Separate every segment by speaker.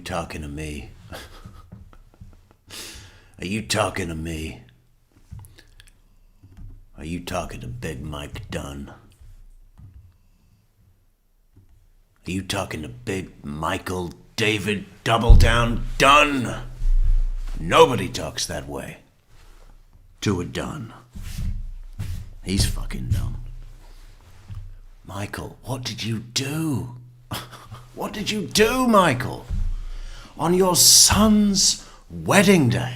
Speaker 1: talking to me? Are you talking to me? Are you talking to Big Mike Dunn? Are you talking to Big Michael David Double Down Dunn? Nobody talks that way to a Dunn. He's fucking dumb. Michael, what did you do? What did you do, Michael? On your son's wedding day?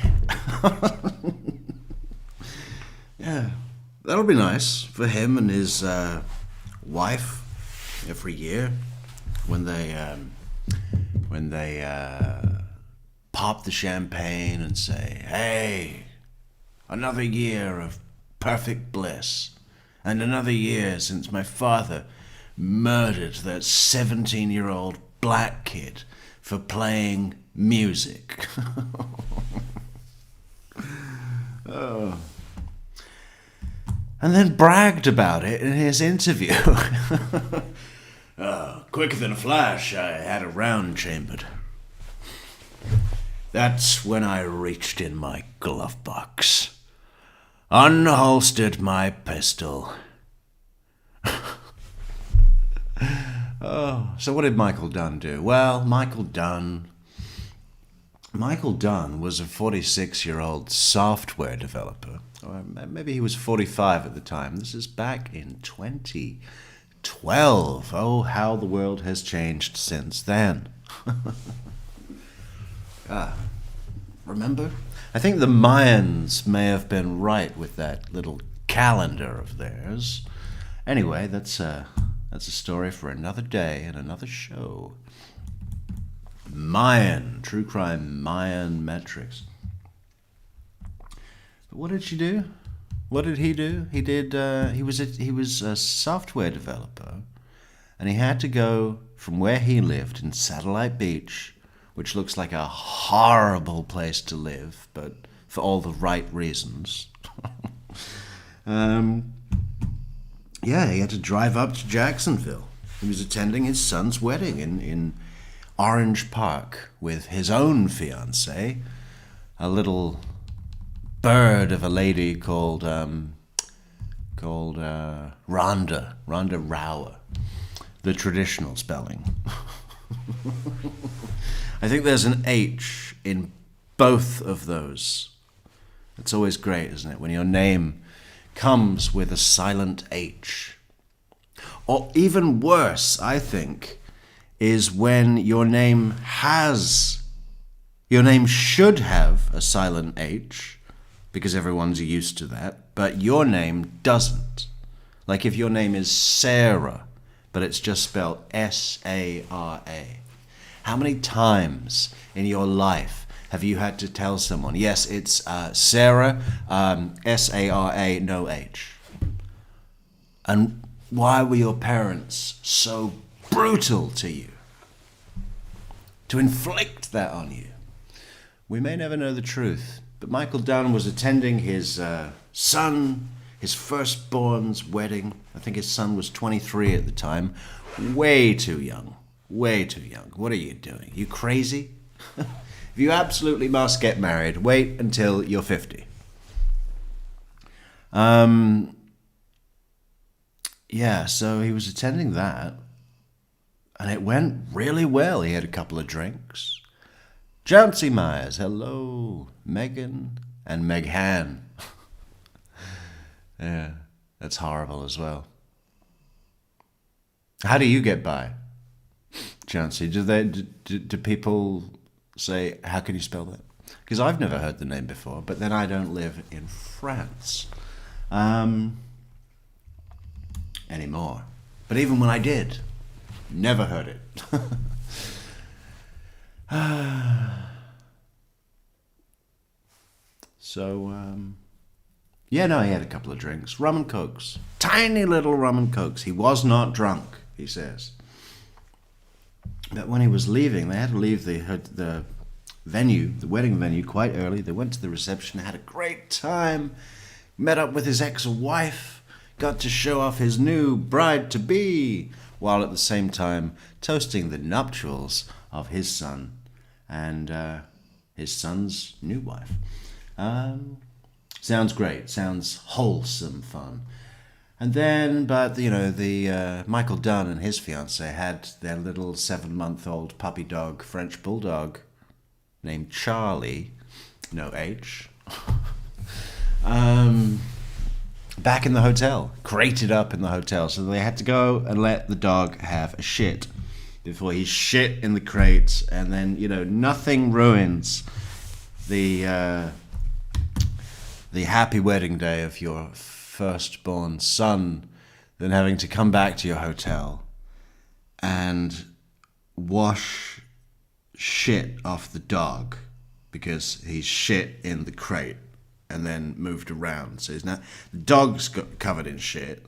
Speaker 1: Yeah, that'll be nice for him and his wife every year when they pop the champagne and say, "Hey, another year of perfect bliss, and another year since my father murdered that 17-year-old black kid for playing music." Oh. And then bragged about it in his interview. Quicker than a flash, I had a round chambered. That's when I reached in my glove box, unholstered my pistol. Oh, so what did Michael Dunn do? Well, Michael Dunn was a 46-year-old software developer. Or maybe he was 45 at the time. This is back in 2012. Oh, how the world has changed since then. Remember? I think the Mayans may have been right with that little calendar of theirs. Anyway, that's a story for another day and another show. Mayan, true crime, Mayan Metrix. But what did she do? What did he do? He was a software developer, and he had to go from where he lived in Satellite Beach, which looks like a horrible place to live, but for all the right reasons. He had to drive up to Jacksonville. He was attending his son's wedding in Orange Park with his own fiancée, a little bird of a lady called Rhonda Rauer, the traditional spelling. I think there's an H in both of those. It's always great, isn't it, when your name comes with a silent H. Or even worse, I think, is when your name should have a silent H, because everyone's used to that, but your name doesn't. Like if your name is Sarah, but it's just spelled S-A-R-A. How many times in your life have you had to tell someone, yes, it's Sarah, S-A-R-A, no H? And why were your parents so brutal to you to inflict that on you? We may never know the truth, but Michael Dunn was attending his son, his firstborn's wedding. I think his son was 23 at the time. Way too young. Way too young. What are you doing? You crazy? If you absolutely must get married, wait until you're 50. So he was attending that, and it went really well. He had a couple of drinks. Chauncey Myers, hello. Megan and Meghan. Yeah, that's horrible as well. How do you get by, Chauncey? Do people say, how can you spell that? Because I've never heard the name before, but then I don't live in France anymore. But even when I did, never heard it. He had a couple of drinks. Rum and cokes. Tiny little rum and cokes. He was not drunk, he says. But when he was leaving, they had to leave the venue, the wedding venue, quite early. They went to the reception, had a great time, met up with his ex-wife, got to show off his new bride-to-be, while at the same time toasting the nuptials of his son and his son's new wife. Sounds great. Sounds wholesome fun. And then, but the Michael Dunn and his fiancée had their little 7-month-old puppy dog, French bulldog, named Charlie, no H, back in the hotel, crated up in the hotel. So they had to go and let the dog have a shit before he shit in the crate. And then, nothing ruins the happy wedding day of your firstborn son than having to come back to your hotel and wash shit off the dog because he's shit in the crate and then moved around. So the dog's got covered in shit,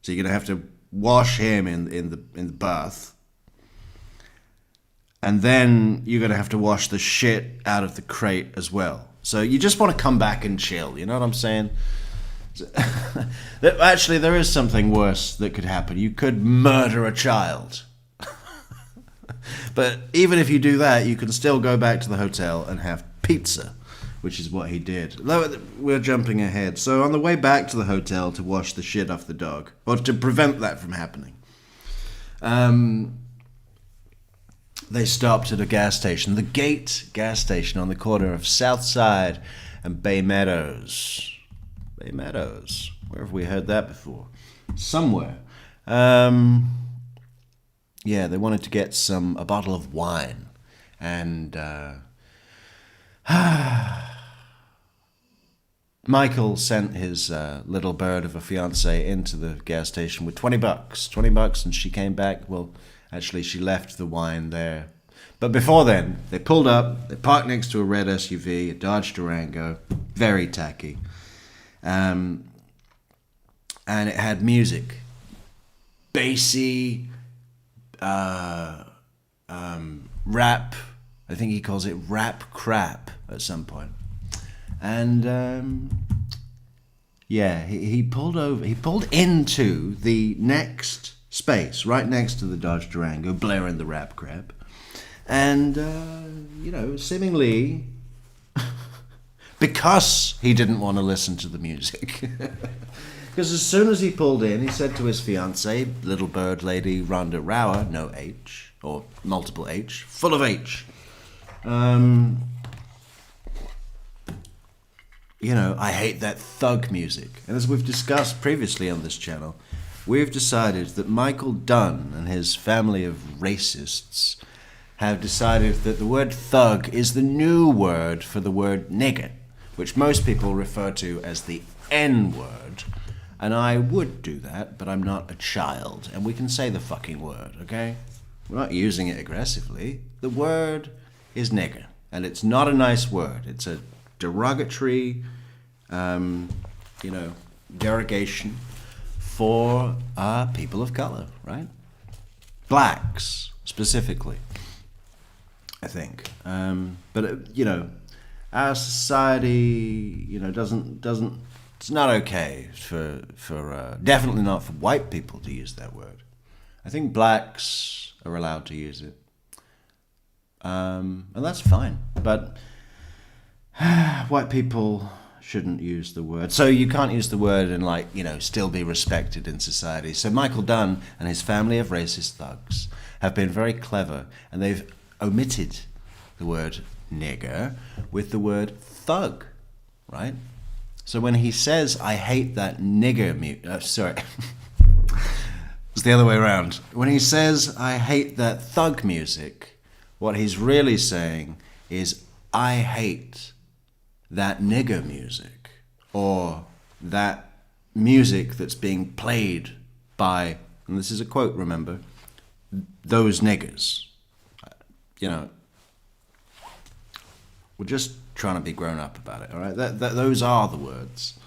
Speaker 1: so you're gonna have to wash him in the bath, and then you're gonna have to wash the shit out of the crate as well. So you just want to come back and chill. You know what I'm saying? Actually, there is something worse that could happen. You could murder a child. But even if you do that, you can still go back to the hotel and have pizza, which is what he did. We're jumping ahead. So on the way back to the hotel to wash the shit off the dog, or to prevent that from happening, they stopped at a gas station, the Gate gas station on the corner of Southside and Bay Meadows. Bay Meadows. Where have we heard that before? Somewhere. Yeah, they wanted to get a bottle of wine. And Michael sent his little bird of a fiancée into the gas station with $20. $20, and she came back. Well, actually, she left the wine there. But before then, they pulled up, they parked next to a red SUV, a Dodge Durango, very tacky. And it had music. Bassy, rap. I think he calls it rap crap at some point. And yeah, he pulled into the next space, right next to the Dodge Durango, blaring the rap crap. And, seemingly, because he didn't want to listen to the music. Because as soon as he pulled in, he said to his fiancée, little bird lady Rhonda Rower, no H, or multiple H, full of H. I hate that thug music. And as we've discussed previously on this channel, we've decided that Michael Dunn and his family of racists have decided that the word thug is the new word for the word nigger, which most people refer to as the N-word. And I would do that, but I'm not a child, and we can say the fucking word, okay? We're not using it aggressively. The word is nigger, and it's not a nice word. It's a derogatory, derogation for people of color, right? Blacks, specifically, I think. But our society, doesn't. It's not okay for definitely not for white people to use that word. I think blacks are allowed to use it, and that's fine. But white people shouldn't use the word. So you can't use the word and still be respected in society. So Michael Dunn and his family of racist thugs have been very clever, and they've omitted the word nigger with the word thug, right? So when he says, I hate that nigger it's the other way around. When he says, I hate that thug music, what he's really saying is, I hate that nigger music, or that music that's being played by, and this is a quote, remember, those niggers. We're just trying to be grown up about it, all right? Those are the words.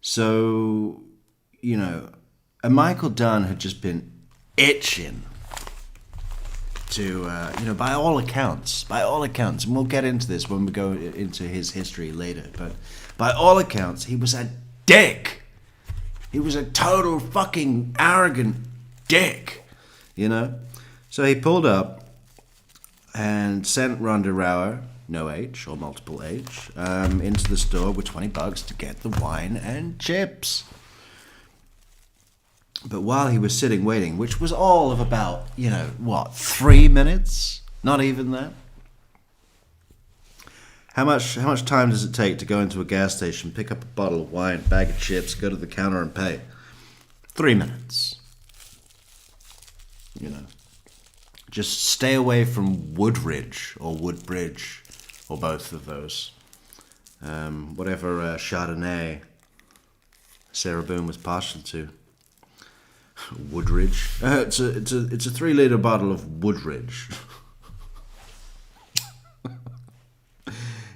Speaker 1: So, and Michael Dunn had just been itching to, by all accounts, and we'll get into this when we go into his history later, but by all accounts, he was a dick. He was a total fucking arrogant dick, So he pulled up and sent Ronda Rower, no H or multiple H, into the store with $20 to get the wine and chips. But while he was sitting waiting, which was all of about, 3 minutes? Not even that. How much time does it take to go into a gas station, pick up a bottle of wine, bag of chips, go to the counter and pay? 3 minutes. Just stay away from Woodridge or Woodbridge, or both of those. Whatever Chardonnay Sarah Boone was partial to. Woodridge. It's a 3-liter bottle of Woodridge.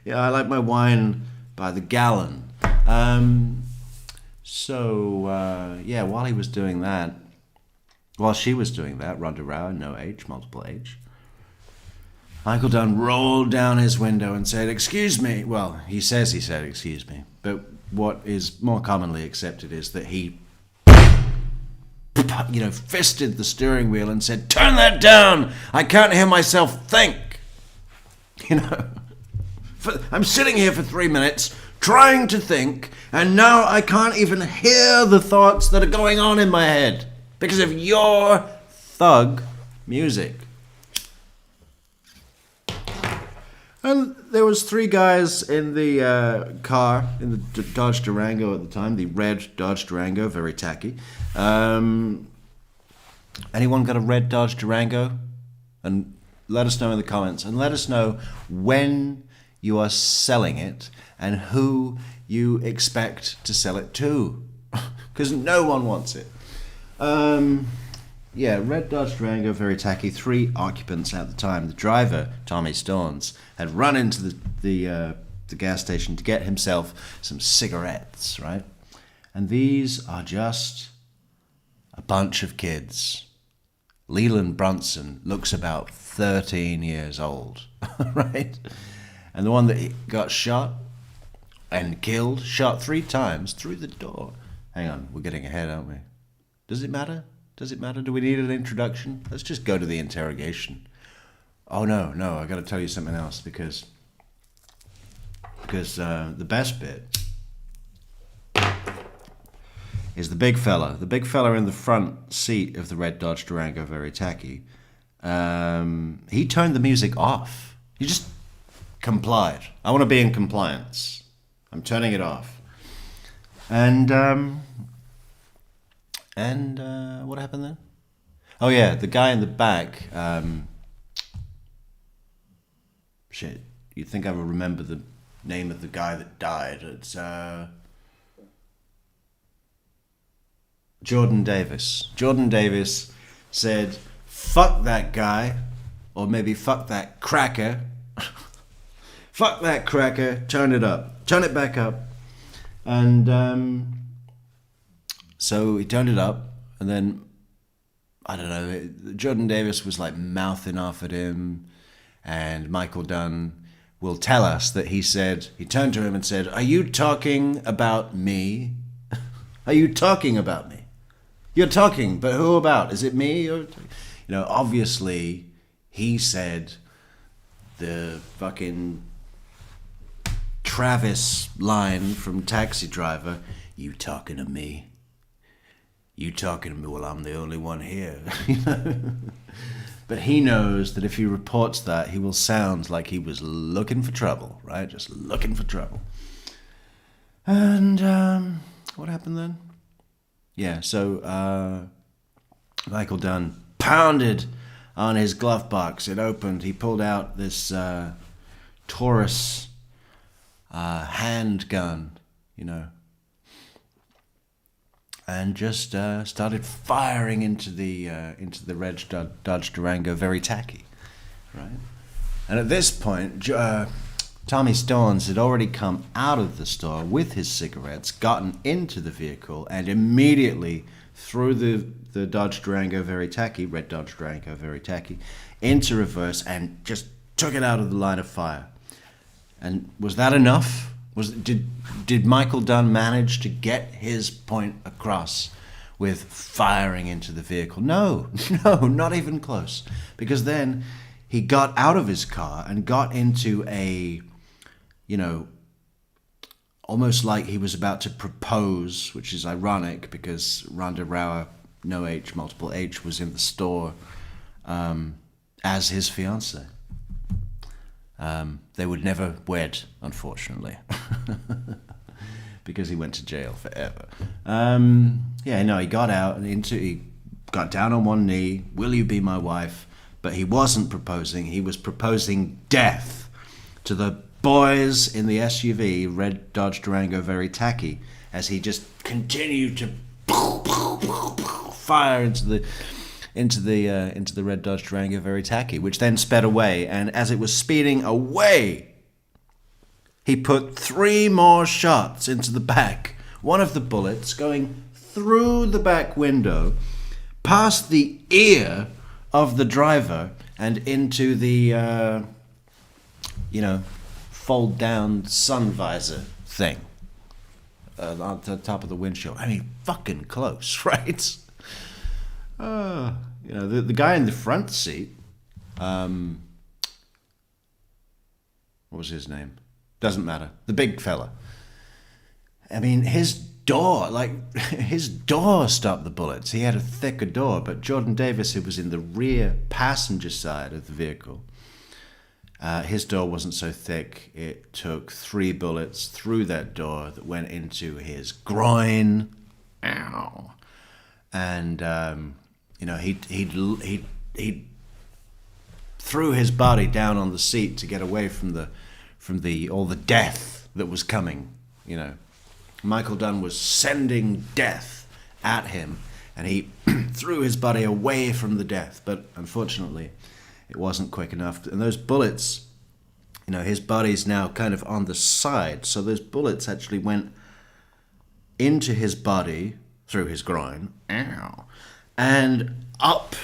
Speaker 1: Yeah, I like my wine by the gallon. While he was doing that, while she was doing that, Ronda Rower, no H, multiple H, Michael Dunn rolled down his window and said, "Excuse me." Well, he said, "Excuse me." But what is more commonly accepted is that he, fisted the steering wheel and said, "Turn that down! I can't hear myself think." I'm sitting here for 3 minutes trying to think, and now I can't even hear the thoughts that are going on in my head because of your thug music. And there was 3 guys in the car, in the Dodge Durango at the time, the red Dodge Durango, very tacky. Anyone got a red Dodge Durango? And let us know in the comments, and let us know when you are selling it and who you expect to sell it to, because no one wants it. Red Dodge Durango, very tacky. 3 occupants at the time. The driver, Tommy Storns, had run into the gas station to get himself some cigarettes, right? And these are just a bunch of kids. Leland Brunson looks about 13 years old, right? And the one that got shot and killed, shot 3 times through the door. Hang on, we're getting ahead, aren't we? Does it matter? Does it matter? Do we need an introduction? Let's just go to the interrogation. Oh, no, I got to tell you something else because the best bit is the big fella. The big fella in the front seat of the red Dodge Durango, very tacky. He turned the music off. He just complied. I want to be in compliance. I'm turning it off. And what happened then? Oh yeah, the guy in the back. You'd think I would remember the name of the guy that died. It's Jordan Davis. Jordan Davis said, "Fuck that guy," or maybe "fuck that cracker." Fuck that cracker, turn it up. Turn it back up. And so he turned it up, and then, I don't know, Jordan Davis was like mouthing off at him, and Michael Dunn will tell us that he turned to him and said, "Are you talking about me? Are you talking about me? You're talking, but who about? Is it me?" Or, obviously he said the fucking Travis line from Taxi Driver, "You talking to me? You talking to me while I'm the only one here?" But he knows that if he reports that, he will sound like he was looking for trouble, right? Just looking for trouble. And what happened then? Yeah, so Michael Dunn pounded on his glove box. It opened. He pulled out this Taurus handgun, and just started firing into the red Dodge Durango, very tacky, right? And at this point, Tommy Storns had already come out of the store with his cigarettes, gotten into the vehicle, and immediately threw the Dodge Durango, very tacky, red Dodge Durango, very tacky, into reverse and just took it out of the line of fire. And was that enough? Did Michael Dunn manage to get his point across with firing into the vehicle. No, no, not even close. Because then he got out of his car and got into a, almost like he was about to propose, which is ironic because Rhonda Rauer, no H, multiple H, was in the store as his fiancée. They would never wed, unfortunately, because he went to jail forever. He got out and he got down on one knee. Will you be my wife? But he wasn't proposing. He was proposing death to the boys in the SUV, red Dodge Durango, very tacky, as he just continued to fire into the red Dodge Durango, very tacky, which then sped away. And as it was speeding away, he put 3 more shots into the back. One of the bullets going through the back window, past the ear of the driver, and into the, fold down sun visor thing on the top of the windshield. I mean, fucking close, right? The guy in the front seat, what was his name? Doesn't matter. The big fella. I mean, his door stopped the bullets. He had a thicker door, but Jordan Davis, who was in the rear passenger side of the vehicle, his door wasn't so thick. It took 3 bullets through that door that went into his groin. Ow. And, he threw his body down on the seat to get away from all the death that was coming. Michael Dunn was sending death at him, and he threw his body away from the death. But unfortunately, it wasn't quick enough. And those bullets, his body's now kind of on the side, so those bullets actually went into his body through his groin, and up,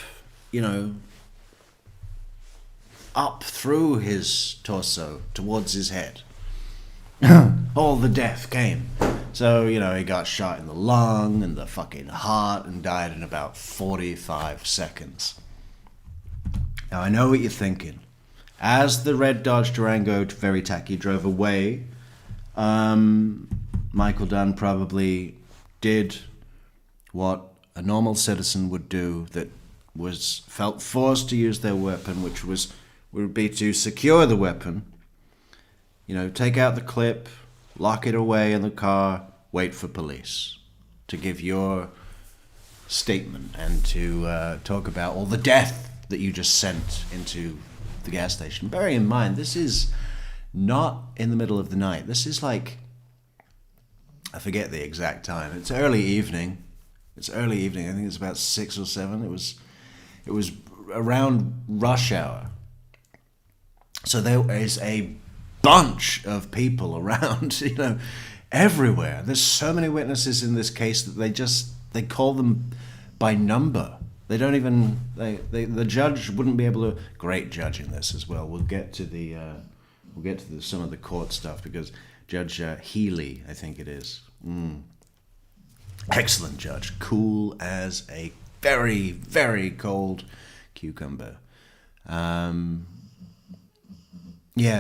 Speaker 1: up through his torso towards his head. All the death came. So, he got shot in the lung and the fucking heart and died in about 45 seconds. Now, I know what you're thinking. As the red Dodge Durango, very tacky, drove away, Michael Dunn probably did what a normal citizen would do that felt forced to use their weapon, which would be to secure the weapon, take out the clip, lock it away in the car, wait for police to give your statement and to talk about all the death that you just sent into the gas station. Bearing in mind, this is not in the middle of the night. This is like, I forget the exact time. It's early evening. I think it's about 6 or 7. It was around rush hour. So there is a bunch of people around, everywhere. There's so many witnesses in this case that they call them by number. They don't even, the judge wouldn't be able to, great judge in this as well. We'll get to some of the court stuff because Judge Healy, I think it is. Excellent judge. Cool as a very, very cold cucumber.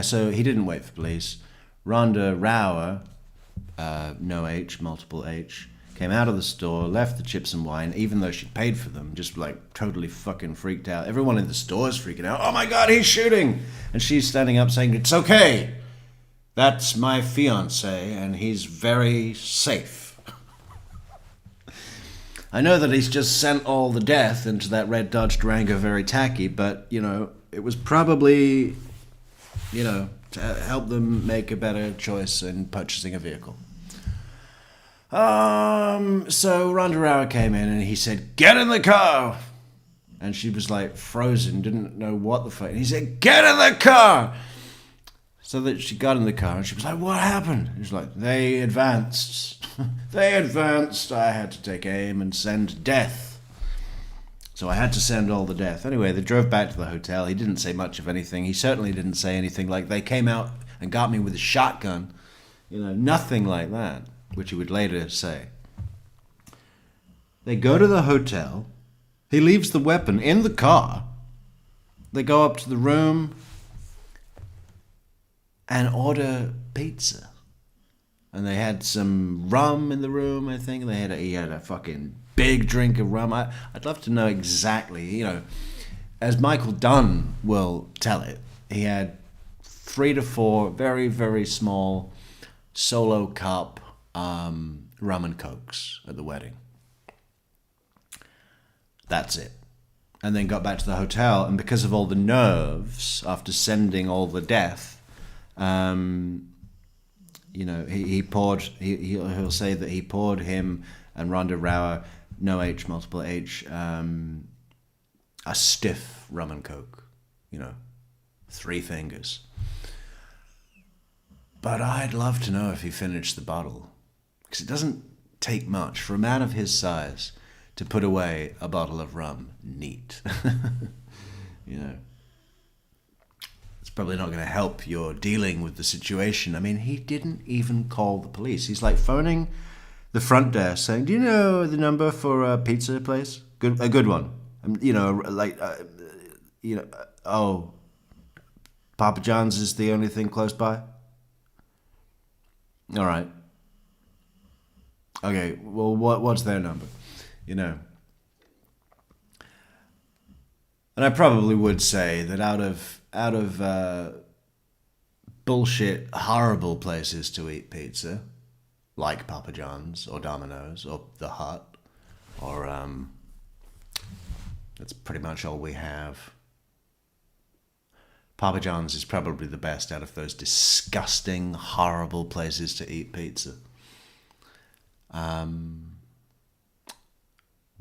Speaker 1: So he didn't wait for police. Rhonda Rauer, no H, multiple H, came out of the store, left the chips and wine, even though she paid for them, just like totally fucking freaked out. Everyone in the store is freaking out. Oh my God, he's shooting! And she's standing up saying, it's okay. That's my fiancé, and he's very safe. I know that he's just sent all the death into that red Dodge Durango, very tacky, but, it was probably, to help them make a better choice in purchasing a vehicle. So Rhonda Rauer came in and he said, get in the car! And she was like frozen, didn't know what the fuck. And he said, get in the car! So that she got in the car and she was like, what happened? He was like, they advanced. They advanced. I had to take aim and send death. So I had to send all the death. Anyway, they drove back to the hotel. He didn't say much of anything. He certainly didn't say anything like, they came out and got me with a shotgun. Nothing like that, which he would later say. They go to the hotel. He leaves the weapon in the car. They go up to the room and order pizza. And they had some rum in the room, I think. He had a fucking big drink of rum. I'd love to know exactly, as Michael Dunn will tell it, he had 3 to 4 very, very small solo cup rum and cokes at the wedding. That's it. And then got back to the hotel, and because of all the nerves after sending all the death, he poured. He'll say that he poured him and Rhonda Rauer, no H, multiple H, a stiff rum and coke. 3 fingers. But I'd love to know if he finished the bottle, because it doesn't take much for a man of his size to put away a bottle of rum neat. It's probably not going to help your dealing with the situation. I mean, he didn't even call the police. He's like phoning the front desk saying, "Do you know the number for a pizza place? A good one." Oh, Papa John's is the only thing close by? All right. Okay, well, what's their number? And I probably would say that out of bullshit, horrible places to eat pizza, like Papa John's or Domino's or The Hut, or that's pretty much all we have. Papa John's is probably the best out of those disgusting, horrible places to eat pizza.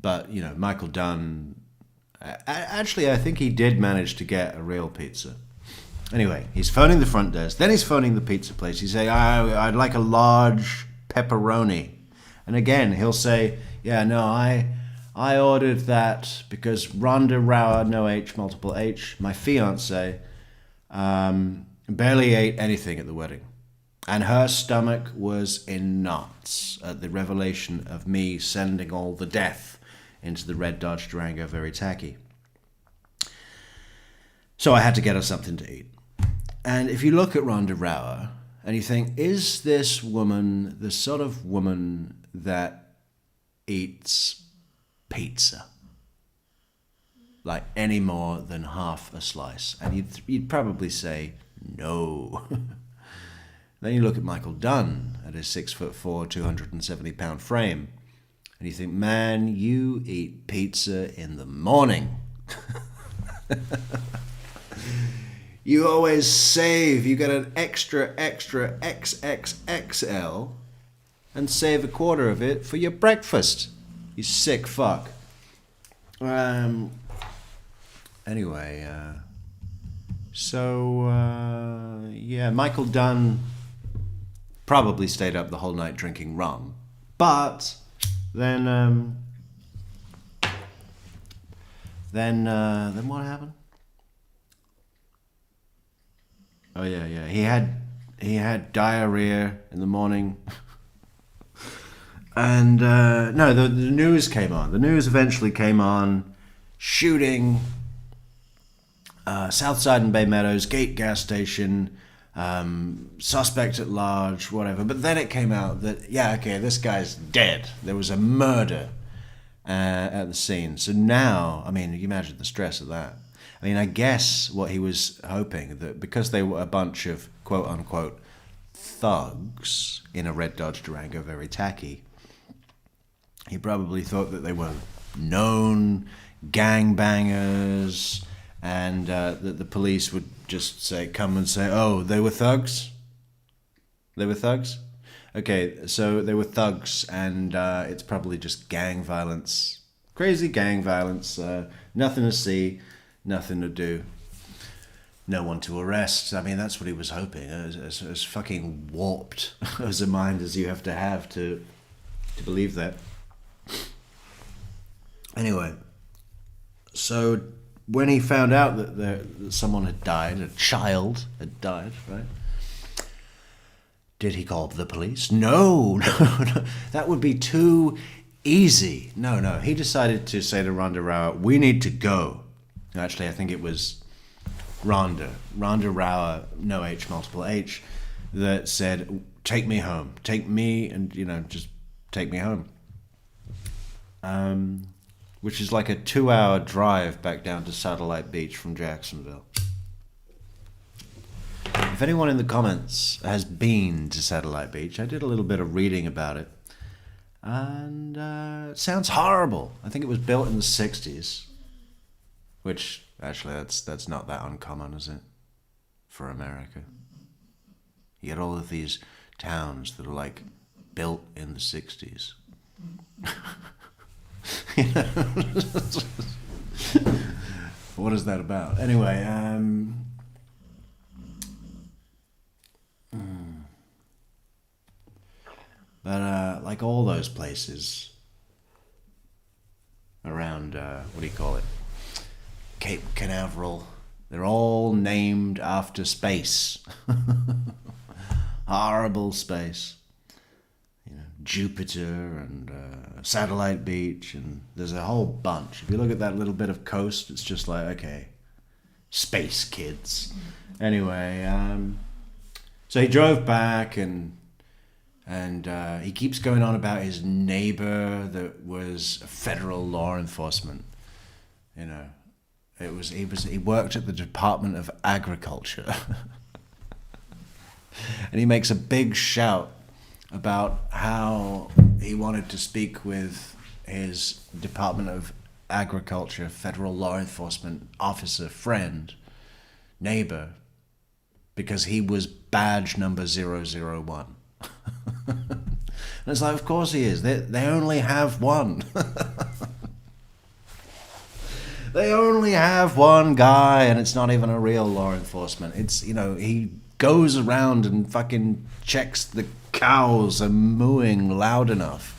Speaker 1: But, Michael Dunn, actually, I think he did manage to get a real pizza. Anyway, he's phoning the front desk. Then he's phoning the pizza place. He's saying, I'd like a large pepperoni. And again, he'll say, yeah, no, I ordered that because Rhonda Rauer, no H, multiple H, my fiance, barely ate anything at the wedding. And her stomach was in knots at the revelation of me sending all the death into the red Dodge Durango very tacky. So I had to get her something to eat. And if you look at Rhonda Rauer and you think, is this woman the sort of woman that eats pizza? Like any more than half a slice? And you'd probably say no. Then you look at Michael Dunn at his 6'4", 270-pound frame, and you think, man, you eat pizza in the morning. You always save. You get an extra XXXL and save a quarter of it for your breakfast. You sick fuck. Anyway, Michael Dunn probably stayed up the whole night drinking rum, but then what happened? Oh yeah. He had diarrhea in the morning, and the news came on. The news eventually came on. Shooting. Southside and Bay Meadows, Gate gas station, suspect at large, whatever. But then it came out that, this guy's dead. There was a murder at the scene. So now, you imagine the stress of that. I guess what he was hoping, that because they were a bunch of quote-unquote thugs in a red Dodge Durango, very tacky, he probably thought that they were known gangbangers, and that the police would just come and say, oh, they were thugs? They were thugs? Okay, so they were thugs, and it's probably just gang violence. Crazy gang violence. Nothing to see, nothing to do. No one to arrest. That's what he was hoping. As fucking warped as a mind as you have to believe that. Anyway, so when he found out that someone had died, a child had died, right? Did he call the police? No. That would be too Easy. No. He decided to say to Ronda Rousey, we need to go. Actually, I think it was Ronda Rousey, no H, multiple H, that said, take me home. Take me and, just take me home. Which is like a 2-hour drive back down to Satellite Beach from Jacksonville. If anyone in the comments has been to Satellite Beach, I did a little bit of reading about it. And it sounds horrible. I think it was built in the 60s. Which, actually, that's not that uncommon, is it? For America. You get all of these towns that are, like, built in the 60s. What is that about? Anyway, but like all those places around, what do you call it? Cape Canaveral, they're all named after space. Horrible space. Jupiter and Satellite Beach, and there's a whole bunch. If you look at that little bit of coast, it's just like, okay, space kids. Anyway, so he drove back, and he keeps going on about his neighbor that was federal law enforcement. He worked at the Department of Agriculture, and he makes a big shout about how he wanted to speak with his Department of Agriculture, federal law enforcement officer friend, neighbor, because he was badge number 001. And it's like, of course he is. They only have one. They only have one guy, and it's not even a real law enforcement. It's, he goes around and fucking checks the cows are mooing loud enough.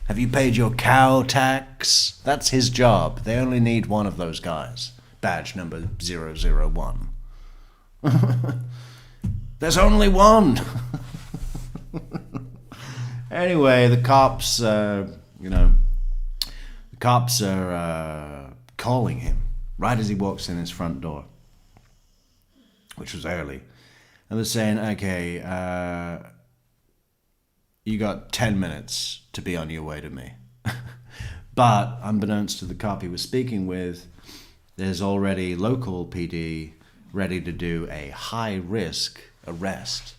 Speaker 1: Have you paid your cow tax? That's his job. They only need one of those guys. Badge number 001. There's only one. Anyway, the cops, the cops are calling him right as he walks in his front door, which was early. And they're saying, okay, you got 10 minutes to be on your way to me. But, unbeknownst to the cop he was speaking with, there's already local PD ready to do a high-risk arrest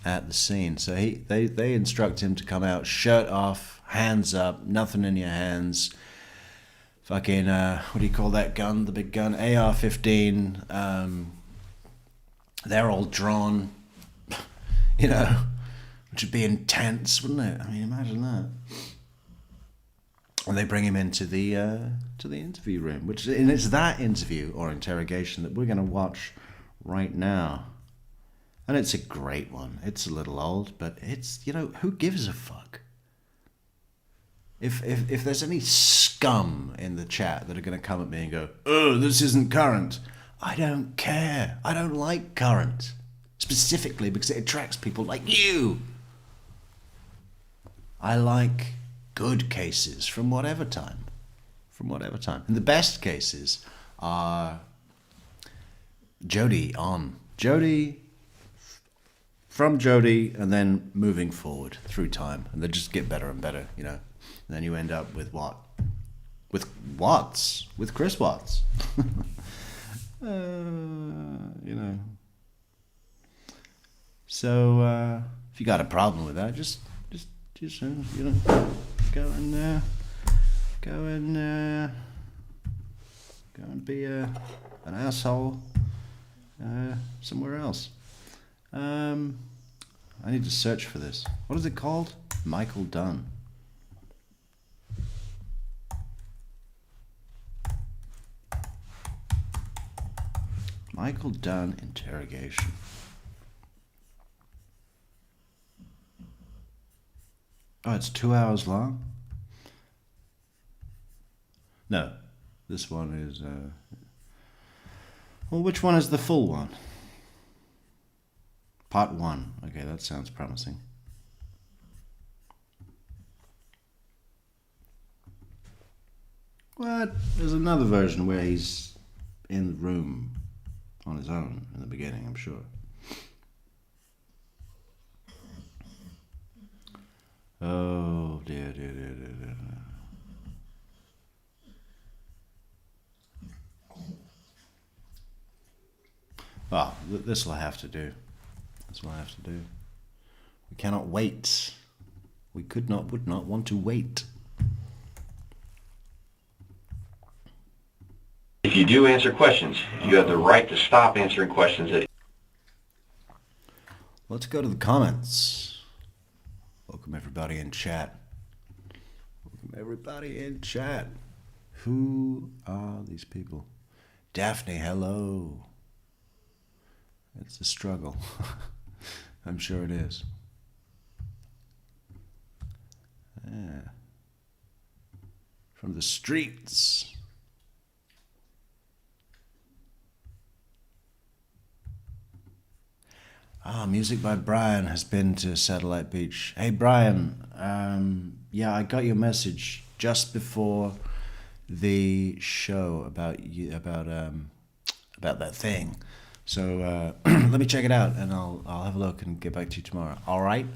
Speaker 1: at the scene. So they instruct him to come out, shirt off, hands up, nothing in your hands. Fucking, what do you call that gun? The big gun? AR-15, they're all drawn, which would be intense, wouldn't it? I mean, imagine that. And they bring him into the interview room, and it's that interview or interrogation that we're going to watch right now. And it's a great one. It's a little old, but it's, who gives a fuck? If there's any scum in the chat that are going to come at me and go, oh, this isn't current, I don't care. I don't like current. Specifically because it attracts people like you. I like good cases from whatever time. And the best cases are Jody on. Jody, from Jody, and then moving forward through time. And they just get better and better, And then you end up with what? With Watts. With Chris Watts. So if you got a problem with that, just go and be an asshole somewhere else. I need to search for this. What is it called? Michael Dunn. Michael Dunn interrogation. Oh, it's 2 hours long? No, this one is... Well, which one is the full one? Part 1. Okay, that sounds promising. What? There's another version where he's in the room on his own in the beginning, I'm sure. Oh, dear. Oh, this will have to do. We cannot wait. We would not want to wait.
Speaker 2: If you do answer questions, you have the right to stop answering questions.
Speaker 1: Let's go to the comments. Welcome everybody in chat. Who are these people? Daphne, hello. It's a struggle. I'm sure it is. Yeah. From the streets. Music by Brian has been to Satellite Beach. Hey Brian, yeah, I got your message just before the show about that thing. So let me check it out, and I'll have a look and get back to you tomorrow. All right.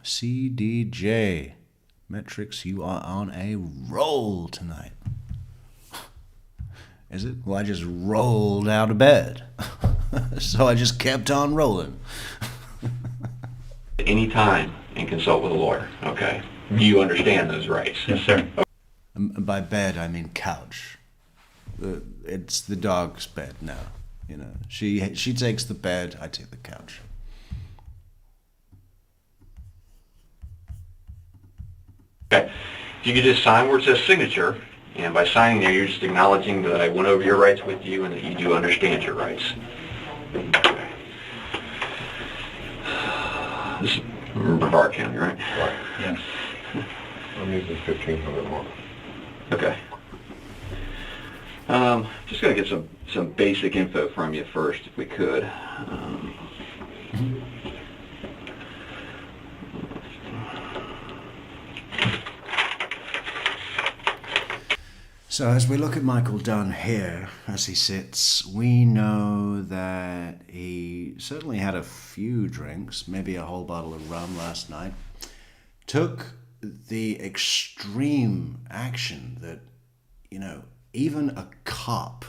Speaker 1: CDJ Metrix, you are on a roll tonight. Is it? Well, I just rolled out of bed. So I just kept on rolling.
Speaker 2: Any time and consult with a lawyer, okay? You understand those rights?
Speaker 3: Yes, sir.
Speaker 1: And by bed, I mean couch. It's the dog's bed now. You know, she takes the bed, I take the couch.
Speaker 2: Okay. You can just sign where it says signature, and by signing there, you're just acknowledging that I went over your rights with you and that you do understand your rights. Okay. This is Brevard County, right?
Speaker 3: Right. Yes.
Speaker 4: I'm using 1,500 more.
Speaker 2: Okay. Just gotta get some basic info from you first, if we could.
Speaker 1: So as we look at Michael Dunn here, as he sits, we know that he certainly had a few drinks, maybe a whole bottle of rum last night, took the extreme action that, you know, even a cop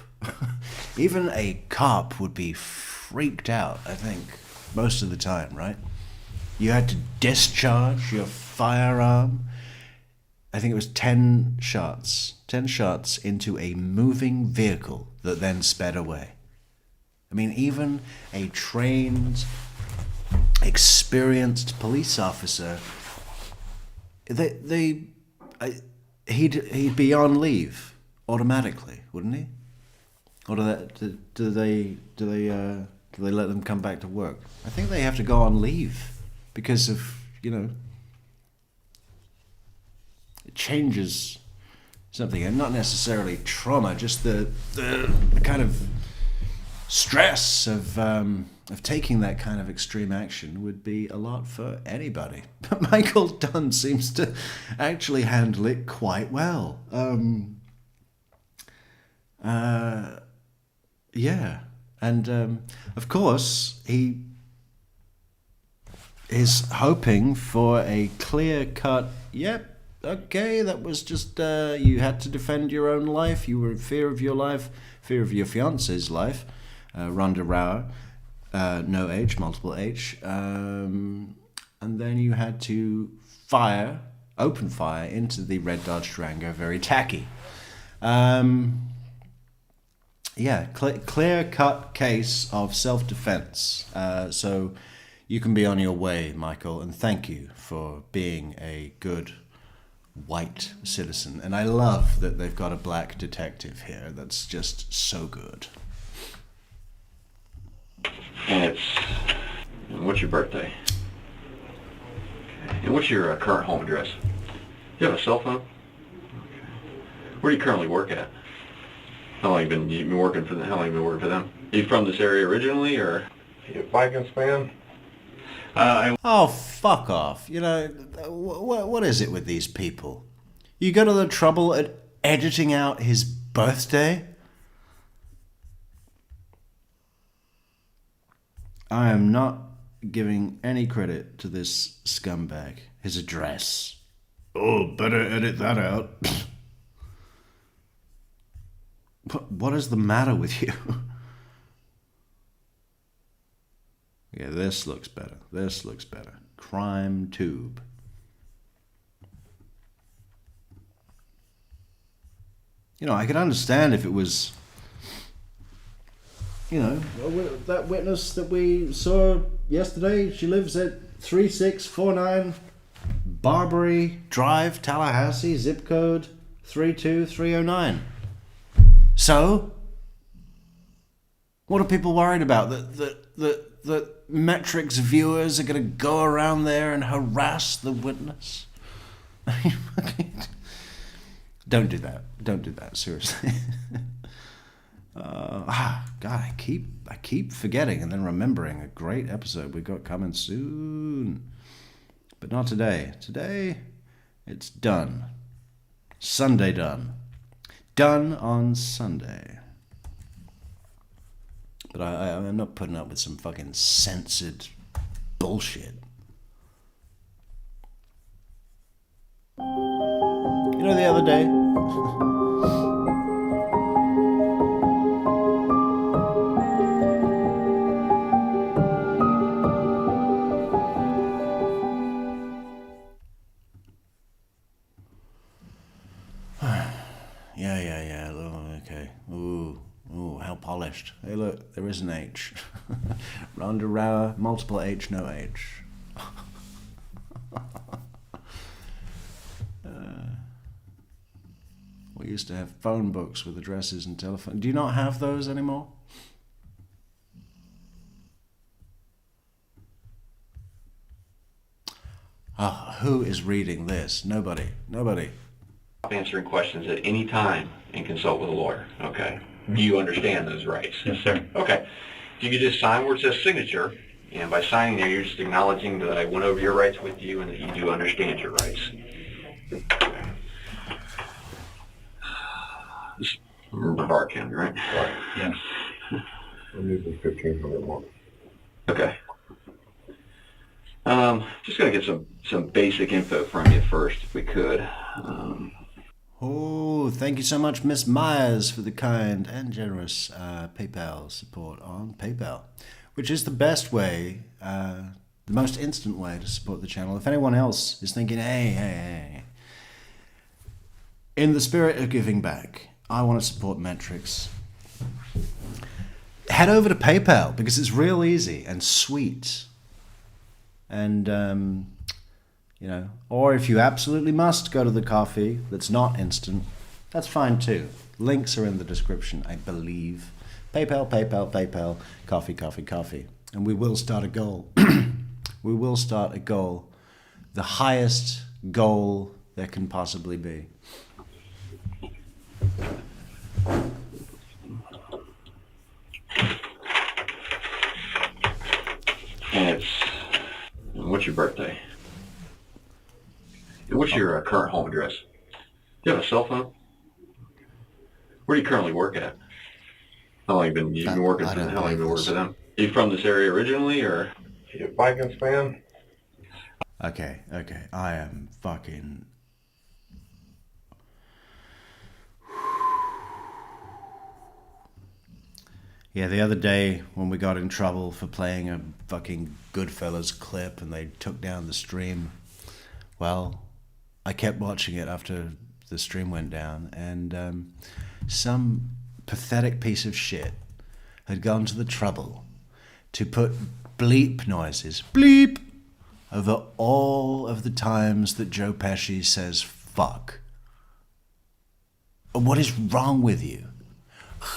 Speaker 1: would be freaked out, I think, most of the time, right? You had to discharge your firearm. I think it was 10 shots into a moving vehicle that then sped away. I mean, even a trained, experienced police officer, he'd be on leave automatically, wouldn't he? Or do they let them come back to work? I think they have to go on leave because of, you know, it changes something, and not necessarily trauma, just the kind of stress of taking that kind of extreme action would be a lot for anybody. But Michael Dunn seems to actually handle it quite well. Yeah, and of course he is hoping for a clear-cut, yep, okay, that was just, you had to defend your own life, you were in fear of your life, fear of your fiance's life, Rhonda Rauer, no H, multiple H, and then you had to open fire into the red Dodge Durango, very tacky. Yeah, clear-cut case of self-defense, so you can be on your way, Michael, and thank you for being a good white citizen. And I love that they've got a black detective here. That's just so good.
Speaker 2: And what's your birthday? Okay. And what's your current home address? Do you have a cell phone? Okay. Where do you currently work at? How long you been working for them? How long you been working for them? Are you from this area originally, or?
Speaker 4: You a Vikings fan?
Speaker 1: Oh, fuck off. You know, what is it with these people? You go to the trouble of editing out his birthday? I am not giving any credit to this scumbag. His address. Oh, better edit that out. What is the matter with you? Yeah, this looks better. This looks better. Crime Tube. You know, I could understand if it was, you know, that witness that we saw yesterday. She lives at 3649 Barbary Drive, Tallahassee, zip code 32309. So, what are people worried about? That Metrix viewers are going to go around there and harass the witness? Don't do that. Don't do that. Seriously. God, I keep forgetting and then remembering a great episode we got coming soon, but not today. Today, it's Dunn. Sunday Dunn. Dunn on Sunday. But I'm not putting up with some fucking censored bullshit. You know, the other day... Yeah. Oh, okay. Ooh, how polished. Hey, look, there is an H. Ronda Rower, multiple H, no H. We used to have phone books with addresses and telephone. Do you not have those anymore? Who is reading this? Nobody.
Speaker 2: Answering questions at any time and consult with a lawyer. Okay. Do you understand those rights?
Speaker 3: Yes, sir.
Speaker 2: Okay. If you could just sign where it says signature, and by signing there, you're just acknowledging that I went over your rights with you and that you do understand your rights. Just remember Brevard County, right?
Speaker 4: Right.
Speaker 3: Yes.
Speaker 4: I'm using 1,500 more.
Speaker 2: Okay. Just gonna get some basic info from you first, if we could.
Speaker 1: Oh, thank you so much, Miss Myers, for the kind and generous PayPal support on PayPal, which is the best way, the most instant way to support the channel. If anyone else is thinking, hey, in the spirit of giving back, I want to support Metrix, head over to PayPal because it's real easy and sweet. And, you know, or if you absolutely must go to the coffee that's not instant, that's fine too. Links are in the description, I believe. PayPal, coffee. And we will start a goal. We will start a goal. The highest goal there can possibly be.
Speaker 2: And what's your birthday? And what's your current home address? Do you have a cell phone? Where do you currently work at? How long have you been working for them? How long have you been working for them? Are you from this area originally, or?
Speaker 4: You a Vikings fan?
Speaker 1: Okay. I am fucking... Yeah, the other day when we got in trouble for playing a fucking Goodfellas clip and they took down the stream, well, I kept watching it after the stream went down, and some pathetic piece of shit had gone to the trouble to put bleep noises, bleep, over all of the times that Joe Pesci says fuck. What is wrong with you?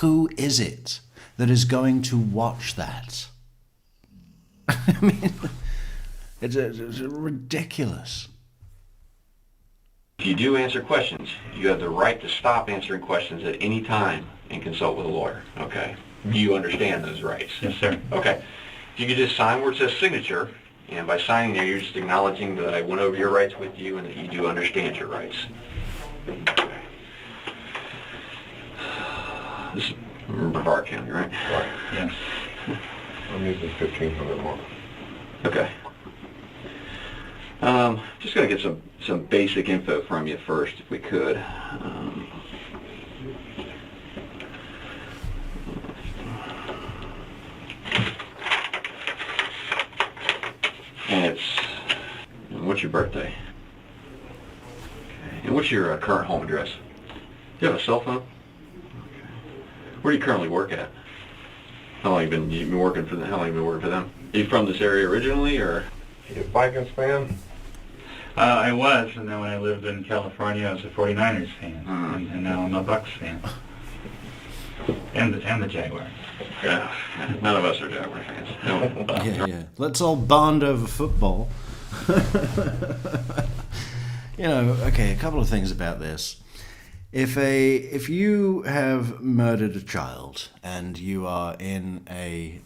Speaker 1: Who is it that is going to watch that? I mean, it's ridiculous.
Speaker 2: If you do answer questions, you have the right to stop answering questions at any time and consult with a lawyer, okay? Do you understand those rights?
Speaker 3: Yes, sir.
Speaker 2: Okay. If you could just sign where it says signature, And by signing there, you're just acknowledging that I went over your rights with you and that you do understand your rights. This is Brevard County, right?
Speaker 4: Right.
Speaker 2: Yes.
Speaker 4: I'm using 1,500 more.
Speaker 2: Okay. Just gonna get some basic info from you first, if we could. And what's your birthday? Okay. And what's your current home address? Do you have a cell phone? Okay. Where do you currently work at? How long you been working for them? How long you been working for them? Are you from this area originally, or?
Speaker 4: You a Vikings fan?
Speaker 3: I was, and then when I lived in California, I was a 49ers fan, and now I'm a Bucks fan. And the Jaguars.
Speaker 2: Yeah, none of us are Jaguar fans. No.
Speaker 1: Yeah. Let's all bond over football. Okay, a couple of things about this. If you have murdered a child and you are in a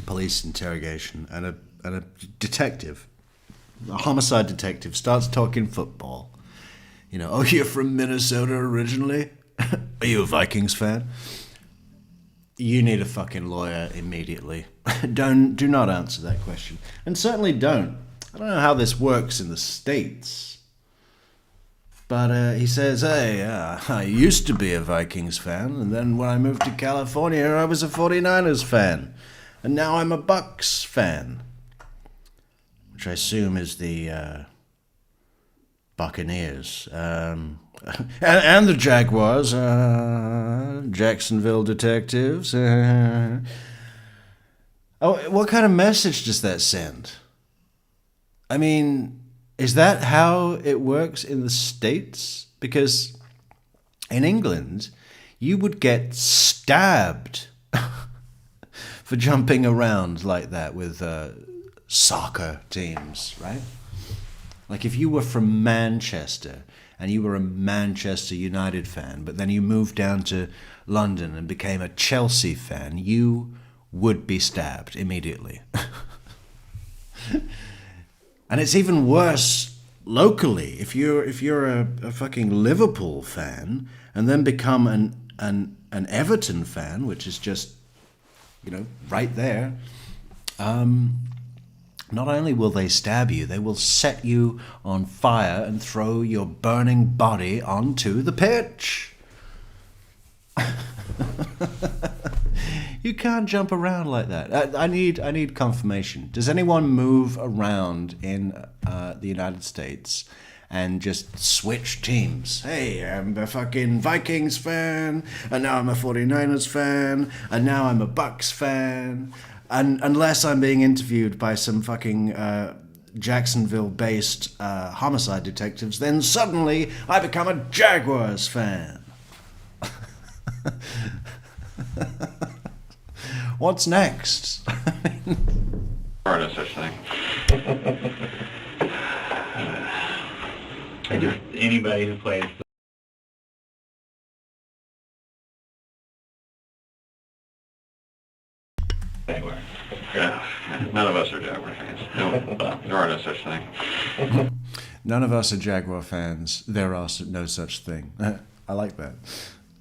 Speaker 1: police interrogation and a detective, a homicide detective, starts talking football, oh, you're from Minnesota originally? Are you a Vikings fan? You need a fucking lawyer immediately. Do not answer that question. And certainly don't. I don't know how this works in the States. But he says, hey, I used to be a Vikings fan, and then when I moved to California, I was a 49ers fan. And now I'm a Bucks fan. Which I assume is the Buccaneers. And the Jaguars, Jacksonville Detectives. Oh, what kind of message does that send? I mean, is that how it works in the States? Because in England, you would get stabbed for jumping around like that with soccer teams, right? Like if you were from Manchester and you were a Manchester United fan, but then you moved down to London and became a Chelsea fan, you would be stabbed immediately. And it's even worse locally. If you're a fucking Liverpool fan and then become an Everton fan, which is just right there, not only will they stab you, they will set you on fire and throw your burning body onto the pitch. You can't jump around like that. I need confirmation. Does anyone move around in the United States and just switch teams? Hey, I'm a fucking Vikings fan, and now I'm a 49ers fan, and now I'm a Bucks fan. And unless I'm being interviewed by some fucking Jacksonville-based homicide detectives, then suddenly I become a Jaguars fan. What's next?
Speaker 2: There are no such thing.
Speaker 3: Anybody who plays the Jaguars.
Speaker 2: Yeah, none of us are Jaguar fans. No, there are no such thing.
Speaker 1: None of us are Jaguar fans. There are no such thing. I like that.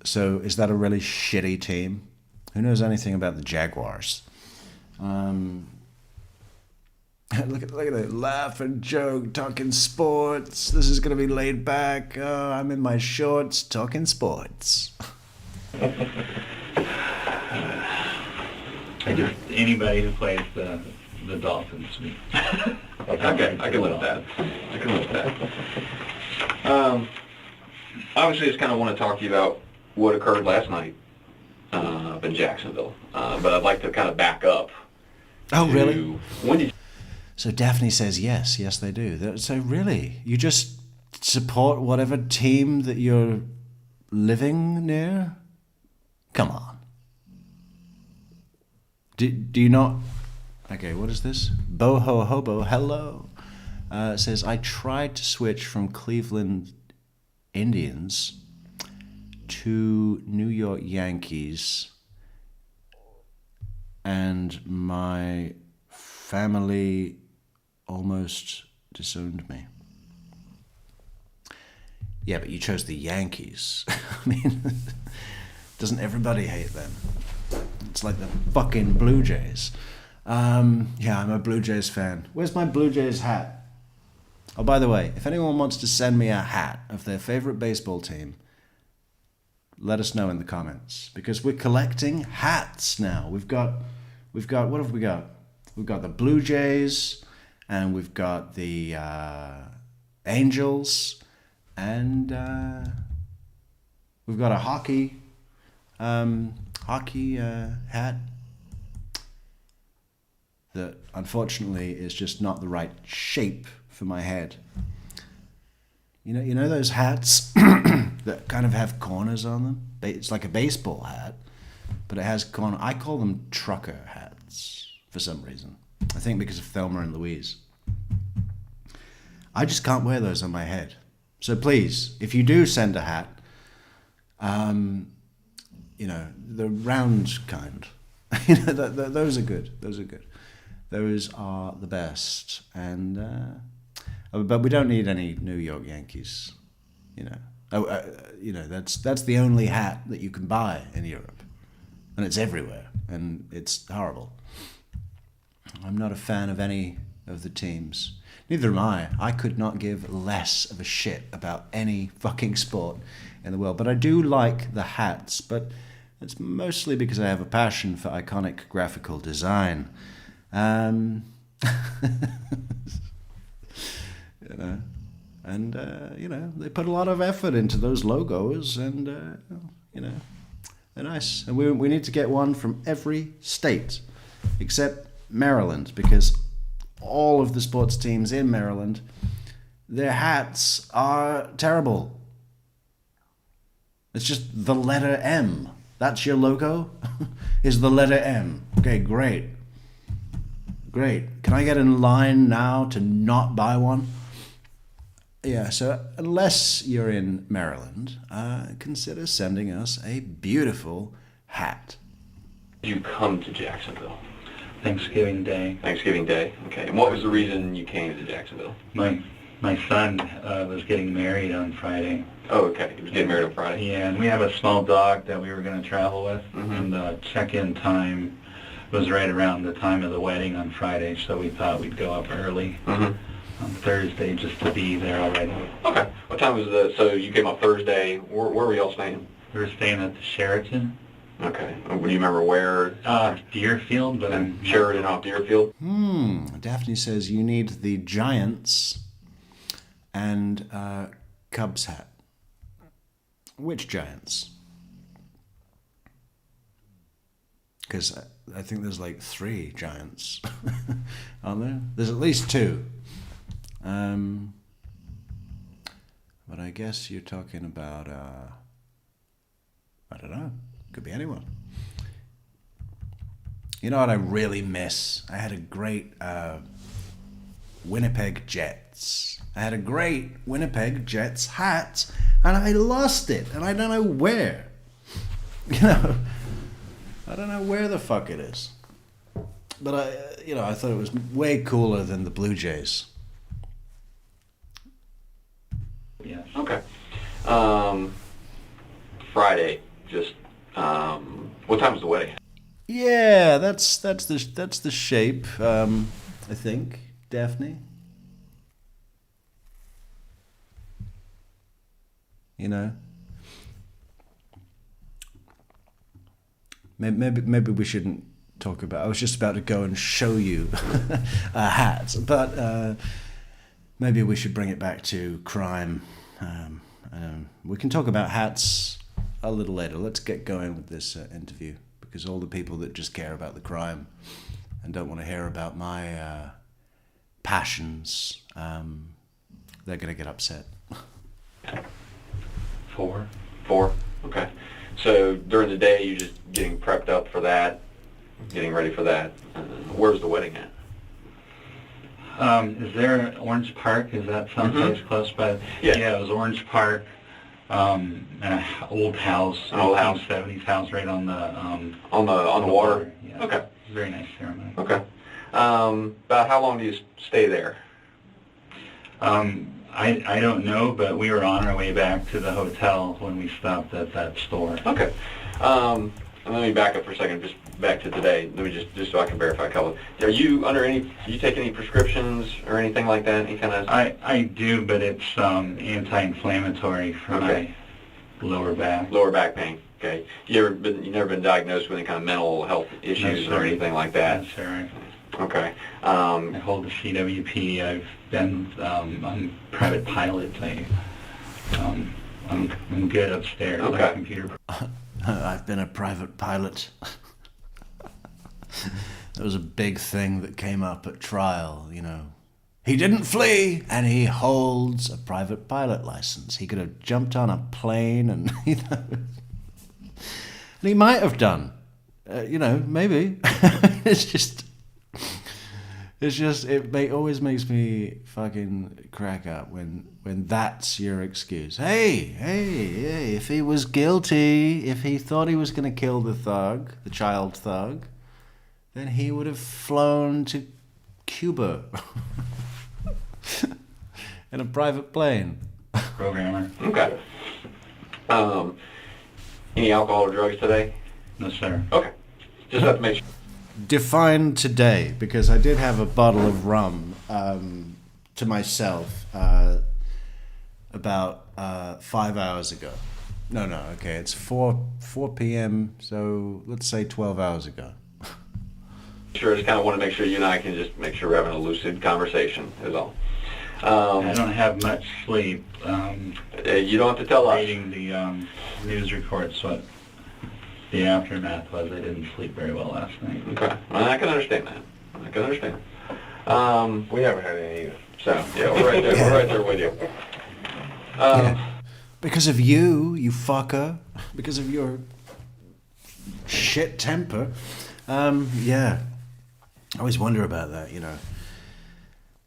Speaker 1: So is that a really shitty team? Who knows anything about the Jaguars? Look at it, laugh and joke, talking sports. This is going to be laid back. Oh, I'm in my shorts, talking sports.
Speaker 3: Anybody who plays the Dolphins.
Speaker 2: Okay, I can live with that. Obviously, I just kind of want to talk to you about what occurred last night up in Jacksonville. But I'd like to kind of back up.
Speaker 1: Oh, really?
Speaker 2: When did
Speaker 1: So Daphne says yes. Yes, they do. So really, you just support whatever team that you're living near? Come on. Do you not... Okay, what is this? Boho Hobo, hello. Says, I tried to switch from Cleveland Indians to New York Yankees, and my family almost disowned me. Yeah, but you chose the Yankees. I mean, doesn't everybody hate them? It's like the fucking Blue Jays. Yeah, I'm a Blue Jays fan. Where's my Blue Jays hat? Oh, by the way, if anyone wants to send me a hat of their favorite baseball team, let us know in the comments, because we're collecting hats now. We've got what have we got? We've got the Blue Jays, and we've got the Angels, and we've got a hockey hat that unfortunately is just not the right shape for my head. You know those hats that kind of have corners on them? It's like a baseball hat, but it has corner. I call them trucker hats for some reason. I think because of Thelma and Louise. I just can't wear those on my head. So please, if you do send a hat, the round kind, those are good. Those are good. Those are the best. And but we don't need any New York Yankees. That's the only hat that you can buy in Europe, and it's everywhere, and it's horrible. I'm not a fan of any of the teams. Neither am I. I could not give less of a shit about any fucking sport in the world. But I do like the hats, but it's mostly because I have a passion for iconic graphical design. They put a lot of effort into those logos, and they're nice. And we need to get one from every state except Maryland, because all of the sports teams in Maryland, their hats are terrible. It's just the letter M. That's your logo? Is the letter M. Okay, great. Can I get in line now to not buy one? Yeah, so unless you're in Maryland, consider sending us a beautiful hat.
Speaker 2: Did you come to Jacksonville?
Speaker 3: Thanksgiving Day.
Speaker 2: Thanksgiving Day. Okay. And what was the reason you came to Jacksonville?
Speaker 3: My son was getting married on Friday.
Speaker 2: Oh, okay. He was getting married on Friday.
Speaker 3: Yeah, and we have a small dog that we were going to travel with, and the check-in time was right around the time of the wedding on Friday, so we thought we'd go up early on Thursday just to be there already.
Speaker 2: Okay. What time was so you came up Thursday. Where were y'all staying?
Speaker 3: We were staying at the Sheraton.
Speaker 2: Okay. Do you remember where?
Speaker 3: Deerfield, but
Speaker 2: Sheridan off Deerfield.
Speaker 1: Daphne says you need the Giants and Cubs hat. Which Giants? Because I think there's like 3 Giants, aren't there? There's at least 2. But I guess you're talking about, I don't know, could be anyone. You know what I really miss? I had a great Winnipeg Jets. I had a great Winnipeg Jets hat, and I lost it, and I don't know where. I don't know where the fuck it is. But I thought it was way cooler than the Blue Jays.
Speaker 3: Yes.
Speaker 2: Okay. Friday. Just what time was the wedding?
Speaker 1: Yeah, that's the shape. I think, Daphne. Maybe we shouldn't talk about. I was just about to go and show you hats, but maybe we should bring it back to crime. We can talk about hats a little later. Let's get going with this interview, because all the people that just care about the crime and don't want to hear about my passions, they're going to get upset.
Speaker 3: 4.
Speaker 2: 4. Okay. So during the day, you're just getting prepped up for that, getting ready for that. Where's the wedding at?
Speaker 3: Is there Orange Park? Is that someplace close by?
Speaker 2: Yeah.
Speaker 3: It was Orange Park, an old house,
Speaker 2: An old house.
Speaker 3: 1970s house right on the
Speaker 2: On the water.
Speaker 3: Yeah.
Speaker 2: Okay.
Speaker 3: Very nice ceremony.
Speaker 2: Okay. About how long do you stay there?
Speaker 3: I don't know, but we were on our way back to the hotel when we stopped at that store.
Speaker 2: Okay. Let me back up for a second, just back to today. Let me just so I can verify a couple. Are you under any? Do you take any prescriptions or anything like that? Any kind of?
Speaker 3: I do, but it's anti-inflammatory for my lower back.
Speaker 2: Lower back pain. Okay. You never been diagnosed with any kind of mental health issues or anything like that?
Speaker 3: That's all right.
Speaker 2: Okay.
Speaker 3: I hold the CWP. I've been on private pilots. I'm good upstairs.
Speaker 2: Okay.
Speaker 3: Like computer.
Speaker 1: I've been a private pilot. There was a big thing that came up at trial, you know. He didn't flee, and he holds a private pilot license. He could have jumped on a plane and, you know. And he might have done. You know, maybe. It always makes me fucking crack up when that's your excuse. Hey, if he was guilty, if he thought he was going to kill the child thug, then he would have flown to Cuba in a private plane.
Speaker 3: Programmer.
Speaker 2: Okay. Any alcohol or drugs today?
Speaker 3: No, sir.
Speaker 2: Okay. Just have to make sure.
Speaker 1: Define today, because I did have a bottle of rum to myself about 5 hours ago. No, okay, it's 4 p.m., so let's say 12 hours ago.
Speaker 2: Sure, just kind of want to make sure you and I can just make sure we're having a lucid conversation is all.
Speaker 3: I don't have much sleep.
Speaker 2: You don't have to tell us.
Speaker 3: Reading the news reports, what the aftermath was. I didn't sleep very well last night.
Speaker 2: Okay, well, I can understand that.
Speaker 4: We haven't had any either.
Speaker 2: So, yeah, we're right there. We're right there with you.
Speaker 1: Because of you fucker. Because of your shit temper. Yeah. I always wonder about that, you know.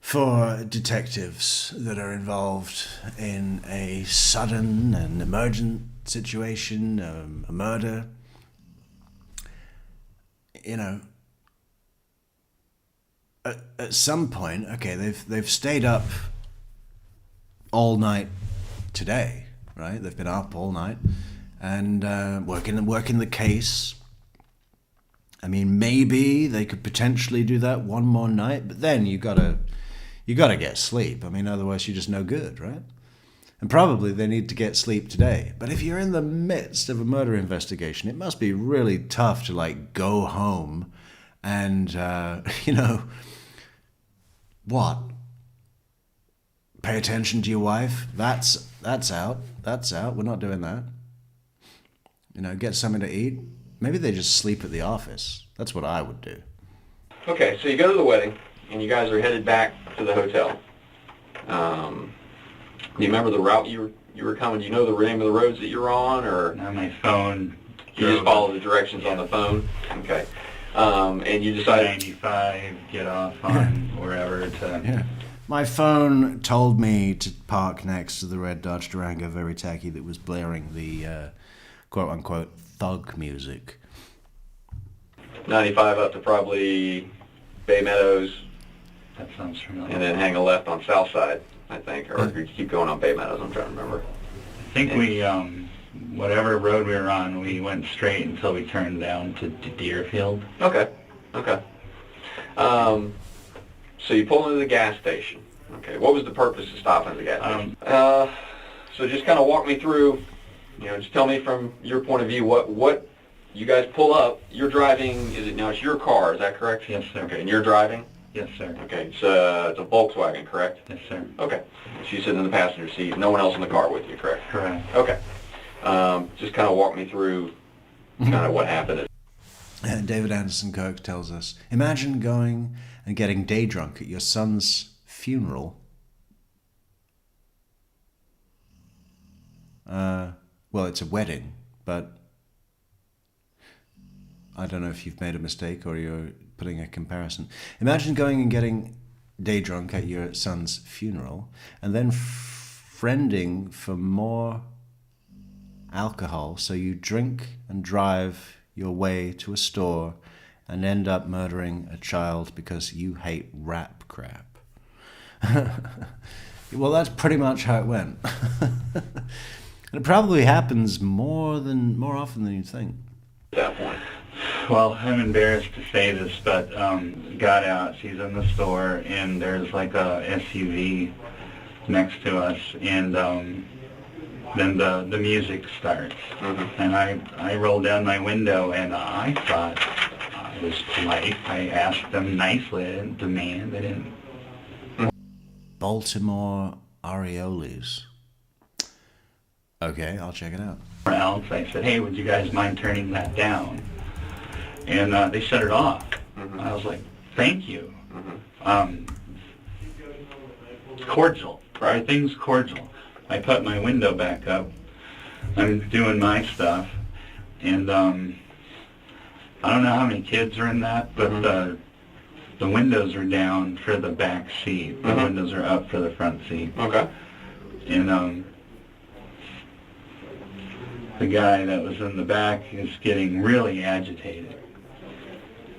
Speaker 1: For detectives that are involved in a sudden and emergent situation, a murder, you know, at some point, okay, they've stayed up all night today, right? They've been up all night and working the case. I mean, maybe they could potentially do that one more night, but then you gotta get sleep. I mean, otherwise you're just no good, right? And probably they need to get sleep today. But if you're in the midst of a murder investigation, it must be really tough to like go home and you know, what? Pay attention to your wife. That's out. That's out. We're not doing that. You know, get something to eat. Maybe they just sleep at the office. That's what I would do.
Speaker 2: Okay, so you go to the wedding, and you guys are headed back to the hotel. Do you remember the route you were coming? Do you know the name of the roads that you were on, or
Speaker 3: On my phone.
Speaker 2: you just follow the directions on the phone? Okay. And you decided...
Speaker 3: 95, get off on wherever to...
Speaker 1: Yeah. My phone told me to park next to the red Dodge Durango very tacky that was blaring the quote-unquote thug music.
Speaker 2: 95 up to probably Bay Meadows,
Speaker 3: That sounds familiar.
Speaker 2: and then hang a left on South Side, I think. Or you keep going on Bay Meadows, I'm trying to remember.
Speaker 3: I think we, whatever road we were on, we went straight until we turned down to Deerfield.
Speaker 2: Okay. So you pull into the gas station. Okay. What was the purpose of stopping at the gas station? So just kind of walk me through, you know, just tell me from your point of view what you guys pull up. You're driving, it's your car, is that correct?
Speaker 3: Yes, sir.
Speaker 2: Okay, and you're driving?
Speaker 3: Yes, sir.
Speaker 2: Okay, it's a Volkswagen, correct?
Speaker 3: Yes, sir.
Speaker 2: Okay. She's sitting in the passenger seat, no one else in the car with you, correct?
Speaker 3: Correct.
Speaker 2: Okay. Just kind of walk me through kind of what happened.
Speaker 1: David Anderson Kirk tells us, imagine going and getting day drunk at your son's funeral. Well, it's a wedding, but I don't know if you've made a mistake or you're putting a comparison. Imagine going and getting day drunk at your son's funeral and then friending for more alcohol. So you drink and drive your way to a store and end up murdering a child because you hate rap crap. Well, that's pretty much how it went. And it probably happens more often than you think.
Speaker 2: At that point.
Speaker 3: Well, I'm embarrassed to say this, but got out. She's in the store, and there's like a SUV next to us, and then the music starts.
Speaker 2: Mm-hmm.
Speaker 3: And I roll down my window, and I thought I was polite. I asked them nicely. I didn't demand. I didn't.
Speaker 1: Baltimore Ariolis. Okay, I'll check it out.
Speaker 3: Else. I said, hey, would you guys mind turning that down? And they shut it off.
Speaker 2: Mm-hmm.
Speaker 3: I was like, thank you.
Speaker 2: Mm-hmm.
Speaker 3: Cordial.
Speaker 2: Right.
Speaker 3: Everything's cordial. I put my window back up. I'm doing my stuff. And I don't know how many kids are in that, but
Speaker 2: Mm-hmm.
Speaker 3: The windows are down for the back seat. The
Speaker 2: Mm-hmm.
Speaker 3: windows are up for the front seat.
Speaker 2: Okay.
Speaker 3: And the guy that was in the back is getting really agitated.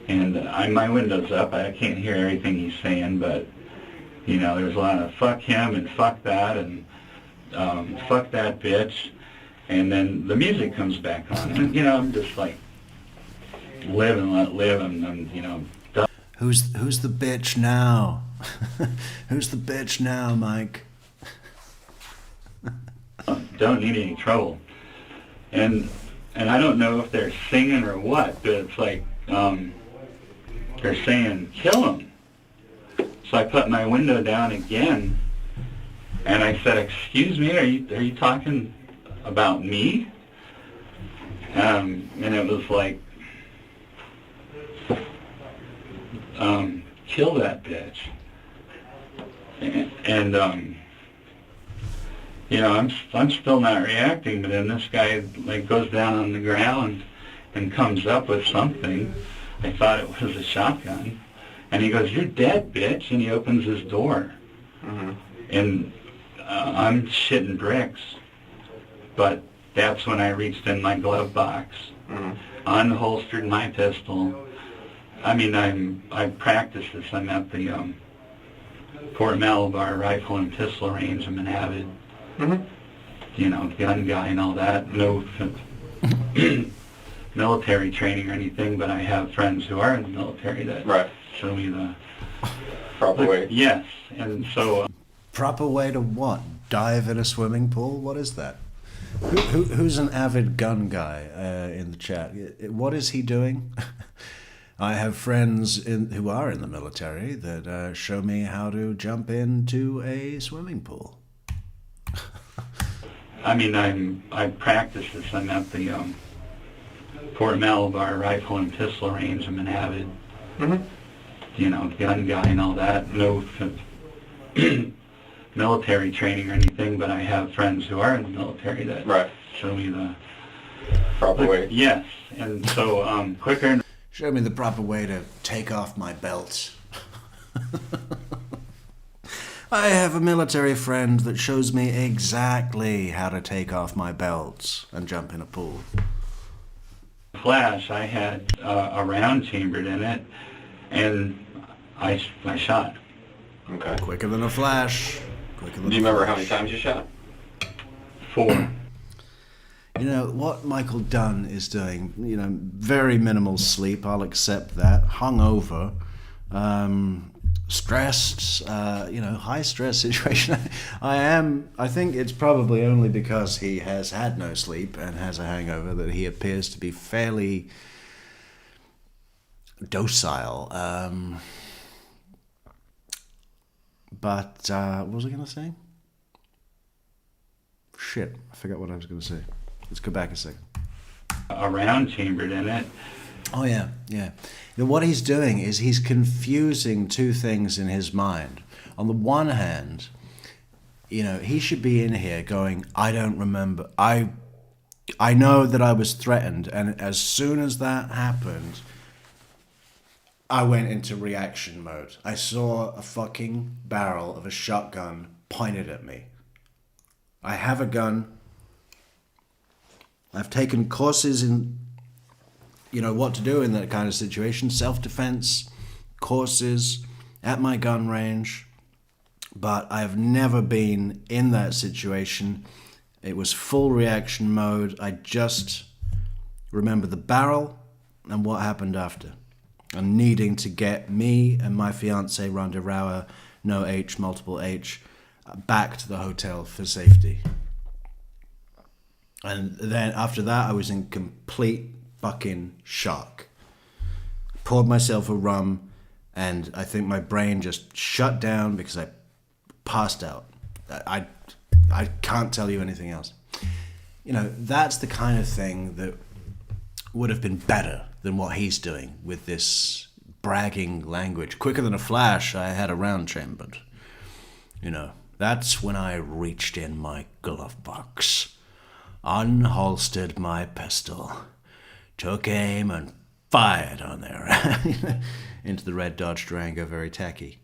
Speaker 3: And my window's up. I can't hear everything he's saying, but, you know, there's a lot of fuck him and fuck that and fuck that bitch. And then the music comes back on. And, you know, I'm just like, live and let live. And you know,
Speaker 1: Who's the bitch now? Who's the bitch now, Mike?
Speaker 3: don't need any trouble. And I don't know if they're singing or what, but it's like they're saying, kill him. So I put my window down again, and I said, excuse me, are you talking about me? And it was like, kill that bitch. And you know, I'm still not reacting, but then this guy like goes down on the ground and comes up with something. I thought it was a shotgun, and he goes, "You're dead, bitch!" And he opens his door,
Speaker 2: Mm-hmm.
Speaker 3: and I'm shitting bricks. But that's when I reached in my glove box,
Speaker 2: Mm-hmm.
Speaker 3: unholstered my pistol. I mean, I practice this. I'm at the Fort Malabar Rifle and Pistol Range. I'm an avid,
Speaker 2: Mm-hmm.
Speaker 3: you know, gun guy and all that. No military training or anything, but I have friends who are in the military that
Speaker 2: Right.
Speaker 3: show me the
Speaker 2: Proper way.
Speaker 3: Yes, and so
Speaker 1: Proper way to what? Dive in a swimming pool? What is that? Who's an avid gun guy in the chat? What is he doing? I have friends who are in the military that show me how to jump into a swimming pool.
Speaker 3: I mean, I practice this. I'm at the Fort Malabar Rifle and Pistol Range. I'm an avid,
Speaker 2: Mm-hmm.
Speaker 3: you know, gun guy and all that. No military training or anything, but I have friends who are in the military that
Speaker 2: Right.
Speaker 3: show me the
Speaker 2: Proper way.
Speaker 3: Yes, and so quicker.
Speaker 1: Show me the proper way to take off my belt. I have a military friend that shows me exactly how to take off my belt and jump in a pool.
Speaker 3: Flash, I had a round chambered in it, and I shot.
Speaker 2: Okay.
Speaker 1: Quicker than a flash. Quicker than
Speaker 2: Do you remember how many times you shot?
Speaker 3: 4.
Speaker 1: You know, what Michael Dunn is doing, you know, very minimal sleep, I'll accept that, hungover, stressed, you know, high stress situation. I think it's probably only because he has had no sleep and has a hangover that he appears to be fairly docile. But what was I going to say? Shit, I forgot what I was going to say. Let's go back a second.
Speaker 3: A round chambered in it.
Speaker 1: Oh, yeah, yeah. What he's doing is he's confusing two things in his mind. On the one hand, you know, he should be in here going, I don't remember. I know that I was threatened, and as soon as that happened, I went into reaction mode. I saw a fucking barrel of a shotgun pointed at me. I have a gun. I've taken courses in, what to do in that kind of situation. Self-defense courses at my gun range. But I've never been in that situation. It was full reaction mode. I just remember the barrel and what happened after. And needing to get me and my fiancée, Rhonda Rauer, no H, multiple H, back to the hotel for safety. And then after that, I was in complete fucking shock. Poured myself a rum, and I think my brain just shut down because I passed out. I can't tell you anything else. That's the kind of thing that would have been better than what he's doing with this bragging language. Quicker than a flash, I had a round chambered. That's when I reached in my glove box, unholstered my pistol, took aim and fired on there into the red Dodge Durango, very tacky.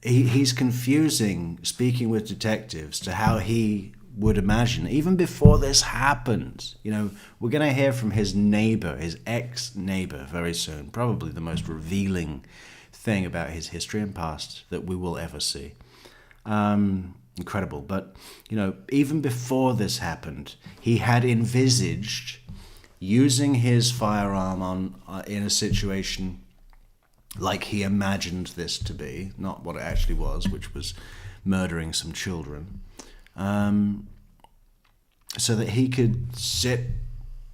Speaker 1: He's confusing speaking with detectives to how he would imagine, even before this happened. We're going to hear from his neighbor, his ex-neighbor, very soon. Probably the most revealing thing about his history and past that we will ever see. Incredible. But, even before this happened, he had envisaged using his firearm in a situation like he imagined this to be, not what it actually was, which was murdering some children, so that he could sit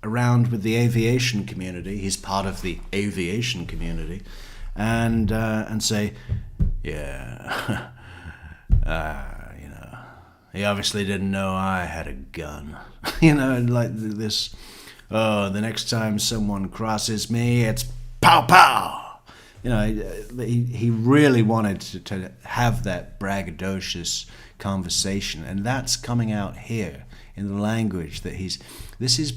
Speaker 1: around with the aviation community. He's part of the aviation community, and say, yeah, he obviously didn't know I had a gun, and like this. Oh, the next time someone crosses me, it's pow pow. He really wanted to have that braggadocious conversation, and that's coming out here in the language that this is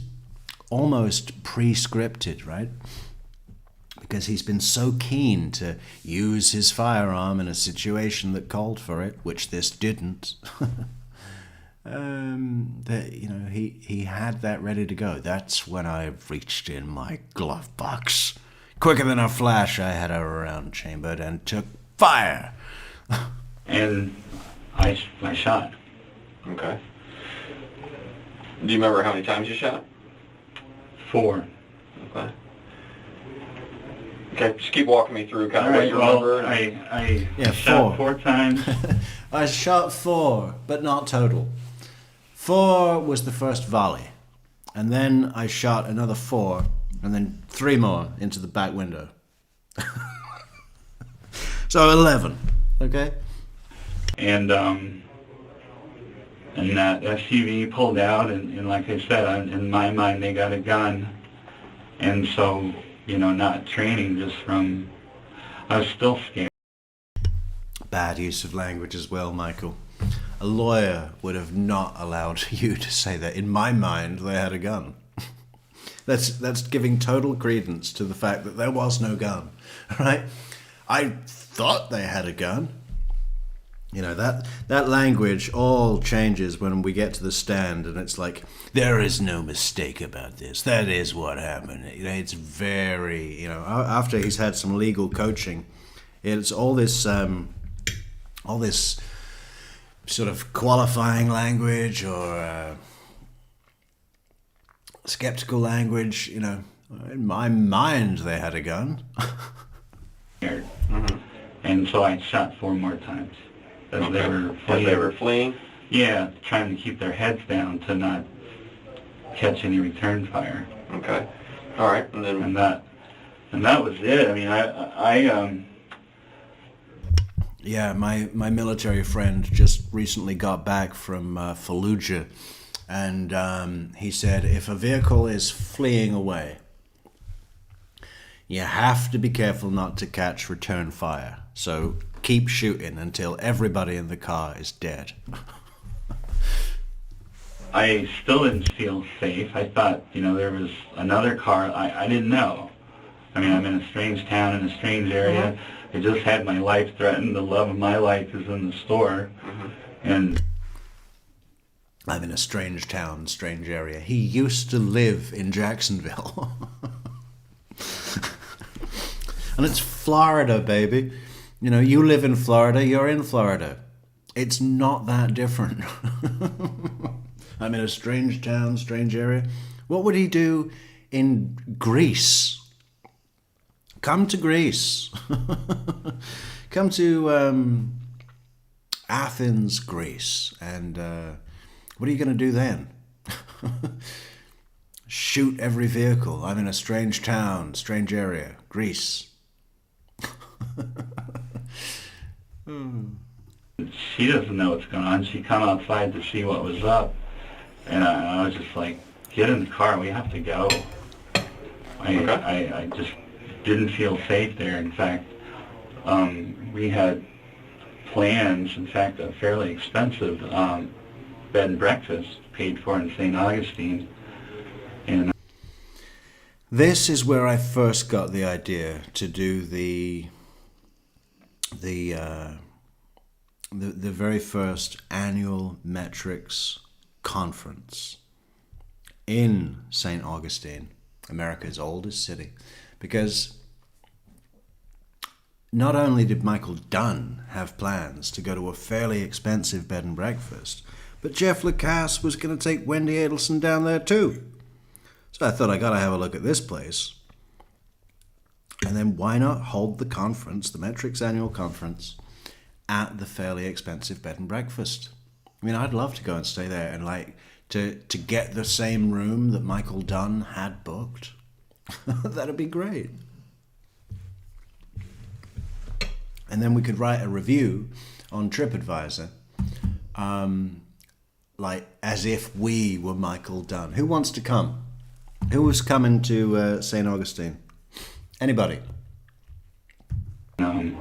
Speaker 1: almost pre-scripted, right? Because he's been so keen to use his firearm in a situation that called for it, which this didn't. That he had that ready to go. That's when I reached in my glove box. Quicker than a flash, I had a round chambered and took fire.
Speaker 3: And I shot.
Speaker 2: Okay. Do you remember how many times you shot?
Speaker 3: 4.
Speaker 2: Okay. Okay, just keep walking me through kind of
Speaker 3: All
Speaker 2: what you
Speaker 3: right,
Speaker 2: remember.
Speaker 3: I shot 4 times.
Speaker 1: I shot 4, but not total. 4 was the first volley. And then I shot another 4, and then 3 more into the back window. So 11, okay?
Speaker 3: And that SUV pulled out, and like I said, in my mind, they got a gun. And so, not training, just from, I was still scared.
Speaker 1: Bad use of language as well, Michael. A lawyer would have not allowed you to say that. In my mind, they had a gun. That's giving total credence to the fact that there was no gun, right? I thought they had a gun. That language all changes when we get to the stand, and it's like, there is no mistake about this. That is what happened. It's very, after he's had some legal coaching, it's all this sort of qualifying language or skeptical language. In my mind, they had a gun.
Speaker 3: Mm-hmm. And so I shot 4 more times. As
Speaker 2: Okay.
Speaker 3: they were fleeing.
Speaker 2: As they were fleeing?
Speaker 3: Yeah, trying to keep their heads down to not catch any return fire.
Speaker 2: Okay. All right. And then
Speaker 3: And that was it. I mean, I
Speaker 1: Yeah, my military friend just recently got back from Fallujah, and he said if a vehicle is fleeing away, you have to be careful not to catch return fire. So keep shooting until everybody in the car is dead.
Speaker 3: I still didn't feel safe. I thought, there was another car. I didn't know. I mean, I'm in a strange town, in a strange area. I just had my life threatened. The love of my life is in the store. And
Speaker 1: I'm in a strange town, strange area. He used to live in Jacksonville. And it's Florida, baby. You know, you live in Florida, you're in Florida. It's not that different. I'm in a strange town, strange area. What would he do in Greece? Come to Greece. Come to Athens, Greece. And what are you going to do then? Shoot every vehicle. I'm in a strange town, strange area, Greece.
Speaker 3: She doesn't know what's going on. She come outside to see what was up, and I was just like, get in the car, we have to go. I just didn't feel safe there. In fact, we had plans, in fact, a fairly expensive bed and breakfast paid for in St. Augustine. And
Speaker 1: this is where I first got the idea to do the very first annual Metrix conference in St. Augustine, America's oldest city, because not only did Michael Dunn have plans to go to a fairly expensive bed and breakfast, but Jeff Lacasse was going to take Wendy Adelson down there too. So I thought, I got to have a look at this place. And then why not hold the conference, the Metrix annual conference, at the fairly expensive bed and breakfast? I mean, I'd love to go and stay there and like to get the same room that Michael Dunn had booked. That'd be great. And then we could write a review on TripAdvisor, like as if we were Michael Dunn. Who wants to come? Who was coming to St. Augustine? Anybody?
Speaker 3: You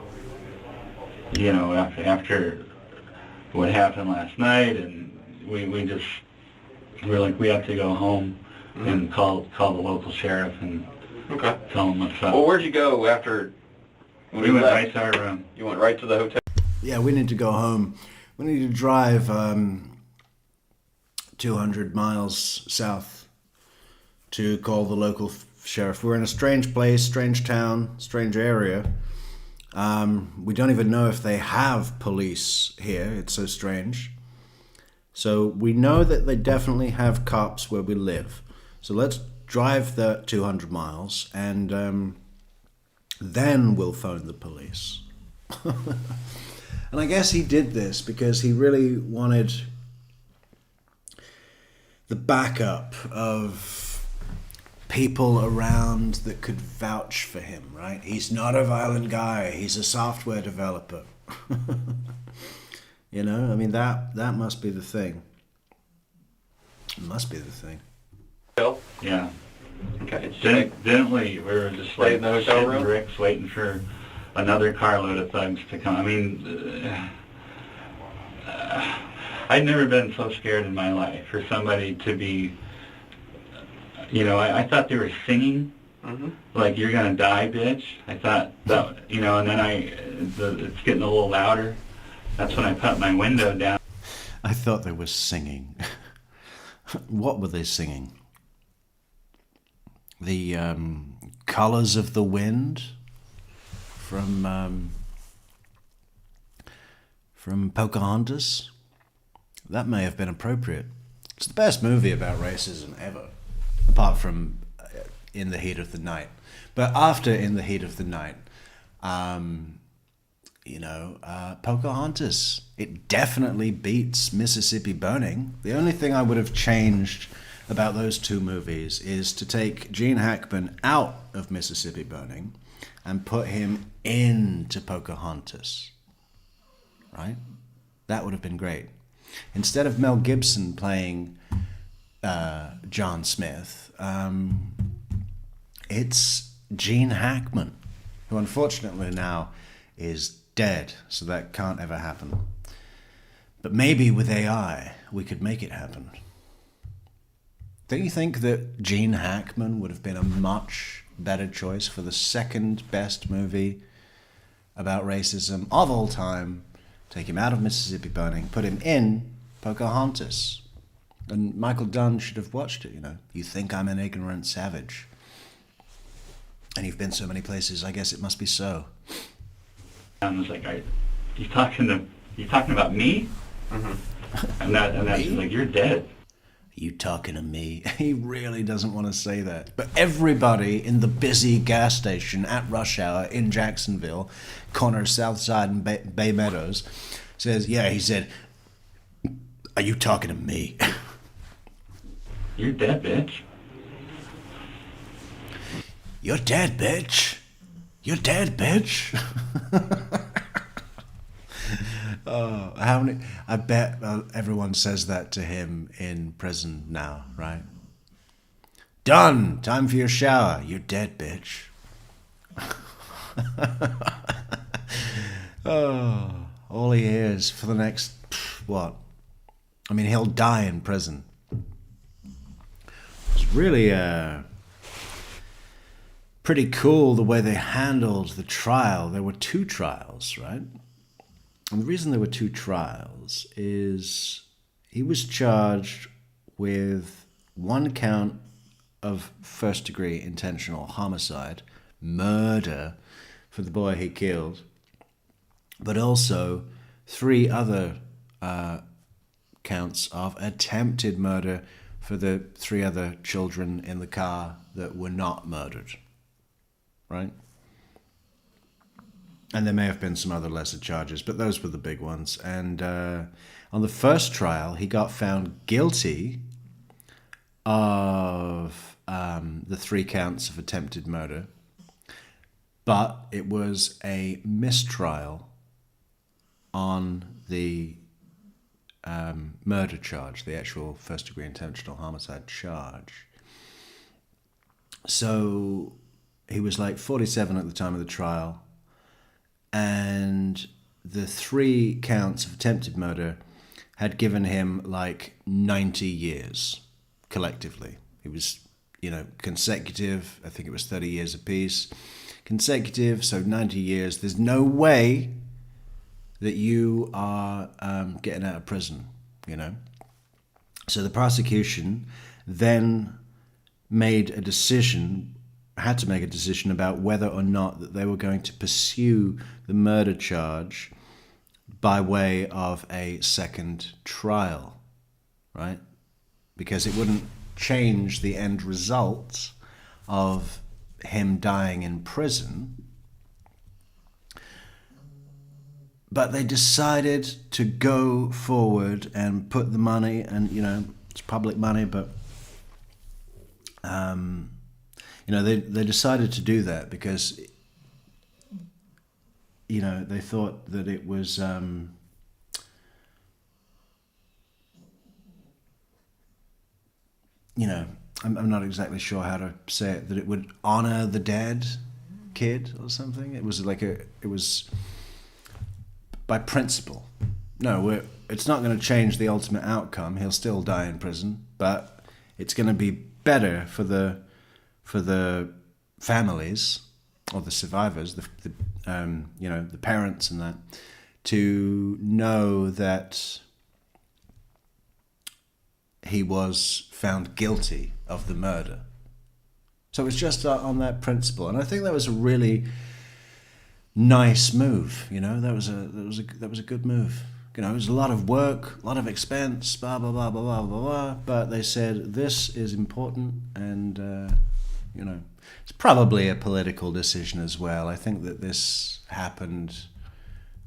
Speaker 3: know, after what happened last night, and we were like, we have to go home and call the local sheriff and tell him what's up.
Speaker 2: Well, where'd you go after? When
Speaker 3: We
Speaker 2: you
Speaker 3: went
Speaker 2: left?
Speaker 3: right to our room.
Speaker 2: You went right to the hotel.
Speaker 1: Yeah, we need to go home. We need to drive 200 miles south to call the local sheriff. We're in a strange place, strange town, strange area. We don't even know if they have police here. It's so strange. So we know that they definitely have cops where we live. So let's drive the 200 miles and then we'll phone the police. And I guess he did this because he really wanted the backup of people around that could vouch for him, right? He's not a violent guy. He's a software developer. You know, I mean, that must be the thing. It must be the thing.
Speaker 2: Hotel?
Speaker 3: Yeah.
Speaker 2: Okay.
Speaker 3: Didn't we? We were just
Speaker 2: Stay in
Speaker 3: like
Speaker 2: the hotel
Speaker 3: shitting
Speaker 2: room?
Speaker 3: bricks waiting for another carload of thugs to come. I mean, I'd never been so scared in my life for somebody to be, you know, I thought they were singing, like, you're going to die, bitch. I thought that, you know, and then it's getting a little louder. That's when I put my window down.
Speaker 1: I thought they were singing. What were they singing? The Colors of the Wind from Pocahontas? That may have been appropriate. It's the best movie about racism ever, apart from In the Heat of the Night. But after In the Heat of the Night, Pocahontas, it definitely beats Mississippi Burning. The only thing I would have changed about those two movies is to take Gene Hackman out of Mississippi Burning and put him into Pocahontas, right? That would have been great. Instead of Mel Gibson playing John Smith, it's Gene Hackman, who unfortunately now is dead, so that can't ever happen. But maybe with AI, we could make it happen. Don't you think that Gene Hackman would have been a much better choice for the second best movie about racism of all time? Take him out of Mississippi Burning, put him in Pocahontas. And Michael Dunn should have watched it, you know. You think I'm an ignorant savage. And you've been so many places, I guess it must be so.
Speaker 3: I was like, are you talking about me?
Speaker 2: Mm-hmm.
Speaker 3: And that's
Speaker 1: Me?
Speaker 3: like, you're dead.
Speaker 1: You talking to me? He really doesn't want to say that. But everybody in the busy gas station at rush hour in Jacksonville, corner South Side and Bay Meadows, says, yeah, he said, are you talking to me?
Speaker 3: You're dead, bitch.
Speaker 1: You're dead, bitch. You're dead, bitch. Oh, how many? I bet everyone says that to him in prison now, right? Done. Time for your shower. You're dead, bitch. Oh, all he hears for the next what? I mean, he'll die in prison. It's really pretty cool the way they handled the trial. There were 2 trials, right? And the reason there were 2 trials is he was charged with 1 count of first-degree intentional homicide, murder for the boy he killed, but also 3 other counts of attempted murder for the 3 other children in the car that were not murdered, right? And there may have been some other lesser charges, but those were the big ones. And on the first trial, he got found guilty of the 3 counts of attempted murder, but it was a mistrial on the murder charge, the actual first-degree intentional homicide charge. So he was like 47 at the time of the trial, and the 3 counts of attempted murder had given him like 90 years collectively. It was, you know, consecutive. I think it was 30 years apiece. Consecutive, so 90 years. There's no way that you are getting out of prison, you know. So the prosecution then had to make a decision about whether or not that they were going to pursue the murder charge by way of a second trial, right? Because it wouldn't change the end result of him dying in prison. But they decided to go forward and put the money, and, you know, it's public money, but you know, they decided to do that because, you know, they thought that it was, you know, I'm not exactly sure how to say it, that it would honor the dead kid or something. It was like it was by principle. No, it's not going to change the ultimate outcome. He'll still die in prison, but it's going to be better for the families or the survivors, you know, the parents and that, to know that he was found guilty of the murder. So it was just on that principle, and I think that was a really nice move. You know, that was a good move. You know, it was a lot of work, a lot of expense, blah blah blah blah blah blah blah. But they said this is important, and you know, it's probably a political decision as well. I think that this happened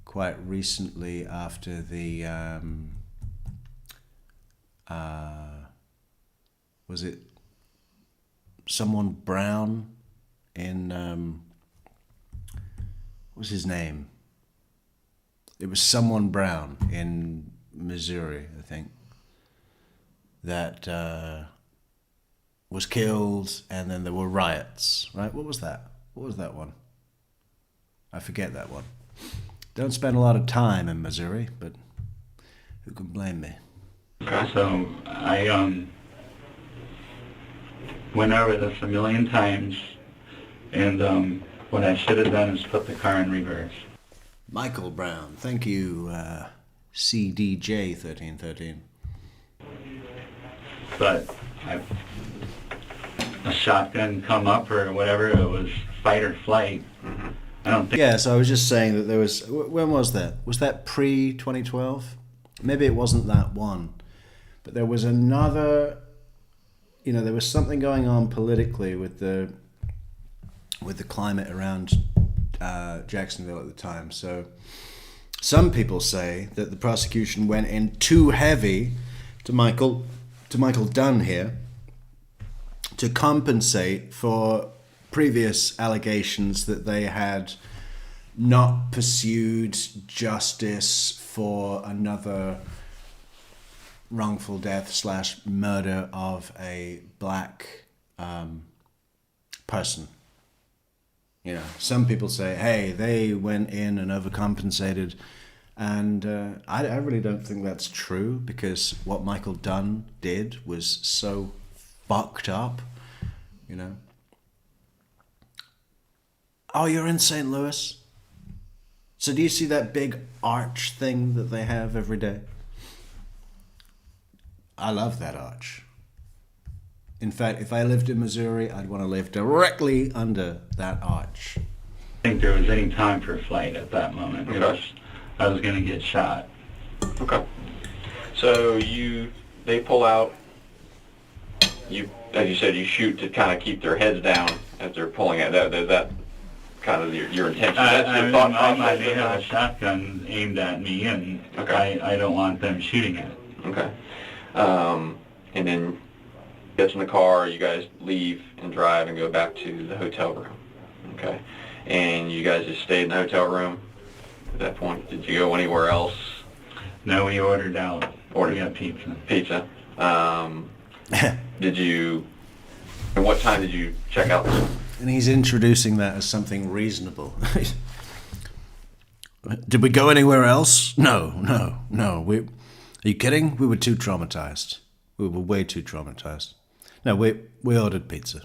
Speaker 1: quite recently after the was it someone Brown in what was his name? It was someone Brown in Missouri, I think, that was killed, and then there were riots, right? What was that? What was that one? I forget that one. Don't spend a lot of time in Missouri, but who can blame me?
Speaker 3: Okay. So I went over this a million times, and what I should have done is put the car in reverse.
Speaker 1: Michael Brown, thank you, CDJ1313.
Speaker 3: but a shotgun come up or whatever, it was fight or flight. I don't think.
Speaker 1: Yeah, so I was just saying that there was. When was that? Was that pre-2012? Maybe it wasn't that one, but there was another. There was something going on politically with the climate around Jacksonville at the time. So some people say that the prosecution went in too heavy to Michael Dunn here to compensate for previous allegations that they had not pursued justice for another wrongful death / murder of a black person. Some people say, hey, they went in and overcompensated. And I really don't think that's true, because what Michael Dunn did was so fucked up, Oh, you're in St. Louis? So do you see that big arch thing that they have every day? I love that arch. In fact, if I lived in Missouri, I'd want to live directly under that arch.
Speaker 3: I think there was any time for flight at that moment.
Speaker 2: Okay.
Speaker 3: I was going to get shot.
Speaker 2: Okay. So they pull out. As you said, you shoot to kind of keep their heads down as they're pulling out. That kind of your intention. That's your thought process.
Speaker 3: They have a shotgun aimed at me, and
Speaker 2: Okay.
Speaker 3: I don't want them shooting it.
Speaker 2: Okay. And then gets in the car, you guys leave and drive and go back to the hotel room. Okay. And you guys just stayed in the hotel room at that point? Did you go anywhere else?
Speaker 3: No, we ordered out.
Speaker 2: Ordered?
Speaker 3: We got pizza.
Speaker 2: Pizza. And what time did you check out?
Speaker 1: And he's introducing that as something reasonable. Did we go anywhere else? No. Are you kidding? We were too traumatized. We were way too traumatized. No, we ordered pizza.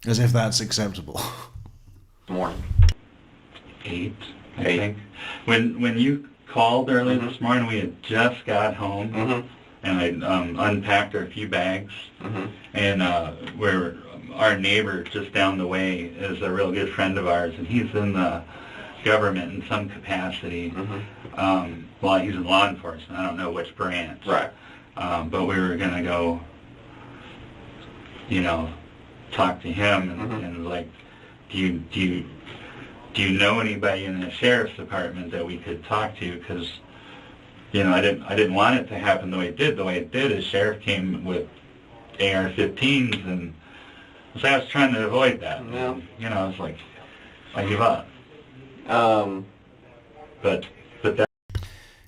Speaker 1: As if that's acceptable.
Speaker 2: Morning.
Speaker 3: 8, I
Speaker 2: 8.
Speaker 3: think. When you called early this morning, we had just got home, and I unpacked our few bags, and where our neighbor just down the way is a real good friend of ours, and he's in the government in some capacity. Well, he's in law enforcement. I don't know which branch.
Speaker 2: Right.
Speaker 3: But we were going to go, talk to him, and like, do you know anybody in the sheriff's department that we could talk to? Because, I didn't want it to happen the way it did. The way it did is sheriff came with AR-15s, and so I was trying to avoid that.
Speaker 2: Yeah.
Speaker 3: And, I was like, I give up. But that.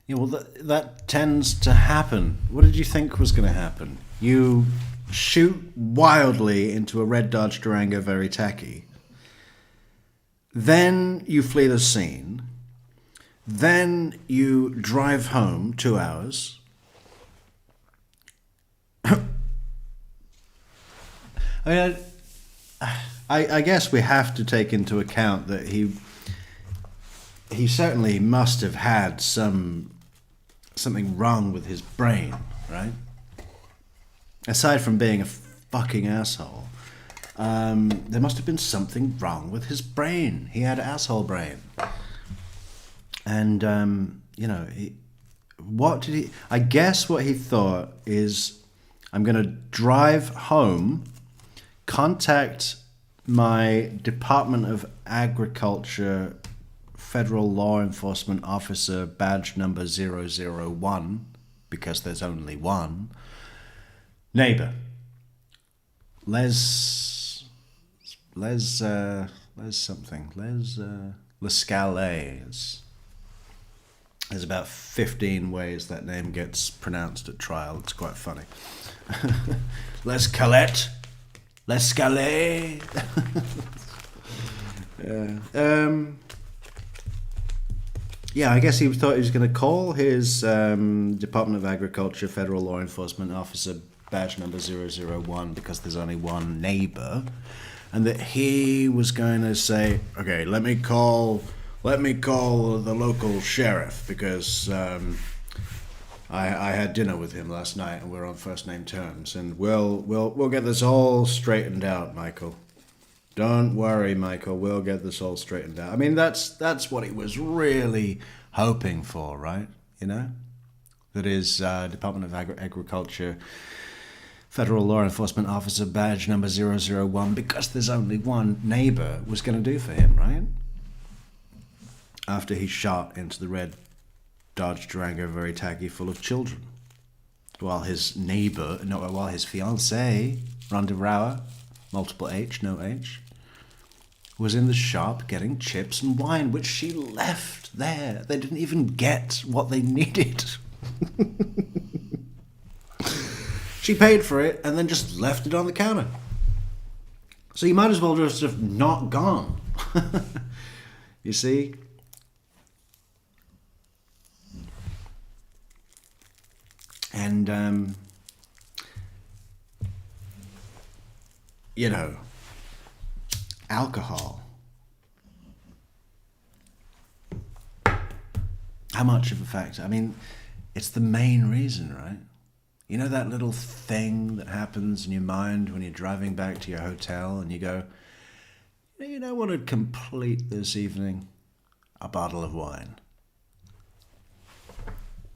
Speaker 1: Yeah, well, that tends to happen. What did you think was going to happen? You shoot wildly into a red Dodge Durango very tacky. Then you flee the scene. Then you drive home 2 hours. I guess we have to take into account that he certainly must have had something wrong with his brain, right? Aside from being a fucking asshole, there must have been something wrong with his brain. He had asshole brain. And, I guess what he thought is, I'm going to drive home, contact my Department of Agriculture Federal Law Enforcement Officer badge number 001, because there's only one, neighbor. Les Lescalais. There's about 15 ways that name gets pronounced at trial. It's quite funny. Lescalais. Yeah. I guess he thought he was going to call his Department of Agriculture Federal Law Enforcement Officer badge number 001 because there's only one neighbor, and that he was going to say, okay, let me call the local sheriff because I had dinner with him last night, and we're on first name terms. And we'll get this all straightened out, Michael. Don't worry, Michael. We'll get this all straightened out. I mean, that's what he was really hoping for, right? You know, that his Department of Agriculture Federal Law Enforcement Officer badge number 001, because there's only one neighbor, was going to do for him, right? After he shot into the red Dodge Durango very tacky full of children, while his neighbor, no, while his fiancée, Rhonda Rauer, multiple H, no H, was in the shop getting chips and wine, which she left there. They didn't even get what they needed. She paid for it and then just left it on the counter. So you might as well just have not gone. You see? And, you know, alcohol. How much of a factor? I mean, it's the main reason, right? You know that little thing that happens in your mind when you're driving back to your hotel and you go, you know what would complete this evening? A bottle of wine.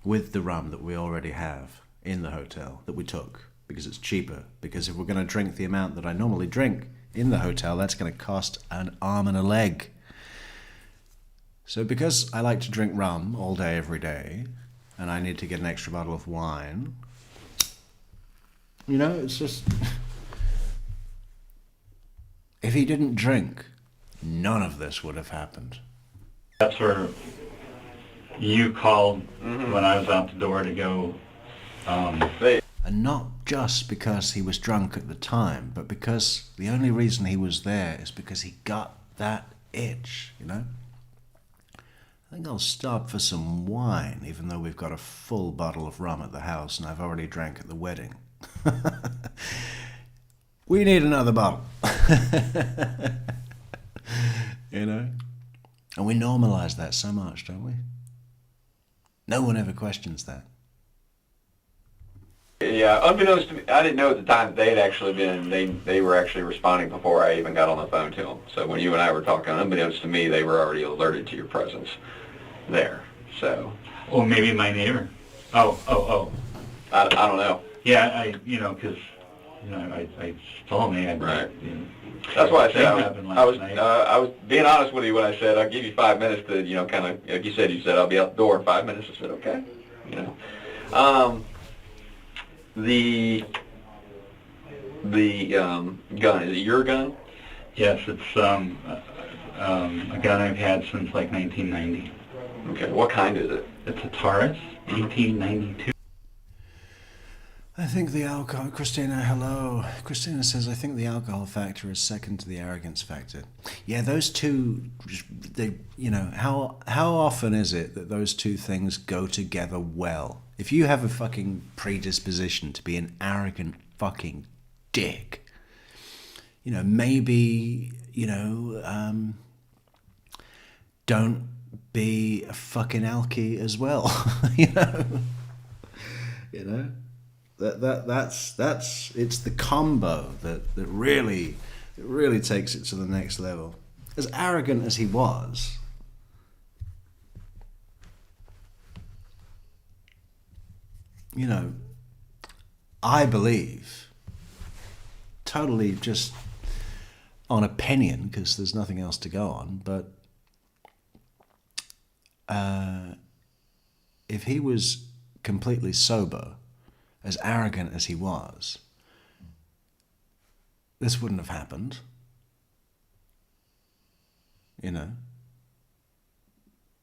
Speaker 1: With the rum that we already have in the hotel that we took, because it's cheaper. Because if we're going to drink the amount that I normally drink in the hotel, that's going to cost an arm and a leg. So because I like to drink rum all day, every day, and I need to get an extra bottle of wine, you know, it's just... If he didn't drink, none of this would have happened.
Speaker 3: That's where you called when I was out the door to go.
Speaker 1: And not just because he was drunk at the time, but because the only reason he was there is because he got that itch, you know? I think I'll stop for some wine, even though we've got a full bottle of rum at the house and I've already drank at the wedding. We need another bottle. You know? And we normalize that so much, don't we? No one ever questions that.
Speaker 2: Yeah, unbeknownst to me, I didn't know at the time that they had actually been, they were actually responding before I even got on the phone to them. So when you and I were talking, unbeknownst to me, they were already alerted to your presence there. So.
Speaker 3: Or maybe my neighbor. Oh.
Speaker 2: I don't know.
Speaker 3: Yeah, because, I told me.
Speaker 2: Right.
Speaker 3: That's
Speaker 2: why I said
Speaker 3: I
Speaker 2: was being honest with you when I said I'll give you 5 minutes to, kind of, like you said I'll be out the door in 5 minutes. I said, okay. The gun, is it your gun?
Speaker 3: Yes, it's a gun I've had since like 1990.
Speaker 2: Okay, what kind is it?
Speaker 3: It's a Taurus, 1892.
Speaker 1: I think the alcohol... Christina, hello. Christina says, I think the alcohol factor is second to the arrogance factor. Yeah, those two, how often is it that those two things go together well? If you have a fucking predisposition to be an arrogant fucking dick, maybe, don't be a fucking alky as well, That's it's the combo that really takes it to the next level. As arrogant as he was, I believe, totally just on opinion, because there's nothing else to go on, but if he was completely sober, as arrogant as he was, this wouldn't have happened.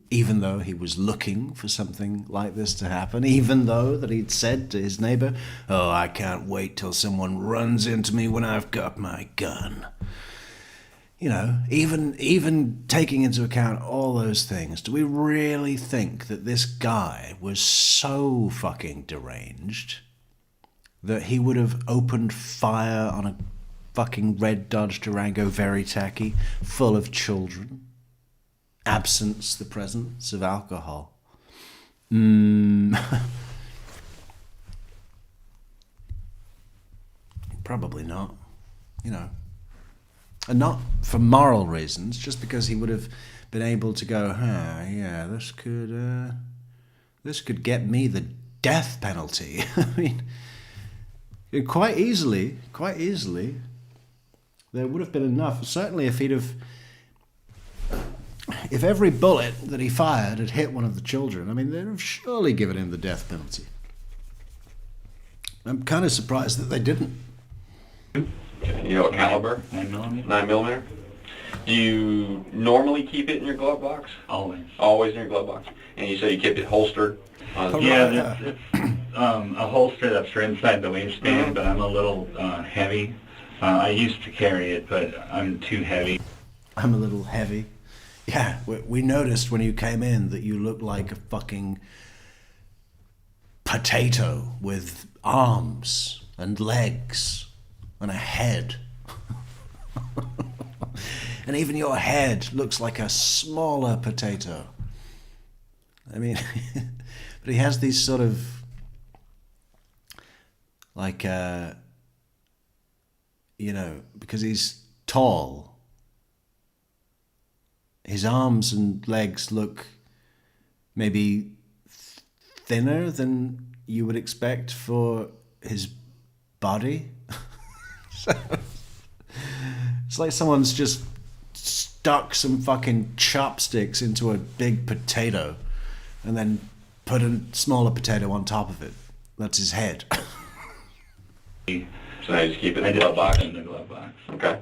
Speaker 1: Even though he was looking for something like this to happen, even though that he'd said to his neighbor, oh, I can't wait till someone runs into me when I've got my gun. Even taking into account all those things, do we really think that this guy was so fucking deranged that he would have opened fire on a fucking red Dodge Durango very tacky, full of children? Absence the presence of alcohol. Probably not. You know. And not for moral reasons, just because he would have been able to go, yeah, this could get me the death penalty. I mean, quite easily, there would have been enough. Certainly if every bullet that he fired had hit one of the children, I mean, they'd have surely given him the death penalty. I'm kind of surprised that they didn't.
Speaker 2: You know what caliber?
Speaker 3: 9mm?
Speaker 2: 9mm. Do you normally keep it in your glove box?
Speaker 3: Always.
Speaker 2: Always in your glove box. And you say you kept it holstered?
Speaker 3: Yeah, it's a holster that's for inside the waistband, but I'm a little heavy. I used to carry it, but I'm too heavy.
Speaker 1: I'm a little heavy. Yeah, we noticed when you came in that you looked like a fucking potato with arms and legs and a head. And even your head looks like a smaller potato. I mean, but he has these sort of like, you know, because he's tall, his arms and legs look maybe thinner than you would expect for his body. So, it's like someone's just stuck some fucking chopsticks into a big potato and then put a smaller potato on top of it. That's his head.
Speaker 2: So now you just keep it in the glove box?
Speaker 3: In the glove box.
Speaker 2: Okay.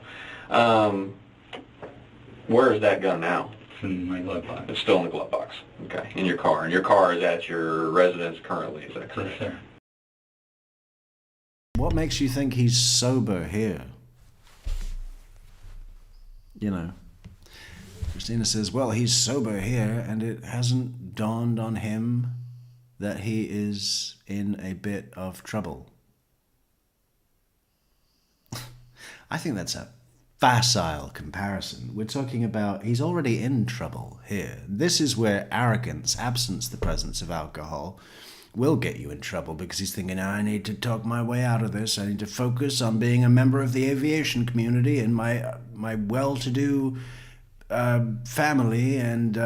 Speaker 2: Where is that gun now?
Speaker 3: It's in my glove box.
Speaker 2: It's still in the glove box. Okay. In your car. And your car is at your residence currently, is that correct?
Speaker 3: Yes, sir.
Speaker 1: What makes you think he's sober here? You know, Christina says, well, he's sober here, and it hasn't dawned on him that he is in a bit of trouble. I think that's a facile comparison. We're talking about he's already in trouble here. This is where arrogance, absence the presence of alcohol, will get you in trouble, because he's thinking, I need to talk my way out of this. I need to focus on being a member of the aviation community and my well-to-do family and,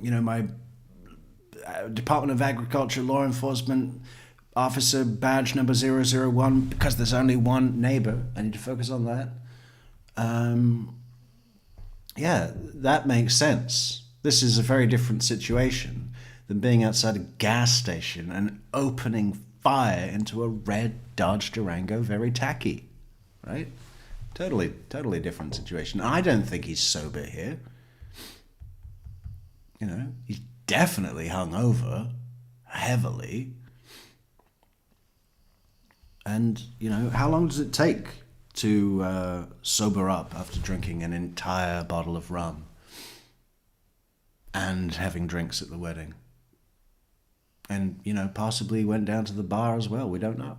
Speaker 1: you know, my Department of Agriculture law enforcement officer badge number 001, because there's only one neighbor. I need to focus on that. Yeah, that makes sense. This is a very different situation than being outside a gas station and opening fire into a red Dodge Durango, very tacky, right? Totally different situation. I don't think he's sober here. You know, he's definitely hungover, heavily. And, you know, how long does it take to sober up after drinking an entire bottle of rum and having drinks at the wedding? And, you know, possibly went down to the bar as well. We don't know.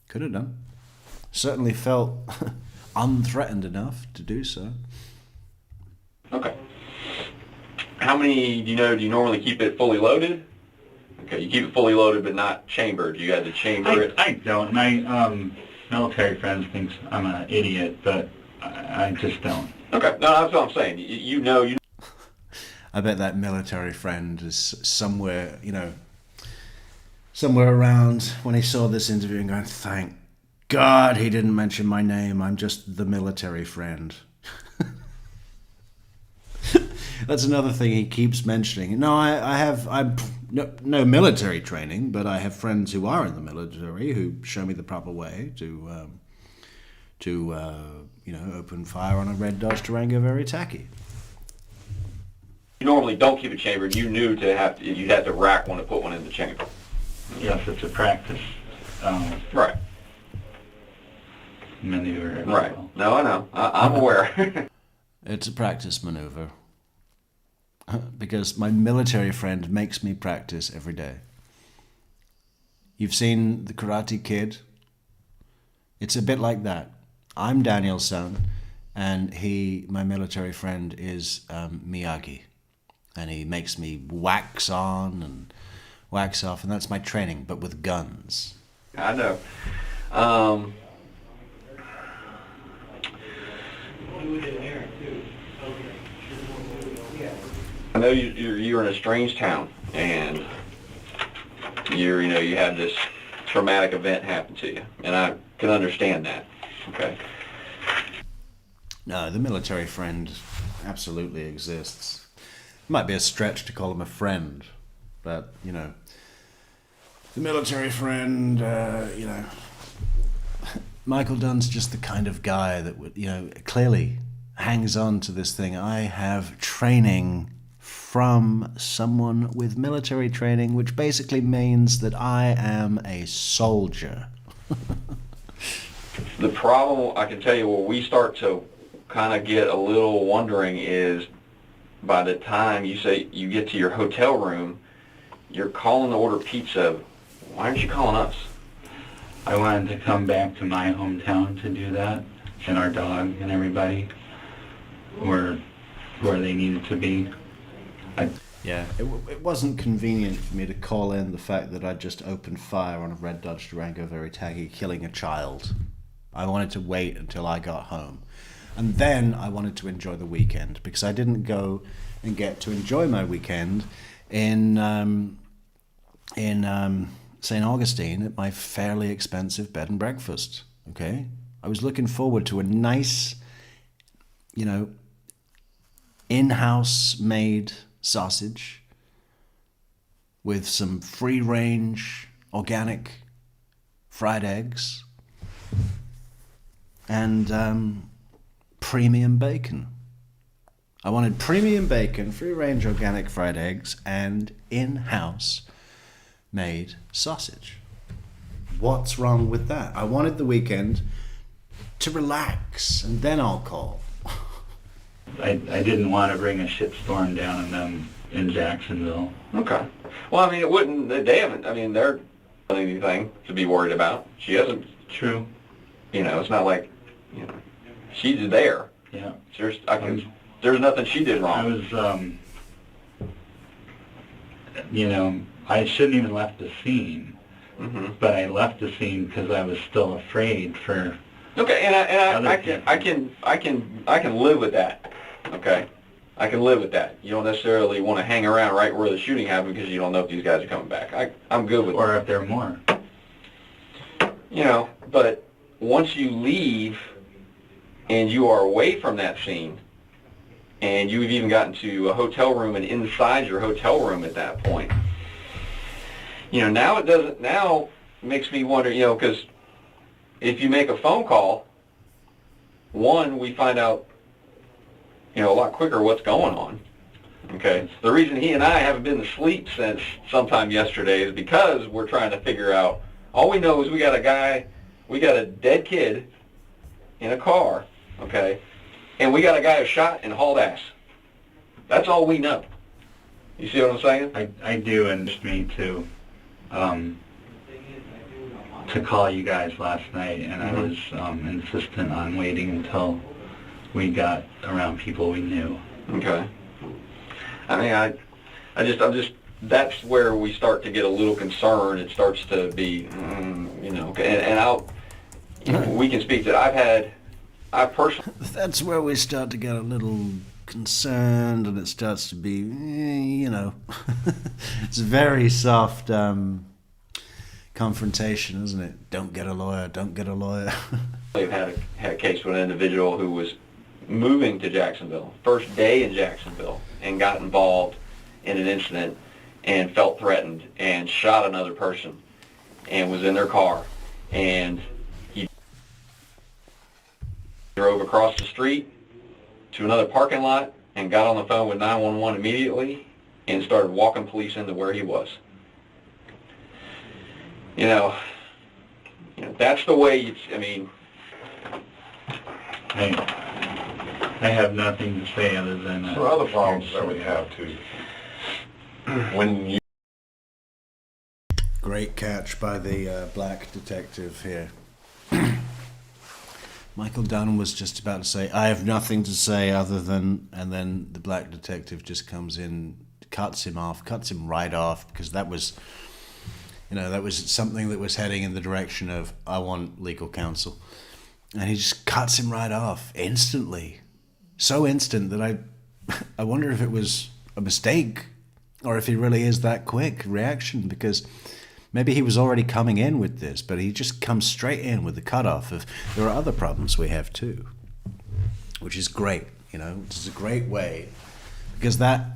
Speaker 1: Could have done. Certainly felt unthreatened enough to do so.
Speaker 2: Okay. How many, do you normally keep it fully loaded? Okay, you keep it fully loaded but not chambered. You had to chamber it?
Speaker 3: I don't. My military friends think I'm an idiot, but I just don't.
Speaker 2: Okay, no, that's what I'm saying. You know.
Speaker 1: I bet that military friend is somewhere, you know, somewhere around when he saw this interview and going, thank God he didn't mention my name. I'm just the military friend. That's another thing he keeps mentioning. No, I'm no military training, but I have friends who are in the military who show me the proper way to you know, open fire on a red Dodge Durango, very tacky.
Speaker 2: You normally don't keep it chambered. You knew you'd have to rack one to put one in the chamber.
Speaker 3: Yes, it's a practice.
Speaker 2: Right.
Speaker 3: Maneuver. as
Speaker 2: Right.
Speaker 3: well.
Speaker 2: No, I know. I'm aware.
Speaker 1: It's a practice maneuver. Because my military friend makes me practice every day. You've seen The Karate Kid? It's a bit like that. I'm Daniel's son, and my military friend, is Miyagi. And he makes me wax on and wax off, and that's my training, but with guns.
Speaker 2: I know. Um, I know you're in a strange town, and you have this traumatic event happen to you, and I can understand that. Okay.
Speaker 1: No, the military friend absolutely exists. It might be a stretch to call him a friend, but, the military friend, Michael Dunn's just the kind of guy that would, clearly hangs on to this thing. I have training from someone with military training, which basically means that I am a soldier.
Speaker 2: The problem, I can tell you, where we start to kind of get a little wondering is by the time you say you get to your hotel room, you're calling to order pizza. Why aren't you calling us?
Speaker 3: I wanted to come back to my hometown to do that, and our dog and everybody were where they needed to be.
Speaker 1: Yeah, it wasn't convenient for me to call in the fact that I'd just opened fire on a red Dodge Durango Veritaggi, killing a child. I wanted to wait until I got home. And then I wanted to enjoy the weekend, because I didn't go and get to enjoy my weekend in St. Augustine at my fairly expensive bed and breakfast. Okay? I was looking forward to a nice, in-house made sausage with some free-range organic fried eggs and premium bacon. I wanted premium bacon, free-range organic fried eggs, and in-house made sausage. What's wrong with that? I wanted the weekend to relax, and then I'll call.
Speaker 3: I didn't want to bring a shitstorm down on them in Jacksonville.
Speaker 2: Okay. Well, I mean, it wouldn't. They haven't. I mean, they're not anything to be worried about. She hasn't.
Speaker 3: True.
Speaker 2: It's not like, she's there.
Speaker 3: Yeah.
Speaker 2: There's nothing she did wrong.
Speaker 3: I was, I shouldn't even left the scene, but I left the scene because I was still afraid for.
Speaker 2: Okay, and I can live with that. Okay, I can live with that. You don't necessarily want to hang around right where the shooting happened because you don't know if these guys are coming back. I'm good with that.
Speaker 3: Or if there are more.
Speaker 2: But once you leave and you are away from that scene, and you've even gotten to a hotel room and inside your hotel room at that point, now it makes me wonder, because if you make a phone call, one, we find out, a lot quicker what's going on. Okay. The reason he and I haven't been to sleep since sometime yesterday is because we're trying to figure out, all we know is we got a dead kid in a car, okay, and we got a guy who shot and hauled ass. That's all we know. You see what I'm saying?
Speaker 3: I do, and just me to call you guys last night, and I was insistent on waiting until we got around people we knew.
Speaker 2: Okay. I mean, I'm just, that's where we start to get a little concerned. It starts to be, we can speak to, I personally.
Speaker 1: That's where we start to get a little concerned, and it starts to be, it's very soft confrontation, isn't it? Don't get a lawyer, don't get a lawyer.
Speaker 2: We've had a case with an individual who was moving to Jacksonville, first day in Jacksonville, and got involved in an incident and felt threatened and shot another person and was in their car, and he drove across the street to another parking lot and got on the phone with 911 immediately and started walking police into where he was. That's the way
Speaker 3: I have nothing to say other than
Speaker 4: So other problems that we have too. When you
Speaker 1: Great catch by the black detective here. Michael Dunn was just about to say, I have nothing to say other than, and then the black detective just comes in, cuts him right off, because that was, You know, that was something that was heading in the direction of, I want legal counsel. And he just cuts him right off instantly. So instant that I wonder if it was a mistake or if he really is that quick reaction, because maybe he was already coming in with this, but he just comes straight in with the cutoff of, there are other problems we have too, which is great, you know, which is a great way, because that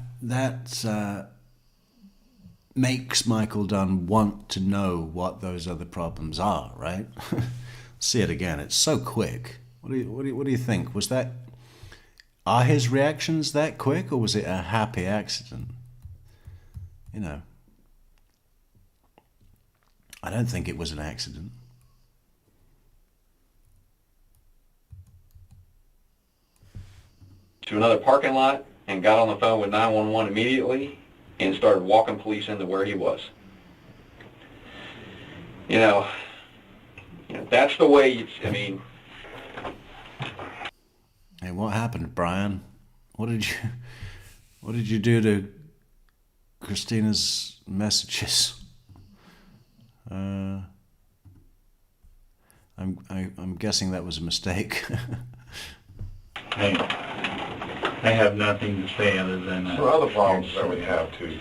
Speaker 1: makes Michael Dunn want to know what those other problems are, right? See it again. It's so quick. What do you think? Are his reactions that quick, or was it a happy accident? You know, I don't think it was an accident.
Speaker 2: To another parking lot and got on the phone with 911 immediately and started walking police into where he was. You know, that's the way I mean.
Speaker 1: Hey, what happened, Brian? What did you do to Christina's messages? I'm guessing that was a mistake.
Speaker 3: I have nothing to say other than
Speaker 4: There are other problems that we have too.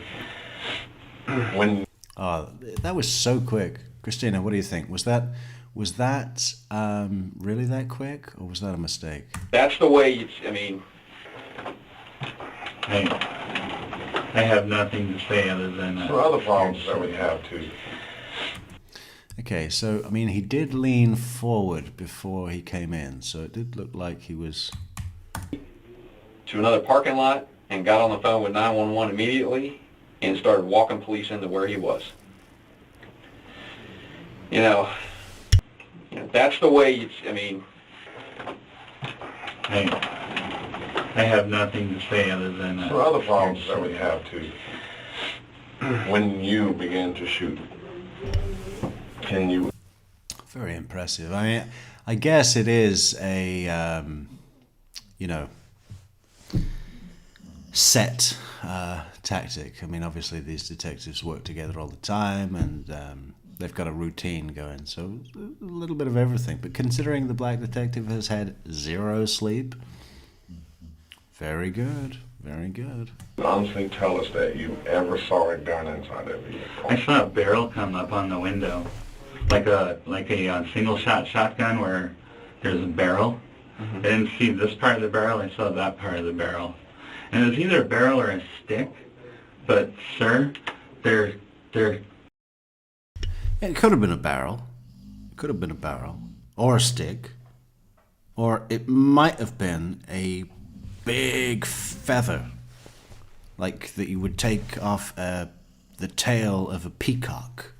Speaker 4: When
Speaker 1: that was so quick. Christina, what do you think? Was that really that quick, or was that a mistake?
Speaker 2: That's the way I mean.
Speaker 3: I have nothing to say other than
Speaker 4: there are other problems that we have too.
Speaker 1: Okay, so I mean, he did lean forward before he came in, so it did look like he was.
Speaker 2: To another parking lot and got on the phone with 911 immediately and started walking police into where he was. You know, that's the way I mean.
Speaker 3: I have nothing to say other than
Speaker 4: There are other problems that we have too. When you begin to shoot, can you?
Speaker 1: Very impressive. I mean, I guess it is a, set tactic. I mean, obviously these detectives work together all the time, and they've got a routine going, so a little bit of everything. But considering the black detective has had 0 sleep, very good, very good.
Speaker 4: Honestly, tell us that you ever saw a gun inside that vehicle.
Speaker 3: I saw a barrel come up on the window, like a single shot shotgun where there's a barrel. I didn't see this part of the barrel. I saw that part of the barrel, and it was either a barrel or a stick. But sir, they're.
Speaker 1: It could have been a barrel. It could have been a barrel, or a stick, or it might have been a big feather, like that you would take off the tail of a peacock.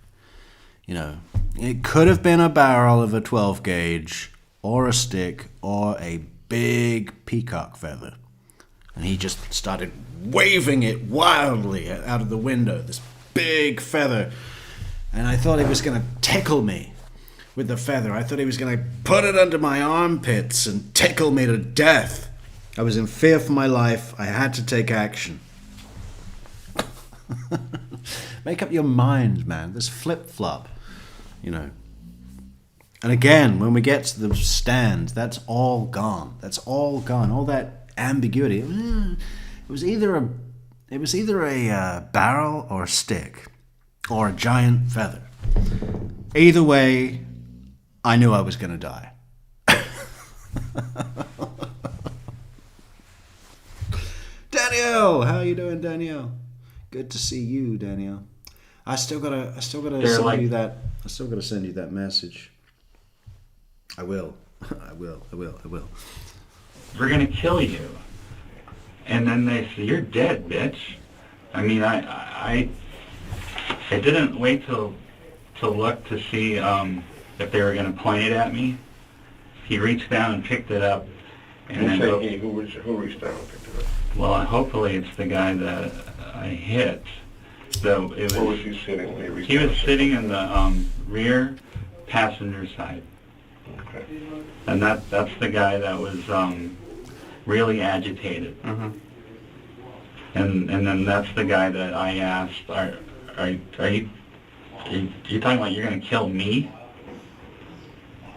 Speaker 1: You know, it could have been a barrel of a 12 gauge, or a stick, or a big peacock feather. And he just started waving it wildly out of the window, this big feather. And I thought he was going to tickle me with the feather. I thought he was going to put it under my armpits and tickle me to death. I was in fear for my life. I had to take action. Make up your mind, man. This flip-flop, you know. And again, when we get to the stand, that's all gone. That's all gone. All that ambiguity. It was either a barrel or a stick or a giant feather. Either way, I knew I was going to die. Danielle, how you doing, Danielle? Good to see you, Danielle. I still gotta send you that. I still gotta send you that message. I will. I will.
Speaker 3: We're gonna kill you. And then they say, "You're dead, bitch." I mean, I didn't wait to look to see if they were gonna point it at me. He reached down and picked it up. And then
Speaker 4: Who reached down and picked it up?
Speaker 3: well, hopefully it's the guy that I hit. So it was.
Speaker 4: Where was he sitting when he reached
Speaker 3: He
Speaker 4: down?
Speaker 3: was sitting in the rear passenger side.
Speaker 4: Okay.
Speaker 3: And that's the guy that was really agitated. And then that's the guy that I asked, are you You talking about you're going to kill me?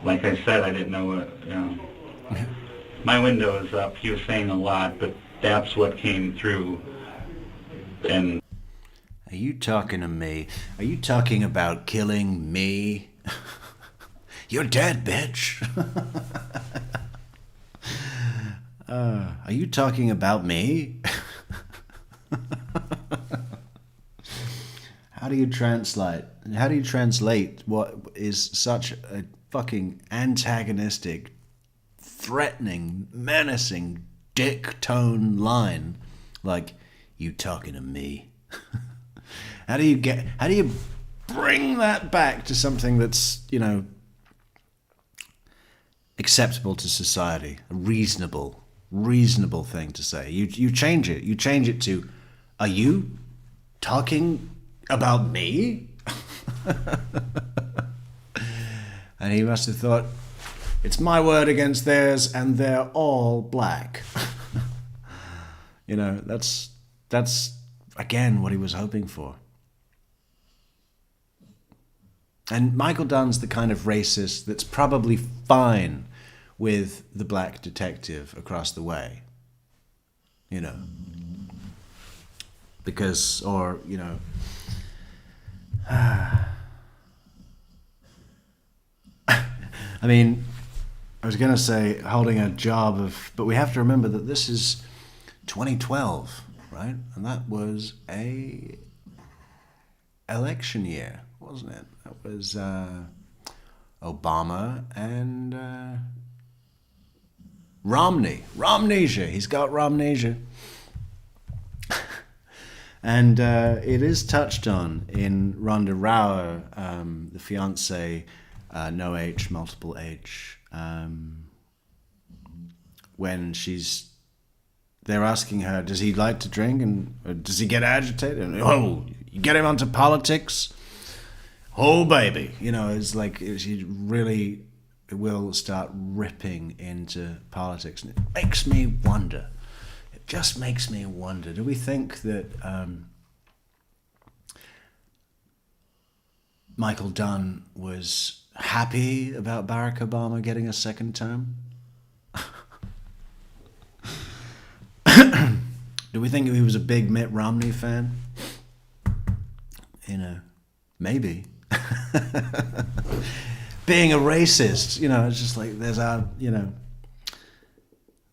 Speaker 3: Like I said, I didn't know what, you know. My window is up. He was saying a lot, but that's what came through. And
Speaker 1: Are you talking to me? Are you talking about killing me? You're dead, bitch. Are you talking about me? How do you translate what is such a fucking antagonistic, threatening, menacing, dick tone line like, you talking to me? How do you bring that back to something that's, you know, acceptable to society, a reasonable thing to say? You change it. You change it to, are you talking about me? And he must have thought, it's my word against theirs, and they're all black. You know, that's again what he was hoping for. And Michael Dunn's the kind of racist that's probably fine with the black detective across the way. You know. Because, or, you know, I mean, I was going to say holding a job of, but we have to remember that this is 2012, right? And that was a election year, wasn't it? That was Obama and Romney. Romnesia. He's got Romnesia. And it is touched on in Rhonda Rauer, the fiancée, no H, multiple H, when they're asking her, does he like to drink and does he get agitated? And, oh, you get him onto politics? Oh, baby. You know, it's like she really will start ripping into politics. And it makes me wonder. It just makes me wonder. Do we think that Michael Dunn was happy about Barack Obama getting a second term? Do we think he was a big Mitt Romney fan? You know, maybe. Being a racist, you know, it's just like there's a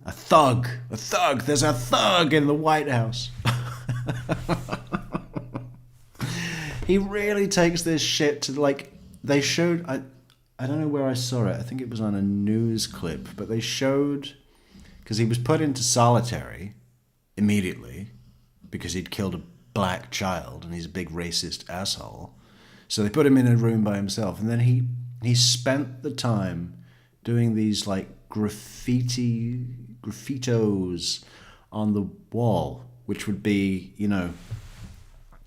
Speaker 1: thug. There's a thug in the White House. He really takes this shit to, like, they showed, I don't know where I saw it. I think it was on a news clip, but they showed, because he was put into solitary immediately because he'd killed a black child and he's a big racist asshole. So they put him in a room by himself, and then he spent the time doing these like graffitos on the wall, which would be, you know,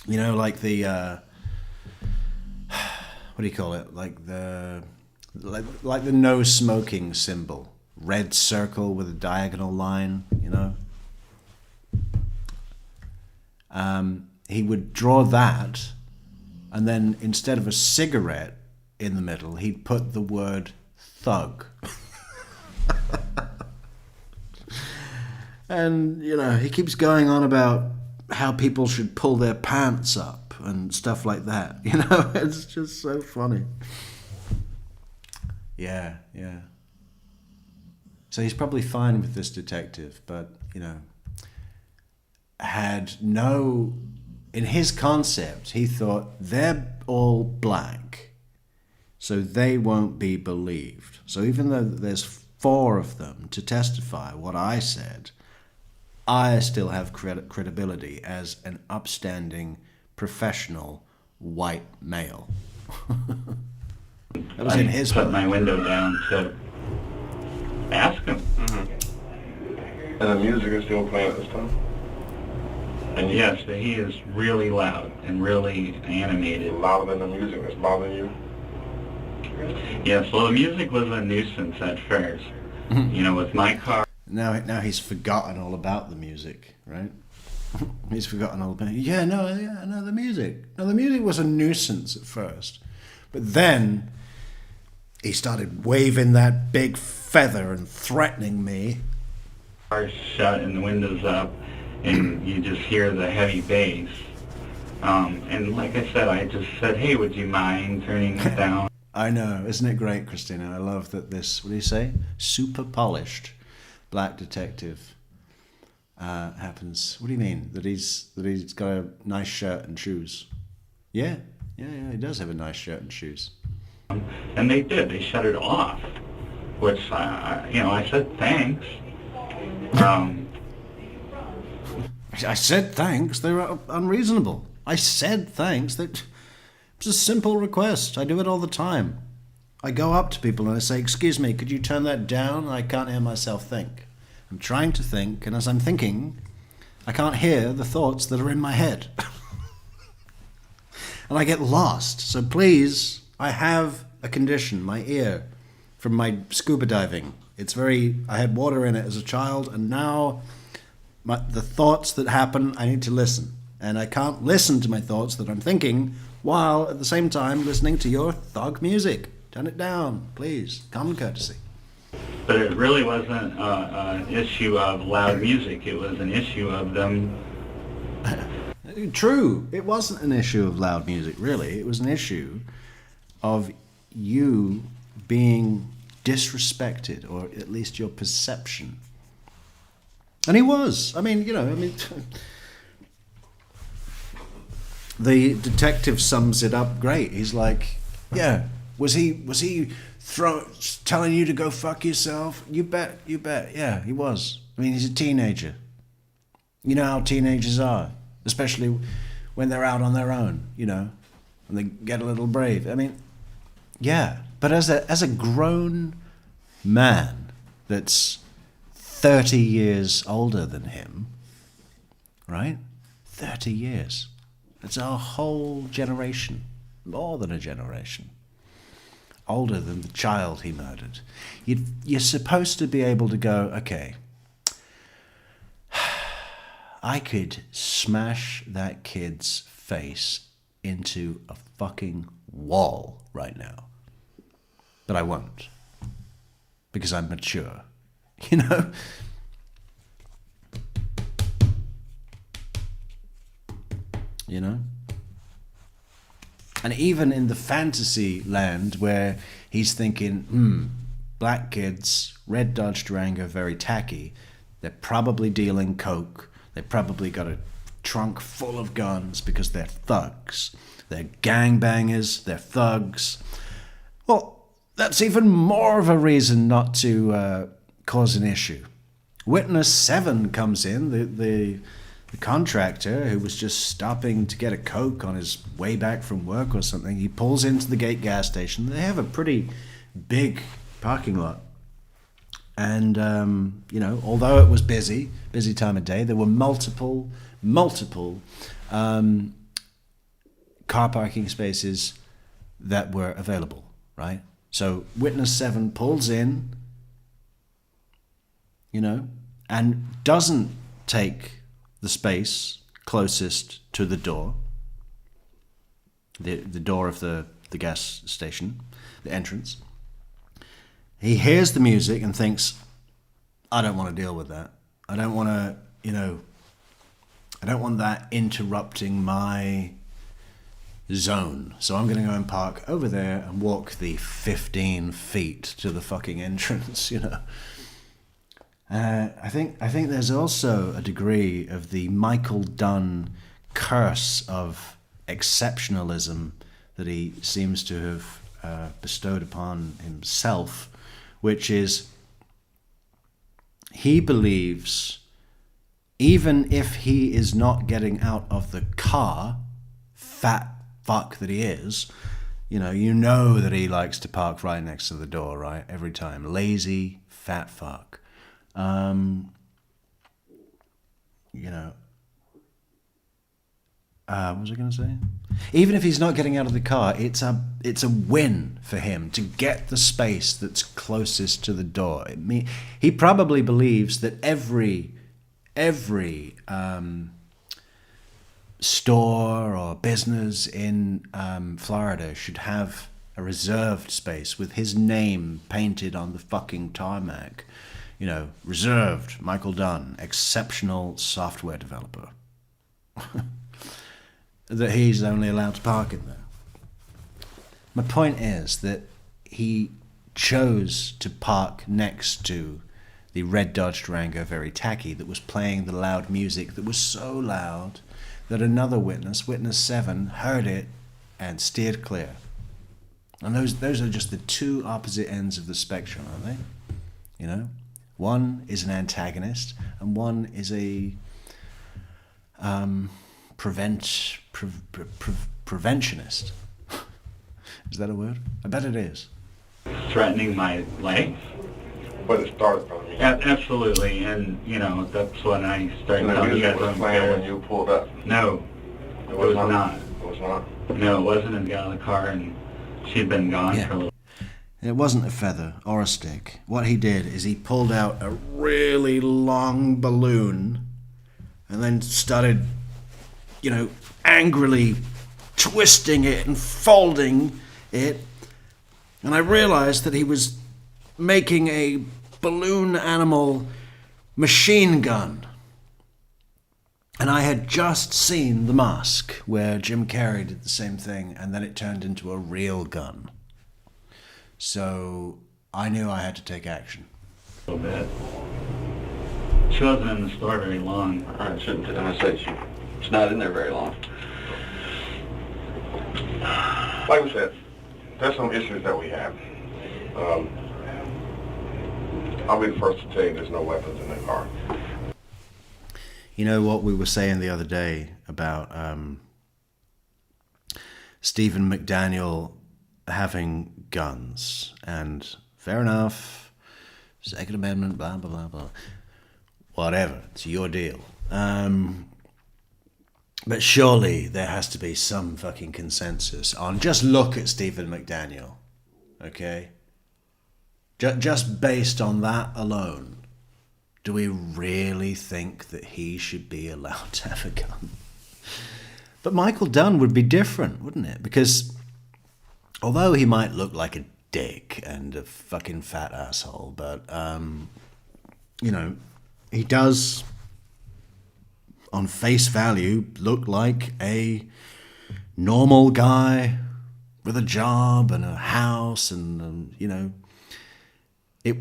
Speaker 1: like the what do you call it? Like the no smoking symbol, red circle with a diagonal line, you know. He would draw that, and then instead of a cigarette in the middle, he'd put the word thug. And, you know, he keeps going on about how people should pull their pants up and stuff like that. You know, it's just so funny. Yeah. So he's probably fine with this detective, but, you know, in his concept, he thought they're all black, so they won't be believed. So even though there's 4 of them to testify what I said, I still have credibility as an upstanding, professional, white male. That was in his
Speaker 3: put my window down to ask him.
Speaker 4: Mm-hmm. And the music is still playing at this time?
Speaker 3: And yes, he is really loud and really animated.
Speaker 4: Louder than the music that's bothering you?
Speaker 3: Yes, well, the music was a nuisance at first. You know, with my car.
Speaker 1: Now he's forgotten all about the music, right? He's forgotten all about it. Yeah, no, the music. No, the music was a nuisance at first. But then he started waving that big feather and threatening me.
Speaker 3: Cars shut and the windows up, and you just hear the heavy bass. And like I said, I just said, hey, would you mind turning it down?
Speaker 1: I know, isn't it great, Christina? I love that this, what do you say? Super polished black detective happens. What do you mean? That he's got a nice shirt and shoes? Yeah, he does have a nice shirt and shoes.
Speaker 3: And they did. They shut it off, which I said thanks.
Speaker 1: I said thanks. They were unreasonable. I said thanks. It was a simple request. I do it all the time. I go up to people and I say, excuse me, could you turn that down? I can't hear myself think. I'm trying to think, and as I'm thinking, I can't hear the thoughts that are in my head. And I get lost. So please, I have a condition, my ear, from my scuba diving. I had water in it as a child, and now the thoughts that happen, I need to listen. And I can't listen to my thoughts that I'm thinking while at the same time listening to your thug music. Turn it down, please. Common courtesy.
Speaker 3: But it really wasn't an issue of loud music. It was an issue of them.
Speaker 1: True. It wasn't an issue of loud music, really. It was an issue of you being disrespected, or at least your perception. And he was. The detective sums it up great. He's like, yeah, was he telling you to go fuck yourself? You bet. Yeah, he was. He's a teenager. You know how teenagers are, especially when they're out on their own, and they get a little brave. Yeah, but as a grown man that's 30 years older than him, right? 30 years. It's a whole generation, more than a generation, older than the child he murdered. You're supposed to be able to go, okay, I could smash that kid's face into a fucking wall right now. But I won't. Because I'm mature. And even in the fantasy land where he's thinking, black kids, red Dodge Durango, very tacky, they're probably dealing coke, they probably got a trunk full of guns because they're thugs, they're gangbangers, they're thugs. Well, that's even more of a reason not to cause an issue. Witness 7 comes in, the contractor who was just stopping to get a Coke on his way back from work or something. He pulls into the gate gas station. They have a pretty big parking lot. And, although it was busy time of day, there were multiple car parking spaces that were available, right? So Witness 7 pulls in, and doesn't take the space closest to the door, the door of the gas station, the entrance. He hears the music and thinks, I don't want to deal with that. I don't want to, I don't want that interrupting my zone. So I'm going to go and park over there and walk the 15 feet to the fucking entrance, I think there's also a degree of the Michael Dunn curse of exceptionalism that he seems to have bestowed upon himself, which is he believes even if he is not getting out of the car, fat fuck that he is, you know that he likes to park right next to the door, right? Every time. Lazy, fat fuck. What was I going to say? Even if he's not getting out of the car, it's a win for him to get the space that's closest to the door. He probably believes that every store or business in Florida should have a reserved space with his name painted on the fucking tarmac. You know, reserved, Michael Dunn, exceptional software developer. That he's only allowed to park in there. My point is that he chose to park next to the red Dodge Durango Very Tacky that was playing the loud music that was so loud that another witness, witness 7, heard it and steered clear. And those are just the two opposite ends of the spectrum, aren't they? You know? One is an antagonist and one is a preventionist. Is that a word? I bet it is.
Speaker 3: Threatening my life?
Speaker 4: But it started from me.
Speaker 3: Absolutely, and you know, that's when I started
Speaker 4: And the
Speaker 3: telling you
Speaker 4: music
Speaker 3: guys
Speaker 4: was
Speaker 3: I'm
Speaker 4: playing when
Speaker 3: scared.
Speaker 4: you pulled up.
Speaker 3: No, it was not.
Speaker 4: It was not?
Speaker 3: No, it wasn't. And got in the car and she'd been gone
Speaker 1: Yeah.
Speaker 3: for a little.
Speaker 1: It wasn't a feather or a stick. What he did is he pulled out a really long balloon and then started, you know, angrily twisting it and folding it. And I realized that he was making a balloon animal machine gun. And I had just seen The Mask, where Jim Carrey did the same thing, and then it turned into a real gun. So I knew I had to take action.
Speaker 3: A little bit. She wasn't in the store very long.
Speaker 2: All right, shouldn't. And I said she's not in there very long.
Speaker 4: Like we said, there's some issues that we have. I'll be the first to tell you there's no weapons in the car.
Speaker 1: You know what we were saying the other day about Stephen McDaniel having guns, and fair enough, Second Amendment, blah, blah, blah, blah. Whatever, it's your deal. But surely there has to be some fucking consensus on just look at Stephen McDaniel, okay? Just based on that alone, do we really think that he should be allowed to have a gun? But Michael Dunn would be different, wouldn't it? Because although he might look like a dick and a fucking fat asshole, but, you know, he does, on face value, look like a normal guy with a job and a house, and you know, it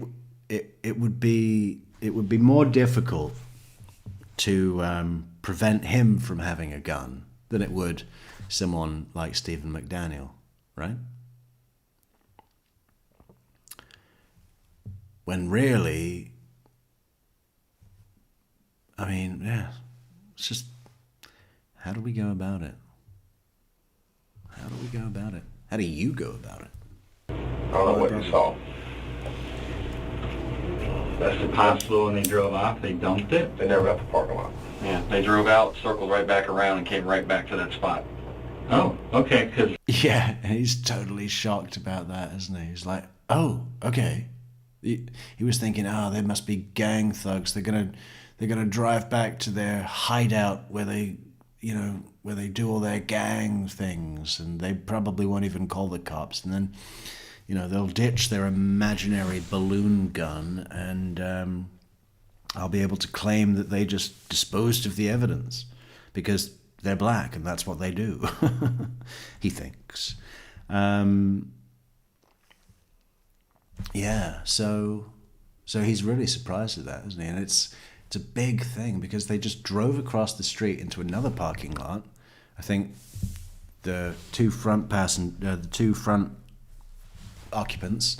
Speaker 1: would be more difficult to prevent him from having a gun than it would someone like Stephen McDaniel, right? When really, I mean, yeah, it's just, how do we go about it? How do we go about it? How do you go about it?
Speaker 4: I don't know what you saw.
Speaker 3: That's impossible. When they drove off, they dumped it.
Speaker 4: They never left the parking lot.
Speaker 2: Yeah, they drove out, circled right back around, and came right back to that spot.
Speaker 3: Oh, okay, because
Speaker 1: Yeah, and he's totally shocked about that, isn't he? He's like, oh, okay. He was thinking, they must be gang thugs. They're gonna drive back to their hideout where they do all their gang things, and they probably won't even call the cops. And then, you know, they'll ditch their imaginary balloon gun, and I'll be able to claim that they just disposed of the evidence because they're black and that's what they do. He thinks. Yeah, so he's really surprised at that, isn't he? And it's a big thing because they just drove across the street into another parking lot. I think the two front occupants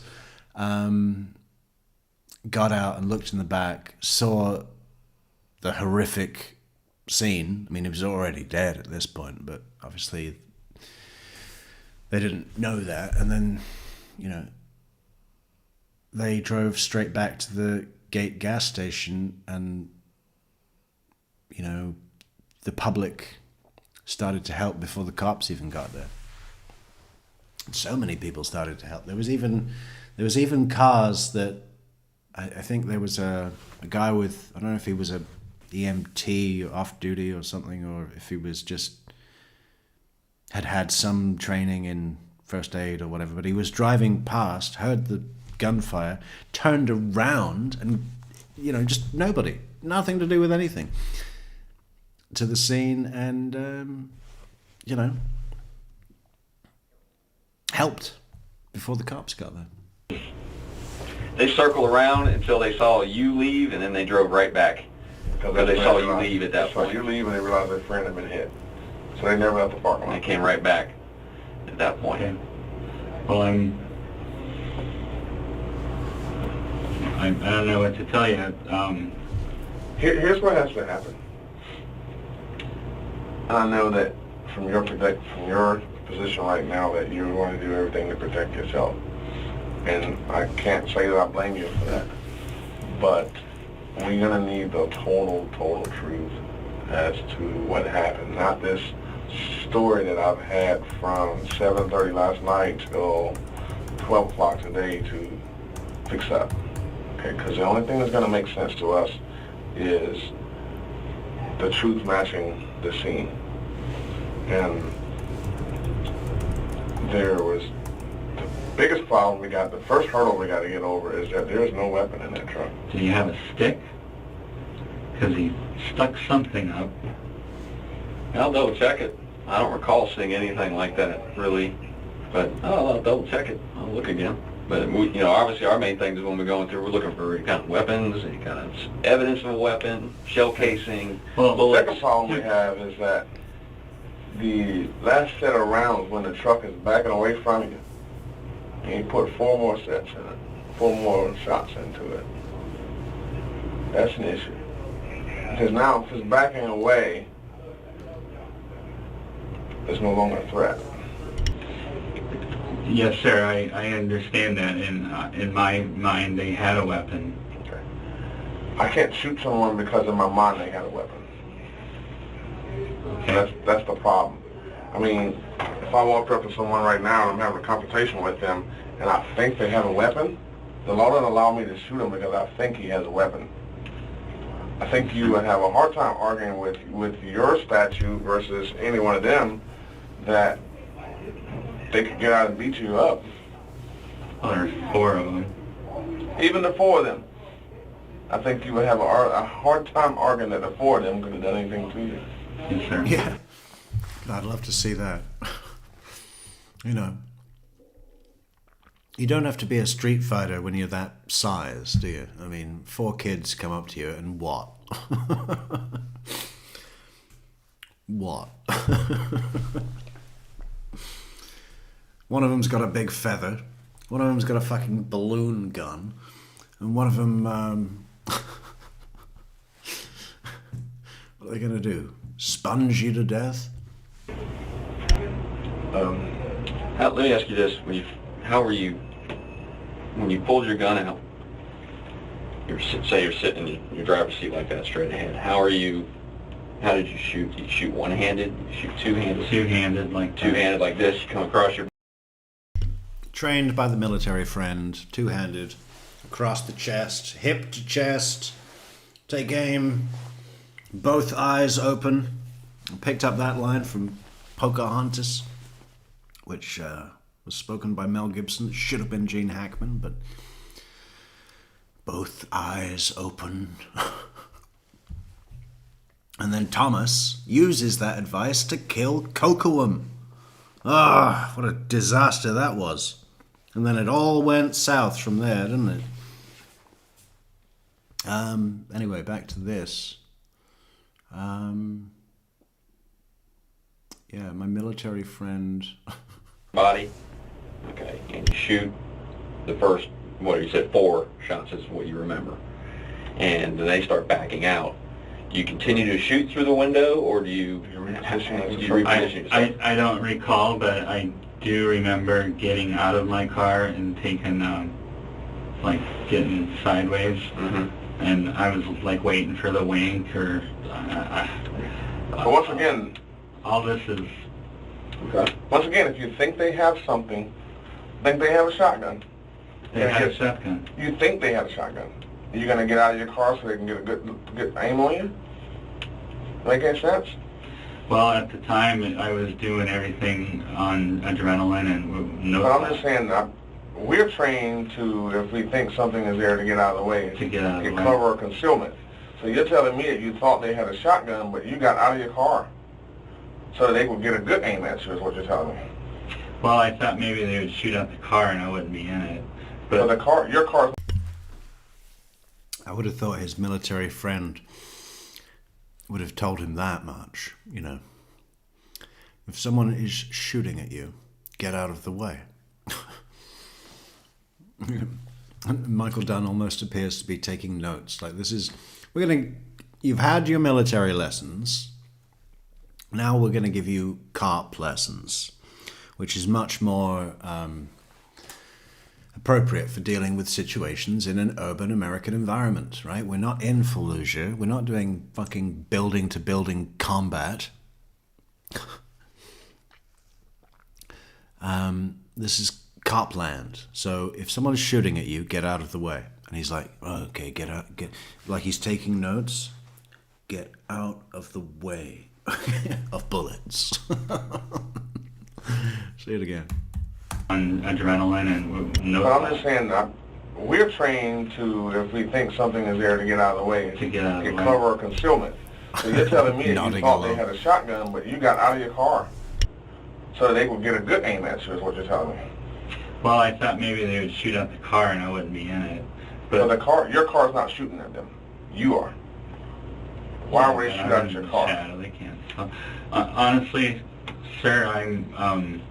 Speaker 1: got out and looked in the back, saw the horrific scene. I mean, he was already dead at this point, but obviously they didn't know that. And then, you know, they drove straight back to the Gate gas station, and, you know, the public started to help before the cops even got there. So many people started to help. There was even cars that I think there was a guy with, I don't know if he was a EMT off duty or something, or if he was just had some training in first aid or whatever. But he was driving past, heard the gunfire, turned around, and just nobody, nothing to do with anything, to the scene, and helped before the cops got there.
Speaker 2: They circled around until they saw you leave, and then they drove right back. Because they saw you leave at that point.
Speaker 4: So you leave and they realized their friend had been hit. So they never left the parking lot.
Speaker 2: They came right back at that point.
Speaker 3: Okay. Well, I don't know what to tell you.
Speaker 4: Here's what has to happen. I know that from your position right now that you're going to do everything to protect yourself. And I can't say that I blame you for that. But we're going to need the total truth as to what happened. Not this story that I've had from 7:30 last night till 12 o'clock today to fix up. Okay, because the only thing that's going to make sense to us is the truth matching the scene. And there was the biggest problem we got, the first hurdle we got to get over is that there is no weapon in that truck.
Speaker 3: Do you have a stick? Because he stuck something up.
Speaker 2: I'll double check it. I don't recall seeing anything like that, really. But I'll double check it. I'll look again. But we, obviously our main thing is when we're going through, we're looking for any kind of weapons, any kind of evidence of a weapon, shell casing,
Speaker 4: The
Speaker 2: bullets.
Speaker 4: second problem we have is that the last set of rounds when the truck is backing away from you, and you put 4 more sets in it, 4 more shots into it. That's an issue. Because now if it's backing away, it's no longer a threat.
Speaker 3: Yes, sir, I understand that. In my mind, they had a weapon.
Speaker 4: Okay. I can't shoot someone because in my mind they had a weapon.
Speaker 3: Okay.
Speaker 4: That's the problem. I mean, if I walked up to someone right now and I'm having a confrontation with them and I think they have a weapon, the law doesn't allow me to shoot him because I think he has a weapon. I think you would have a hard time arguing with your statute versus any one of them that they could get out and beat you up.
Speaker 3: Well, there's 4 of them.
Speaker 4: Even the 4 of them. I think you would have a hard time arguing that the 4 of them could have done anything to you.
Speaker 3: Yes, sir.
Speaker 1: Yeah. I'd love to see that. You don't have to be a street fighter when you're that size, do you? I mean, 4 kids come up to you and what? What? One of them's got a big feather. One of them's got a fucking balloon gun. And one of them, what are they going to do? Sponge you to death?
Speaker 2: Let me ask you this: how were you when you pulled your gun out? Say you're sitting in your driver's seat like that, straight ahead. How did you shoot? Did you shoot one-handed? Did you shoot two-handed?
Speaker 3: Two-handed, like that.
Speaker 2: Two-handed, like this. You come across your.
Speaker 1: Trained by the military friend, two-handed, across the chest, hip to chest, take aim, both eyes open. I picked up that line from Pocahontas, which was spoken by Mel Gibson. It should have been Gene Hackman, but both eyes open. And then Thomas uses that advice to kill Kocoum. Ah, what a disaster that was. And then it all went south from there, didn't it? Anyway, back to this. Yeah, my military friend.
Speaker 2: Body. Okay, and you shoot the first, you said 4 shots is what you remember. And then they start backing out. Do you continue to shoot through the window, or do you reposition yourself?
Speaker 3: I don't recall, but I do remember getting out of my car and taking, getting sideways.
Speaker 2: Mm-hmm.
Speaker 3: And I was, waiting for the wink, or...
Speaker 4: But once again...
Speaker 3: all this is...
Speaker 2: Okay.
Speaker 4: Once again, if you think they have something, think they have a shotgun.
Speaker 3: They had a shotgun.
Speaker 4: You think they have a shotgun. You're going to get out of your car so they can get a good aim on you? Make any sense?
Speaker 3: Well, at the time, I was doing everything on adrenaline and no.
Speaker 4: But I'm just saying, we're trained to, if we think something is there, to get out of the way.
Speaker 3: To get out of the way.
Speaker 4: Cover or concealment. So you're telling me that you thought they had a shotgun, but you got out of your car so they would get a good aim at you, is what you're telling me.
Speaker 3: Well, I thought maybe they would shoot at the car and I wouldn't be in it.
Speaker 4: But
Speaker 3: But
Speaker 4: the car, your car's...
Speaker 1: I would have thought his military friend would have told him that much, you know. If someone is shooting at you, get out of the way. Michael Dunn almost appears to be taking notes. Like, you've had your military lessons. Now we're going to give you CARP lessons, which is much more appropriate for dealing with situations in an urban American environment, right? We're not in Fallujah. We're not doing fucking building-to-building combat. This is cop land. So if someone's shooting at you, get out of the way. And he's like, oh, okay, get out. Like he's taking notes. Get out of the way of bullets. Say it again.
Speaker 3: on adrenaline and no.
Speaker 4: But I'm just saying, we're trained to, if we think something is there, to get out of the way.
Speaker 3: To get out of the way.
Speaker 4: Cover or concealment. So you're telling me that you
Speaker 1: Nodding
Speaker 4: thought they
Speaker 1: along.
Speaker 4: had a shotgun, but you got out of your car so they would get a good aim at you, is what you're telling me.
Speaker 3: Well, I thought maybe they would shoot at the car and I wouldn't be in it.
Speaker 4: But
Speaker 3: But
Speaker 4: your car's not shooting at them. You are. Why would they shoot at your car?
Speaker 3: Shadow, they can't. Honestly, sir, I'm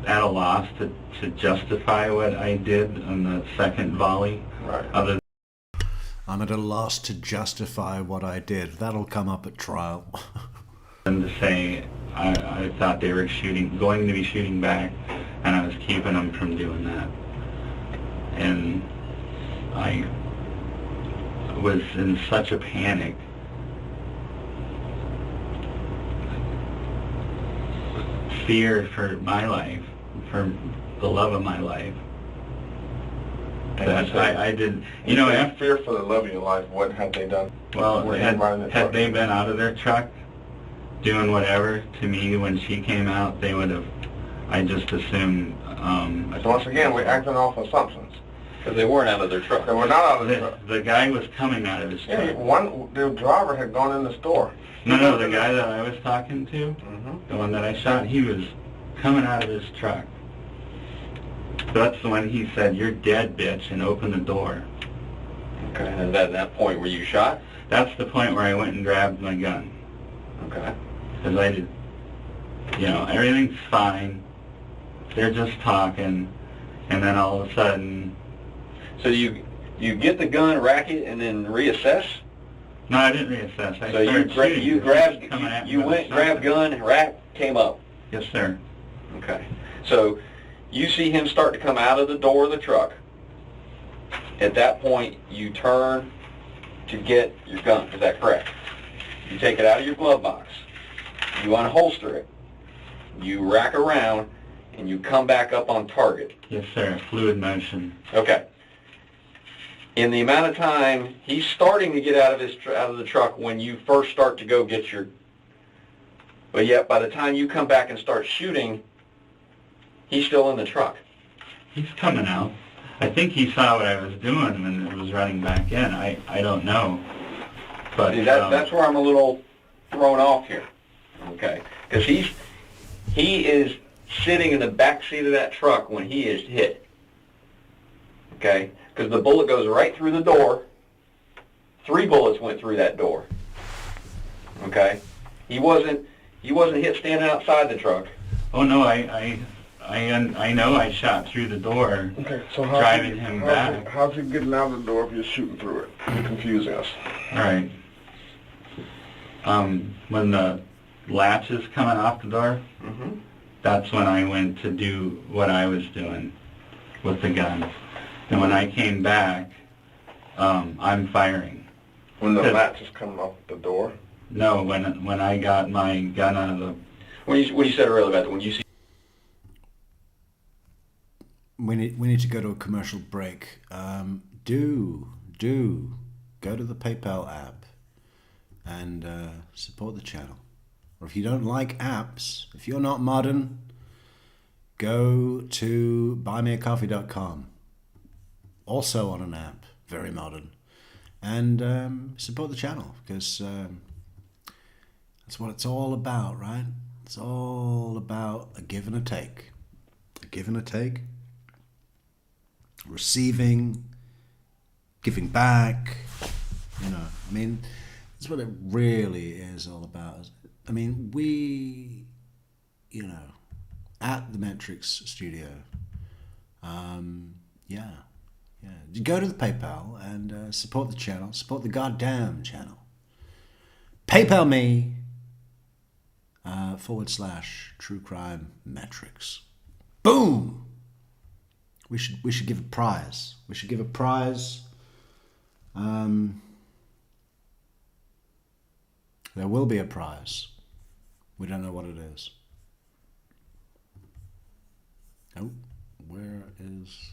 Speaker 3: at a loss to justify what I did on the second volley.
Speaker 4: Right.
Speaker 3: Other
Speaker 1: I'm at a loss to justify what I did. That'll come up at trial.
Speaker 3: than to say I thought they were going to be shooting back, and I was keeping them from doing that. And I was in such a panic. Fear for my life, for the love of my life. That I did, you know,
Speaker 4: in fear for the love of your life, what had they done?
Speaker 3: well,
Speaker 4: Were they riding the
Speaker 3: had
Speaker 4: truck?
Speaker 3: they been out of their truck doing whatever to me when she came out, they would have, I just assumed,
Speaker 4: So once again, we're acting off assumptions.
Speaker 2: Because they weren't out of their truck.
Speaker 4: They were not out of the truck.
Speaker 3: the guy was coming out of his truck.
Speaker 4: Yeah, the driver had gone in the store.
Speaker 3: No, the guy that I was talking to,
Speaker 4: Mm-hmm.
Speaker 3: the one that I shot, he was coming out of his truck. That's when he said, "You're dead, bitch," and opened the door.
Speaker 2: Okay. And at that point, were you shot?
Speaker 3: That's the point where I went and grabbed my gun.
Speaker 2: Okay.
Speaker 3: Because I did, you know, everything's fine. They're just talking. And then all of a sudden,
Speaker 2: So you get the gun, rack it, and then reassess?
Speaker 3: no, I didn't reassess. I
Speaker 2: So
Speaker 3: started shooting.
Speaker 2: you
Speaker 3: because
Speaker 2: grabbed,
Speaker 3: he was coming at me
Speaker 2: you
Speaker 3: with a
Speaker 2: went, grabbed
Speaker 3: shotgun.
Speaker 2: gun, rack, came up.
Speaker 3: Yes, sir.
Speaker 2: Okay. So you see him start to come out of the door of the truck. At that point, you turn to get your gun. Is that correct? You take it out of your glove box. You unholster it. You rack around, and you come back up on target.
Speaker 3: Yes, sir. Fluid motion.
Speaker 2: Okay. In the amount of time he's starting to get out of the truck when you first start to go get your, but yet by the time you come back and start shooting, he's still in the truck.
Speaker 3: He's coming out. I think he saw what I was doing and was running back in. I don't know. But
Speaker 2: See, that's where I'm a little thrown off here. Okay, because he is sitting in the back seat of that truck when he is hit. Okay, because the bullet goes right through the door. 3 bullets went through that door. Okay, he wasn't hit standing outside the truck.
Speaker 3: oh no, I know I shot through the door.
Speaker 4: Okay, so
Speaker 3: Driving him back.
Speaker 4: How's he getting out of the door if you're shooting through it? You're confusing us.
Speaker 3: All right. When the latch is coming off the door,
Speaker 2: Mm-hmm.
Speaker 3: that's when I went to do what I was doing with the gun. And when I came back, I'm firing.
Speaker 4: When the
Speaker 3: Good.
Speaker 4: latch is coming off the door?
Speaker 3: No, when I got my gun out of the...
Speaker 2: When you said earlier about that, when you see
Speaker 1: We need to go to a commercial break. Do go to the PayPal app and support the channel. Or if you don't like apps, if you're not modern, go to buymeacoffee.com. Also on an app, very modern. And support the channel, because that's what it's all about, right? It's all about a give and a take. A give and a take. Receiving, giving back. You know, I mean, that's what it really is all about. I mean, we, you know, at the Metrix studio, yeah. You go to the PayPal and support the channel, support the goddamn channel. PayPal me / True Crime Metrix. Boom! We should give a prize. We should give a prize. There will be a prize. We don't know what it is. Oh, where is...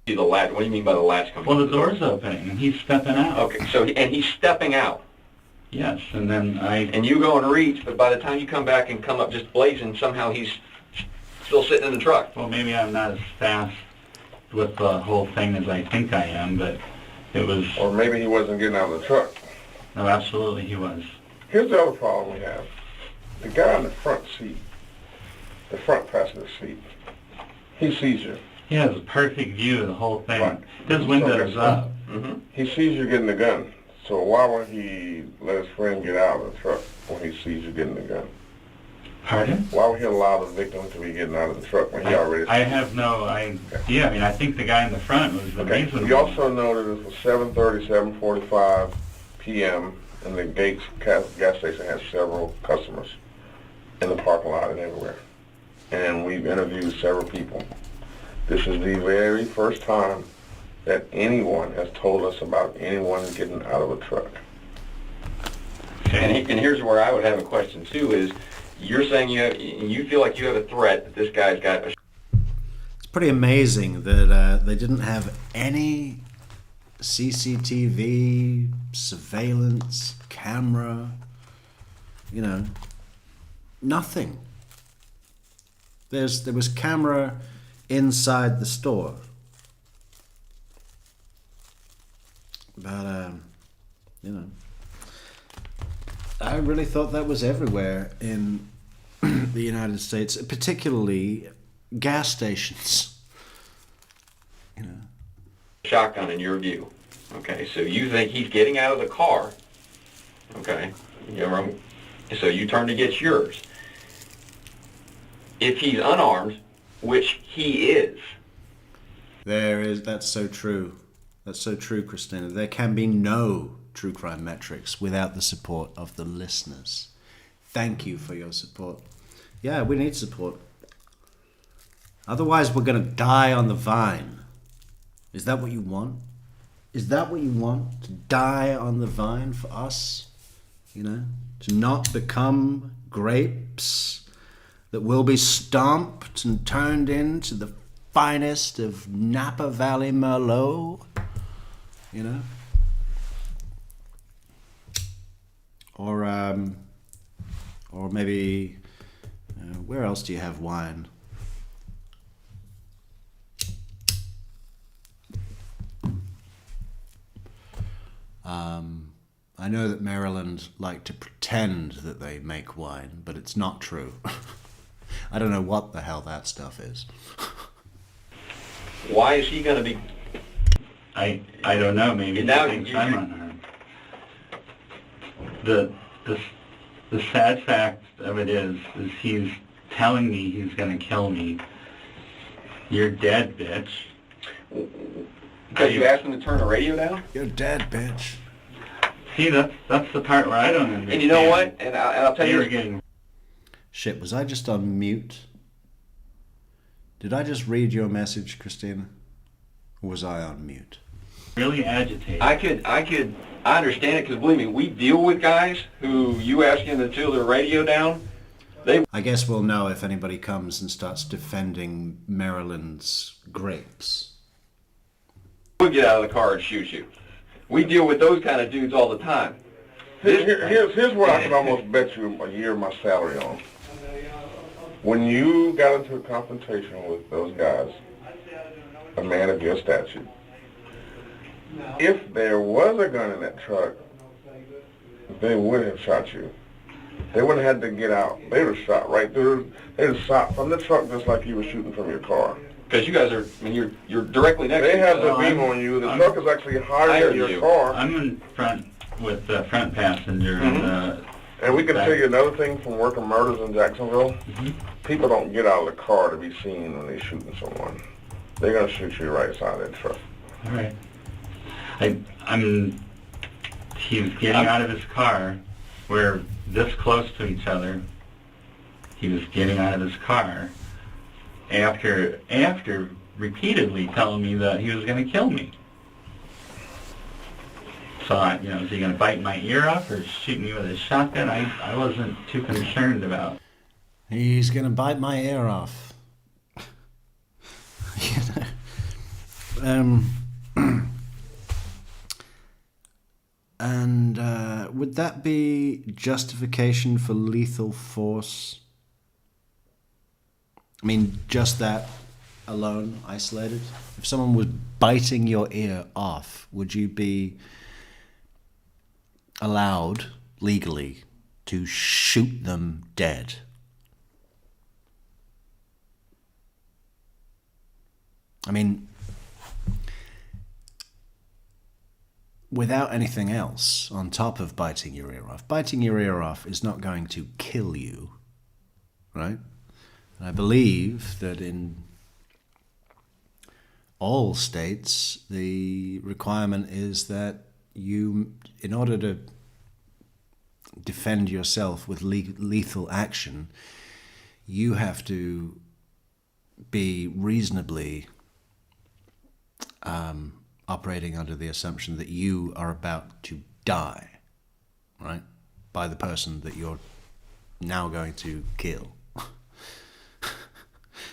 Speaker 2: See the latch. What do you mean by the latch coming?
Speaker 3: Well, the door's opening, and he's stepping out.
Speaker 2: Okay, so and he's stepping out.
Speaker 3: Yes, and then
Speaker 2: And you go and reach, but by the time you come back and come up just blazing, somehow he's still sitting in the truck.
Speaker 3: Well, maybe I'm not as fast with the whole thing as I think I am, but it was...
Speaker 4: Or maybe he wasn't getting out of the truck.
Speaker 3: No, absolutely he was.
Speaker 4: Here's the other problem we have. The guy in the front seat, the front passenger seat, he sees you.
Speaker 3: He has a perfect view of the whole thing.
Speaker 4: Right.
Speaker 3: His window's up.
Speaker 2: Mm-hmm.
Speaker 4: He sees you getting the gun. So why would he let his friend get out of the truck when he sees you getting the gun?
Speaker 3: Pardon?
Speaker 4: Why would he allow the victim to be getting out of the truck when he already...
Speaker 3: I have no idea. I mean, I think the guy in the front was the
Speaker 4: Okay.
Speaker 3: reason.
Speaker 4: You also know that it was 7:30, 7:45 p.m. and the Gates gas station has several customers in the parking lot and everywhere. And we've interviewed several people. This is the very first time that anyone has told us about anyone getting out of a truck.
Speaker 2: And here's where I would have a question too: is you're saying you feel like you have a threat that this guy's got a...
Speaker 1: It's pretty amazing that they didn't have any CCTV, surveillance, camera, you know, nothing. There was camera inside the store. But, you know, I really thought that was everywhere in the United States, particularly gas stations. You know.
Speaker 2: shotgun in your view. Okay, so you think he's getting out of the car. Okay, so you turn to get yours. If he's unarmed, which he is.
Speaker 1: That's so true. That's so true, Christina. There can be no True Crime Metrics without the support of the listeners. Thank you for your support. Yeah, we need support. Otherwise, we're going to die on the vine. Is that what you want? Is that what you want? To die on the vine for us? You know? To not become grapes that will be stomped and turned into the finest of Napa Valley Merlot? You know? Or maybe, where else do you have wine? I know that Maryland like to pretend that they make wine, but it's not true. I don't know what the hell that stuff is.
Speaker 2: Why is he going to be...
Speaker 3: I don't know, maybe
Speaker 2: Now
Speaker 3: he thinks I'm unarmed. The sad fact of it is he's telling me he's going to kill me. You're dead, bitch.
Speaker 2: Because you asked him to turn the radio down?
Speaker 1: You're dead, bitch.
Speaker 3: See, that's the part where I don't understand.
Speaker 2: And you know what? And I'll tell
Speaker 3: They
Speaker 2: you...
Speaker 3: were getting
Speaker 1: Shit, was I just on mute? Did I just read your message, Christina? Or was I on mute?
Speaker 3: really agitated.
Speaker 2: I understand it because believe me, we deal with guys who you ask them to turn their radio down.
Speaker 1: I guess we'll know if anybody comes and starts defending Maryland's grapes.
Speaker 2: We'll get out of the car and shoot you. We deal with those kind of dudes all the time.
Speaker 4: Here's what I can almost bet you a year of my salary on. When you got into a confrontation with those guys, a man of your stature, if there was a gun in that truck, they would have shot you. They wouldn't have had to get out. They would have shot right through. They would have shot from the truck just like you were shooting from your car.
Speaker 2: Because you guys are, I mean, you're directly next to
Speaker 4: They
Speaker 2: each
Speaker 4: have
Speaker 2: other.
Speaker 4: the beam on you. The truck is actually higher than your car.
Speaker 3: I'm in front with the front passenger.
Speaker 4: And we can tell you another thing from working murders in Jacksonville. People don't get out of the car to be seen when they're shooting someone. They're going to shoot you right side of that truck.
Speaker 3: All right. He was getting out of his car. We're this close to each other. He was getting out of his car after repeatedly telling me that he was going to kill me. So, is he going to bite my ear off or shoot me with a shotgun? I wasn't too concerned about.
Speaker 1: He's going to bite my ear off. And would that be justification for lethal force? I mean, just that alone, isolated? If someone was biting your ear off, would you be allowed legally to shoot them dead? I mean, without anything else on top of biting your ear off is not going to kill you, right? And I believe that in all states, the requirement is that you, in order to defend yourself with lethal action, you have to be reasonably operating under the assumption that you are about to die, right, by the person that you're now going to kill.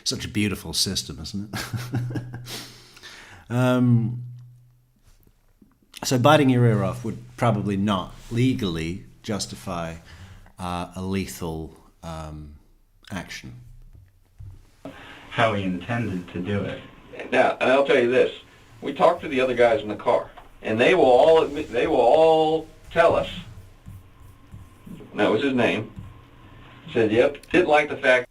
Speaker 1: Such a beautiful system, isn't it? So biting your ear off would probably not legally justify a lethal action.
Speaker 3: How he intended to do it.
Speaker 2: Now, and I'll tell you this. We talked to the other guys in the car, and they will all admit, they will all tell us, that was his name, said, yep, didn't like the fact.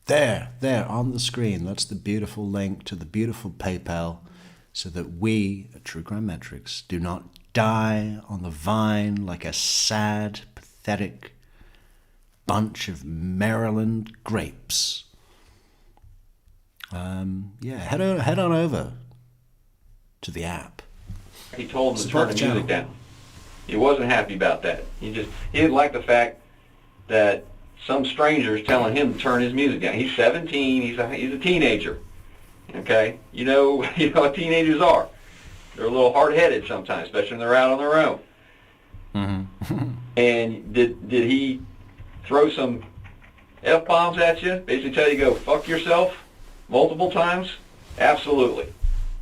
Speaker 1: There, on the screen, that's the beautiful link to the beautiful PayPal, so that we at True Crime Metrix do not die on the vine like a sad, pathetic bunch of Maryland grapes. Head on over to the app.
Speaker 2: He told him to
Speaker 1: Support
Speaker 2: turn the
Speaker 1: the
Speaker 2: music
Speaker 1: channel.
Speaker 2: down. He wasn't happy about that. He didn't like the fact that some stranger's telling him to turn his music down. He's 17. He's a teenager. Okay, you know what teenagers are. They're a little hard-headed sometimes, especially when they're out on their own.
Speaker 1: Mm-hmm.
Speaker 2: And did he throw some F-bombs at you? Basically tell you to go fuck yourself multiple times? Absolutely.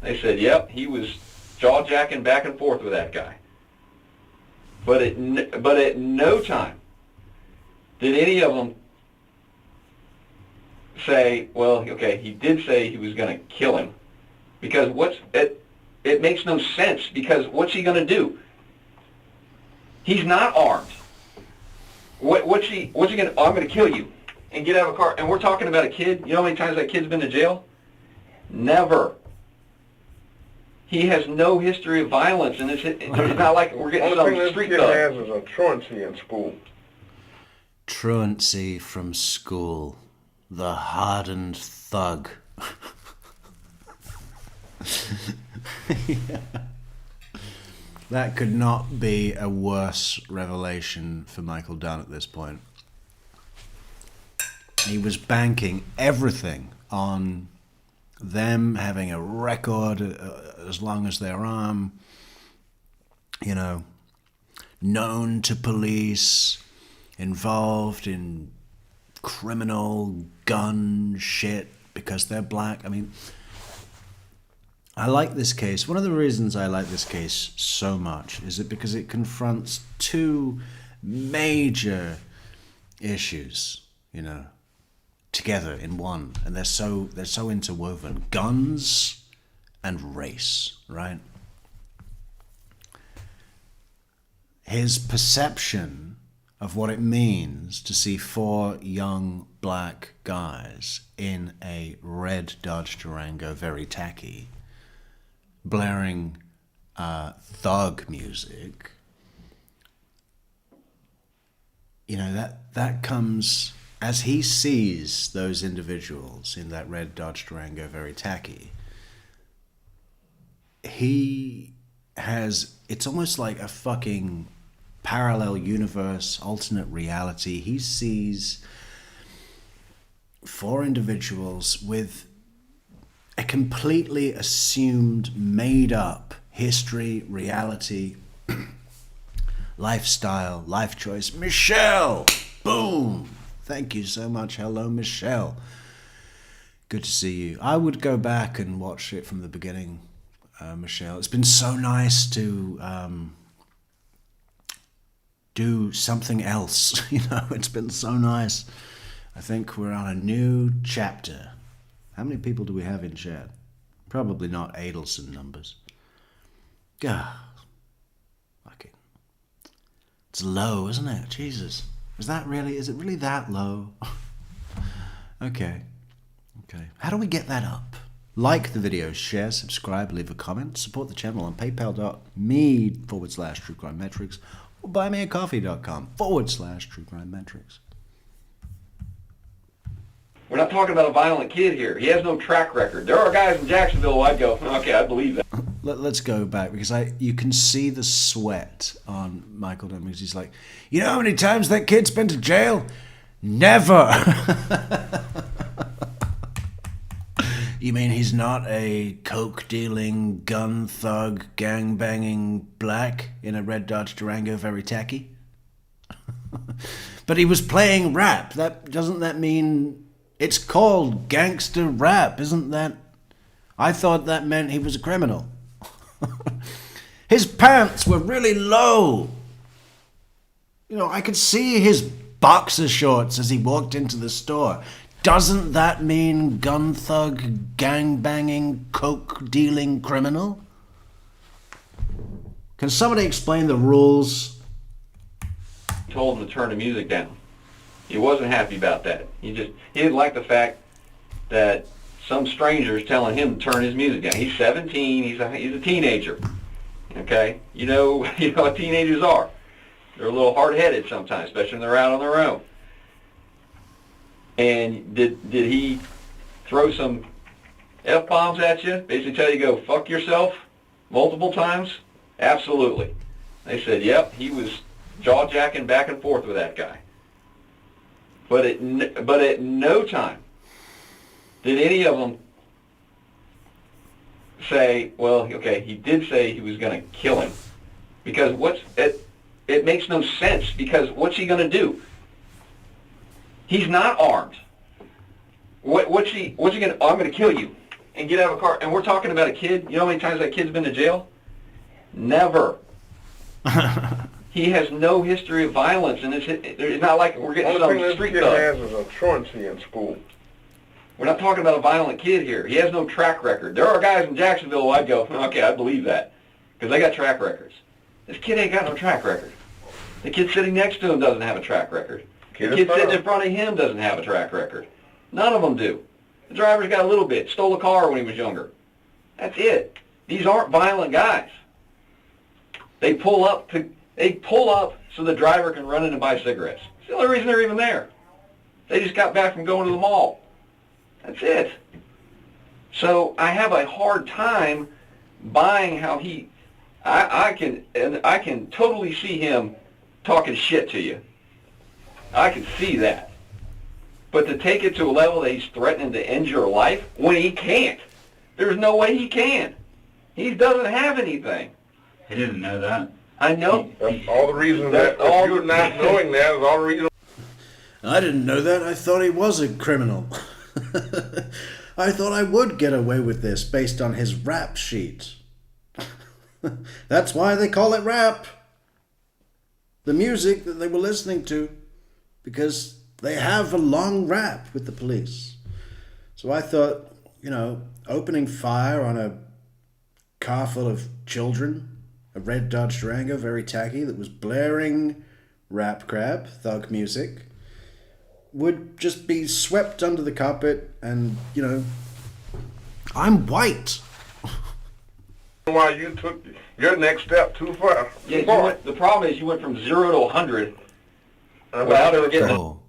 Speaker 2: They said, yep, he was jaw-jacking back and forth with that guy. But at no time did any of them say, well, okay, he did say he was going to kill him. Because it makes no sense, because what's he going to do? He's not armed. What's he going to, oh, I'm going to kill you and get out of a car. And we're talking about a kid. You know how many times that kid's been to jail? Never. He has no history of violence, and it's not like we're getting some street
Speaker 4: thug.
Speaker 2: thug.
Speaker 4: This kid has is a truancy in school.
Speaker 1: Truancy from school. The hardened thug. Yeah. That could not be a worse revelation for Michael Dunn at this point. He was banking everything on them having a record as long as their arm, known to police, involved in criminal gun shit because they're black. I mean, I like this case. One of the reasons I like this case so much is that because it confronts two major issues, you know, together in one, and they're so interwoven. Guns and race, right? His perception of what it means to see four young black guys in a red Dodge Durango, very tacky, blaring thug music, you know, that comes as he sees those individuals in that red Dodge Durango, very tacky. He has, it's almost like a fucking parallel universe, alternate reality. He sees four individuals with a completely assumed, made up history, reality, lifestyle, life choice. Michelle! Boom! Thank you so much. Hello, Michelle. Good to see you. I would go back and watch it from the beginning, Michelle. It's been so nice to do something else. You know, it's been so nice. I think we're on a new chapter. How many people do we have in chat? Probably not Adelson numbers. God. Fucking. It's low, isn't it? Jesus. Is it really that low? Okay. How do we get that up? Like the video, share, subscribe, leave a comment, support the channel on paypal.me/truecrimemetrics or buymeacoffee.com/truecrimemetrics.
Speaker 2: We're not talking about a violent kid here. He has no track record. There are guys in Jacksonville who I'd go, okay, I believe that.
Speaker 1: Let's go back, because you can see the sweat on Michael Dunn, because he's like, you know how many times that kid's been to jail? Never. You mean he's not a coke-dealing, gun thug, gang-banging black in a red Dodge Durango, very tacky? But he was playing rap. Doesn't that mean... It's called gangster rap, isn't that? I thought that meant he was a criminal. His pants were really low. You know, I could see his boxer shorts as he walked into the store. Doesn't that mean gun thug, gang-banging, coke-dealing criminal? Can somebody explain the rules?
Speaker 2: Told him to turn the music down. He wasn't happy about that. He didn't like the fact that some stranger is telling him to turn his music down. He's 17. He's a teenager. Okay, you know what teenagers are. They're a little hard-headed sometimes, especially when they're out on their own. And did he throw some F-bombs at you? Basically tell you to go fuck yourself multiple times? Absolutely. They said, yep, he was jaw-jacking back and forth with that guy. But at no time did any of them say, well, okay, he did say he was going to kill him. Because it makes no sense, because what's he going to do? He's not armed. What's he going to, I'm going to kill you and get out of a car. And we're talking about a kid. You know how many times that kid's been to jail? Never. He has no history of violence, and it's not like we're getting some street thug.
Speaker 4: All this kid has is a truancy in school.
Speaker 2: We're not talking about a violent kid here. He has no track record. There are guys in Jacksonville who I'd go, okay, I believe that, because they got track records. This kid ain't got no track record. The kid sitting next to him doesn't have a track record. The kid sitting in front of him doesn't have a track record. None of them do. The driver's got a little bit. Stole a car when he was younger. That's it. These aren't violent guys. They pull up so the driver can run in and buy cigarettes. It's the only reason they're even there. They just got back from going to the mall. That's it. So I have a hard time buying how I can totally see him talking shit to you. I can see that. But to take it to a level that he's threatening to end your life when he can't. There's no way he can. He doesn't have anything.
Speaker 3: He didn't know that.
Speaker 2: I know.
Speaker 4: That's all the reason that you're not knowing that is all the reason.
Speaker 1: I didn't know that. I thought he was a criminal. I thought I would get away with this based on his rap sheet. That's why they call it rap. The music that they were listening to, because they have a long rap with the police. So I thought, opening fire on a car full of children, a red Dodge Durango, very tacky, that was blaring rap crap, thug music, would just be swept under the carpet and, I'm white.
Speaker 4: Why you took your next step too far.
Speaker 2: Yeah, the problem is you went from 0 to 100 without ever getting...
Speaker 1: Oh,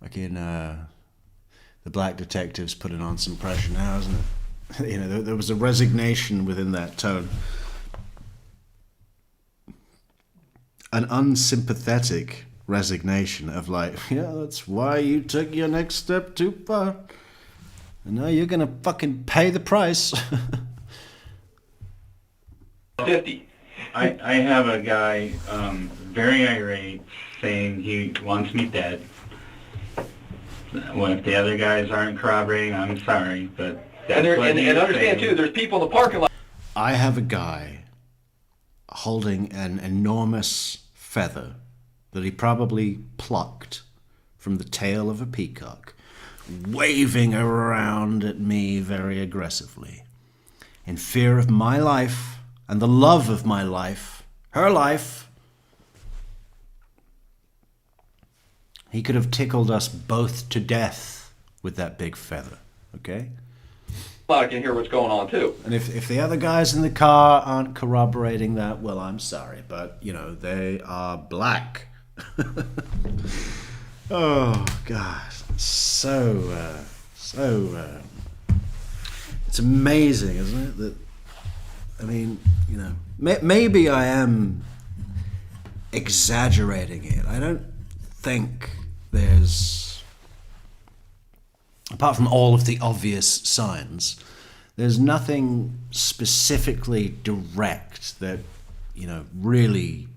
Speaker 1: the black detective's putting on some pressure now, isn't it? There was a resignation within that tone. An unsympathetic resignation of like, yeah, that's why you took your next step too far. And now you're gonna fucking pay the price.
Speaker 2: 50.
Speaker 3: I have a guy very irate saying he wants me dead. Well, if the other guys aren't corroborating, I'm sorry, but that's
Speaker 2: And understand
Speaker 3: saying.
Speaker 2: too, there's people in the parking lot.
Speaker 1: I have a guy holding an enormous feather that he probably plucked from the tail of a peacock, waving around at me very aggressively, in fear of my life and the love of my life, her life. He could have tickled us both to death with that big feather, okay?
Speaker 2: I can hear what's going on too.
Speaker 1: And if the other guys in the car aren't corroborating that, well, I'm sorry, but, they are black. Oh, God. So, it's amazing, isn't it? That, maybe I am exaggerating it. I don't think there's, apart from all of the obvious signs, there's nothing specifically direct that, really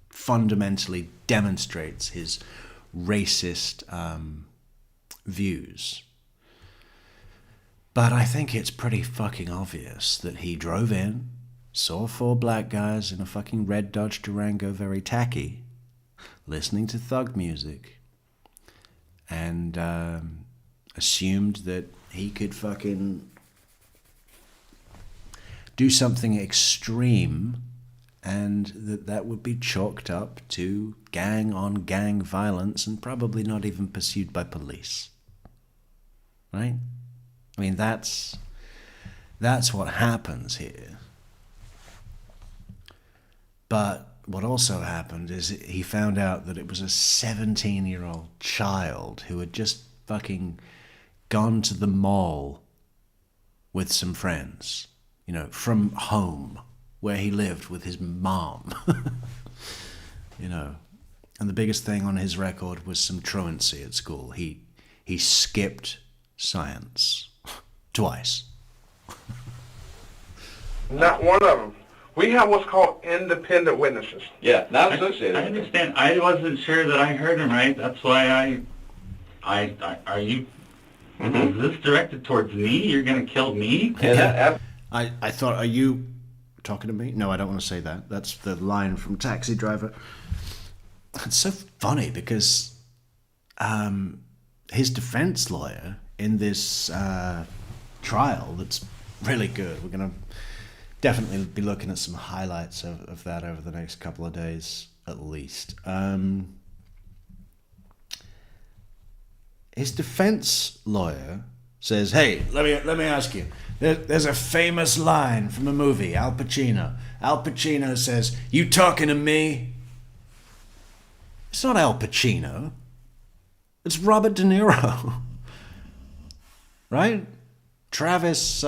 Speaker 1: fundamentally demonstrates his racist views. But I think it's pretty fucking obvious that he drove in, saw 4 black guys in a fucking red Dodge Durango, very tacky, listening to thug music, and assumed that he could fucking do something extreme, and that would be chalked up to gang-on-gang violence and probably not even pursued by police. Right? That's what happens here. But what also happened is he found out that it was a 17-year-old child who had just fucking gone to the mall with some friends, from home where he lived with his mom. And the biggest thing on his record was some truancy at school. He skipped science twice.
Speaker 4: Not one of them. We have what's called independent witnesses.
Speaker 2: Yeah, not associated.
Speaker 3: I understand. I wasn't sure that I heard him right. That's why are you, is this directed towards me? You're going to kill me?
Speaker 2: Yeah.
Speaker 1: I thought, are you talking to me? No, I don't want to say that. That's the line from Taxi Driver. It's so funny because his defense lawyer in this trial that's really good. We're going to definitely be looking at some highlights of that over the next couple of days at least. His defense lawyer says, hey, let me ask you. There's a famous line from a movie, Al Pacino. Al Pacino says, you talking to me? It's not Al Pacino. It's Robert De Niro. Right? Travis,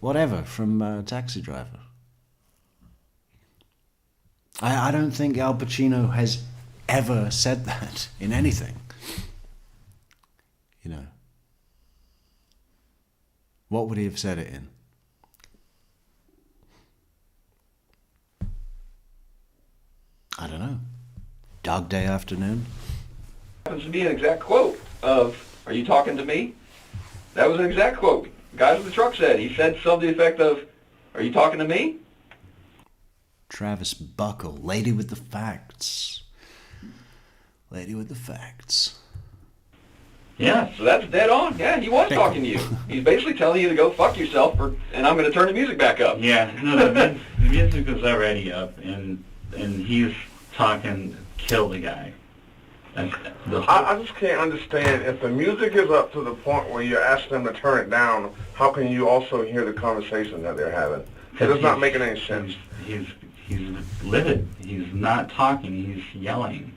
Speaker 1: whatever, from Taxi Driver. I don't think Al Pacino has ever said that in anything. What would he have said it in? I don't know. Dog Day Afternoon?
Speaker 2: Happens to be an exact quote of, are you talking to me? That was an exact quote. Guys with the truck said. He said something to the effect of, "Are you talking to me?"
Speaker 1: Travis Buckle, lady with the facts. Lady with the facts.
Speaker 3: Yeah.
Speaker 2: So that's dead on. Yeah, he was talking to you. He's basically telling you to go fuck yourself, and I'm going to turn the music back up.
Speaker 3: Yeah. No, the music was already up, and he's talking, kill the guy. And
Speaker 4: I just can't understand, if the music is up to the point where you're asking them to turn it down, how can you also hear the conversation that they're having? It is not making any sense.
Speaker 3: He's livid. He's not talking. He's yelling.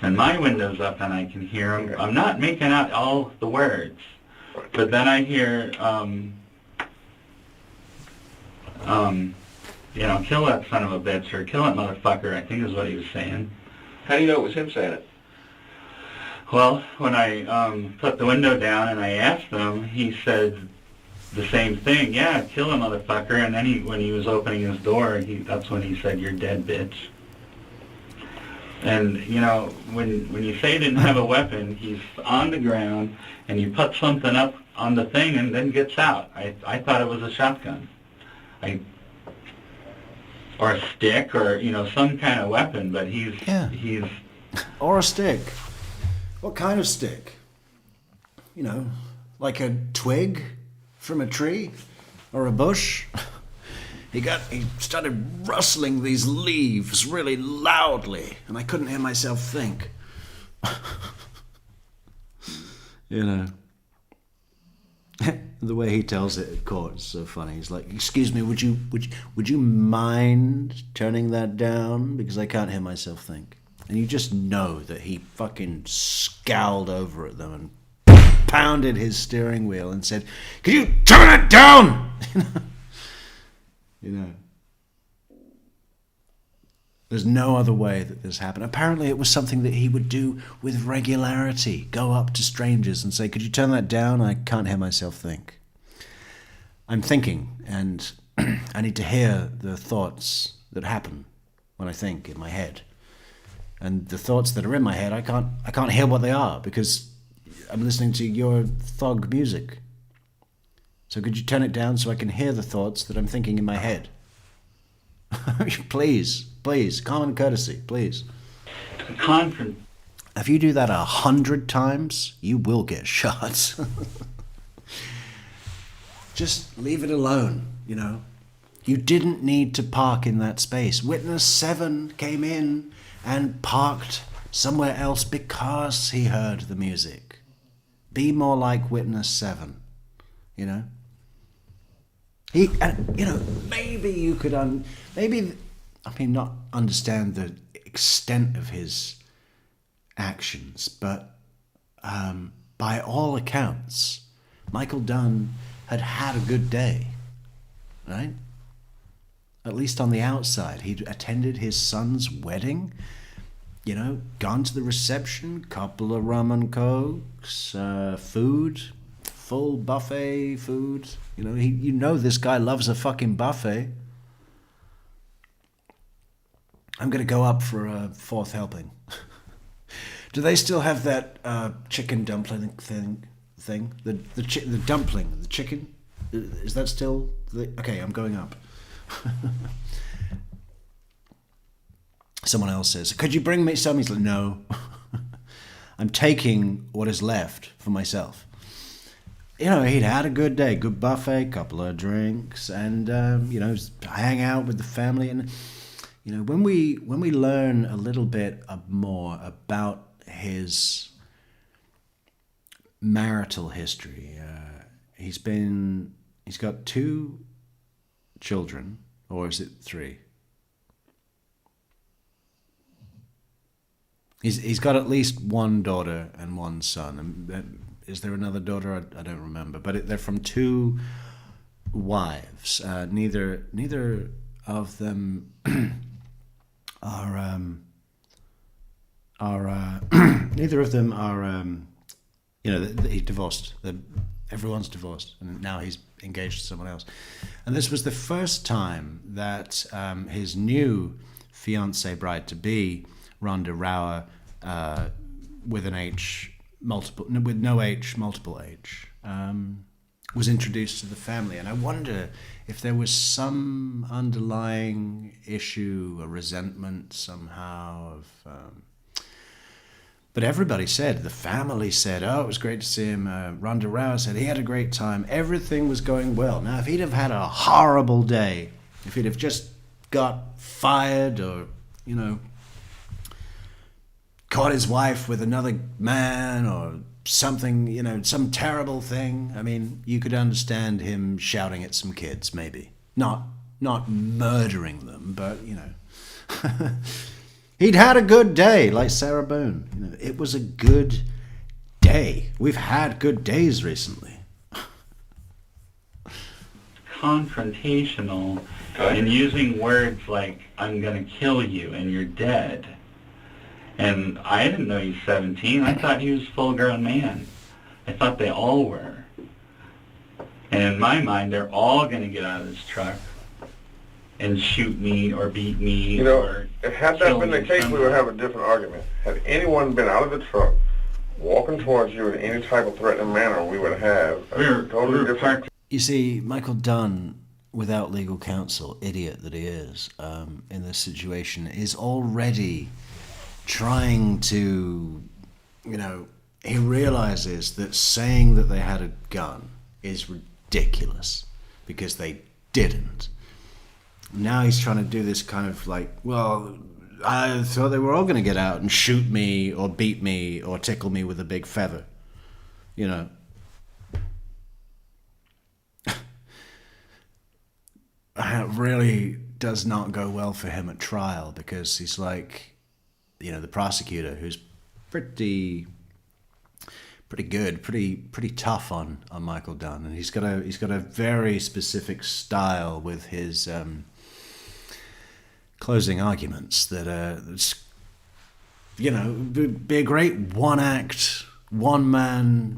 Speaker 3: And my window's up and I can hear him.
Speaker 4: Okay.
Speaker 3: I'm not making out all the words, but then I hear, kill that son of a bitch, or kill that motherfucker, I think is what he was saying.
Speaker 2: How do you know it was him saying it?
Speaker 3: Well, when I put the window down and I asked him, he said the same thing. Yeah, kill him, motherfucker. And then when he was opening his door, that's when he said, "You're dead, bitch." And, when you say he didn't have a weapon, he's on the ground, and you put something up on the thing and then gets out. I thought it was a shotgun. Or a stick, or, some kind of weapon, but he's...
Speaker 1: Or a stick. What kind of stick? Like a twig from a tree? Or a bush? He started rustling these leaves really loudly, and I couldn't hear myself think. The way he tells it at court is so funny. He's like, "Excuse me, would you mind turning that down, because I can't hear myself think?" And you just know that he fucking scowled over at them and pounded his steering wheel and said, "Could you turn it down?" There's no other way that this happened. Apparently it was something that he would do with regularity. Go up to strangers and say, "Could you turn that down? I can't hear myself think." I'm thinking, and I need to hear the thoughts that happen when I think in my head. And the thoughts that are in my head, I can't hear what they are, because I'm listening to your thug music. So could you turn it down so I can hear the thoughts that I'm thinking in my head? Please, common courtesy, please.
Speaker 3: Conference.
Speaker 1: If you do that 100 times, you will get shot. Just leave it alone, You didn't need to park in that space. Witness 7 came in and parked somewhere else because he heard the music. Be more like Witness 7, Maybe you could not understand the extent of his actions, but by all accounts, Michael Dunn had a good day, right? At least on the outside. He'd attended his son's wedding, gone to the reception, couple of rum and cokes, food, full buffet food. This guy loves a fucking buffet. I'm going to go up for a 4th helping. Do they still have that chicken dumpling thing? The dumpling, the chicken? Is that still... Okay, I'm going up. Someone else says, "Could you bring me some?" He's like, "No." I'm taking what is left for myself. He'd had a good day, good buffet, couple of drinks, and hang out with the family. And when we learn a little bit more about his marital history, he's got 2 children, or is it 3? He's got at least 1 daughter and 1 son. And is there another daughter? I don't remember. But they're from 2 wives. Neither of them are. Neither of them are. He divorced. Everyone's divorced, and now he's engaged to someone else. And this was the first time that his new fiancée bride-to-be, Rhonda Rauer, with no H, multiple H, was introduced to the family. And I wonder if there was some underlying issue, a resentment somehow of... But everybody said, the family said, oh, it was great to see him. Ronda Rousey said he had a great time. Everything was going well. Now, if he'd have had a horrible day, if he'd have just got fired or, you know, caught his wife with another man or something, you know, some terrible thing, I mean, you could understand him shouting at some kids, maybe. Not murdering them, but, you know. He'd had a good day, like Sarah Boone. You know, it was a good day. We've had good days recently.
Speaker 3: Confrontational and using words like, I'm going to kill you and you're dead. And I didn't know he was 17. I thought he was a full-grown man. I thought they all were. And in my mind, they're all going to get out of this truck and shoot me or beat me.
Speaker 4: You know,
Speaker 3: or
Speaker 4: had that been the case, we would have a different argument. Had anyone been out of the truck, walking towards you in any type of threatening manner, we would have a totally different...
Speaker 1: You see, Michael Dunn, without legal counsel, idiot that he is, in this situation, is already trying to, you know, he realizes that saying that they had a gun is ridiculous because they didn't. Now he's trying to do this kind of like, well, I thought they were all going to get out and shoot me or beat me or tickle me with a big feather, you know. It really does not go well for him at trial because he's like, you know, the prosecutor, who's pretty good, pretty tough on Michael Dunn, and he's got a very specific style with his closing arguments that it's, you know, be a great one-man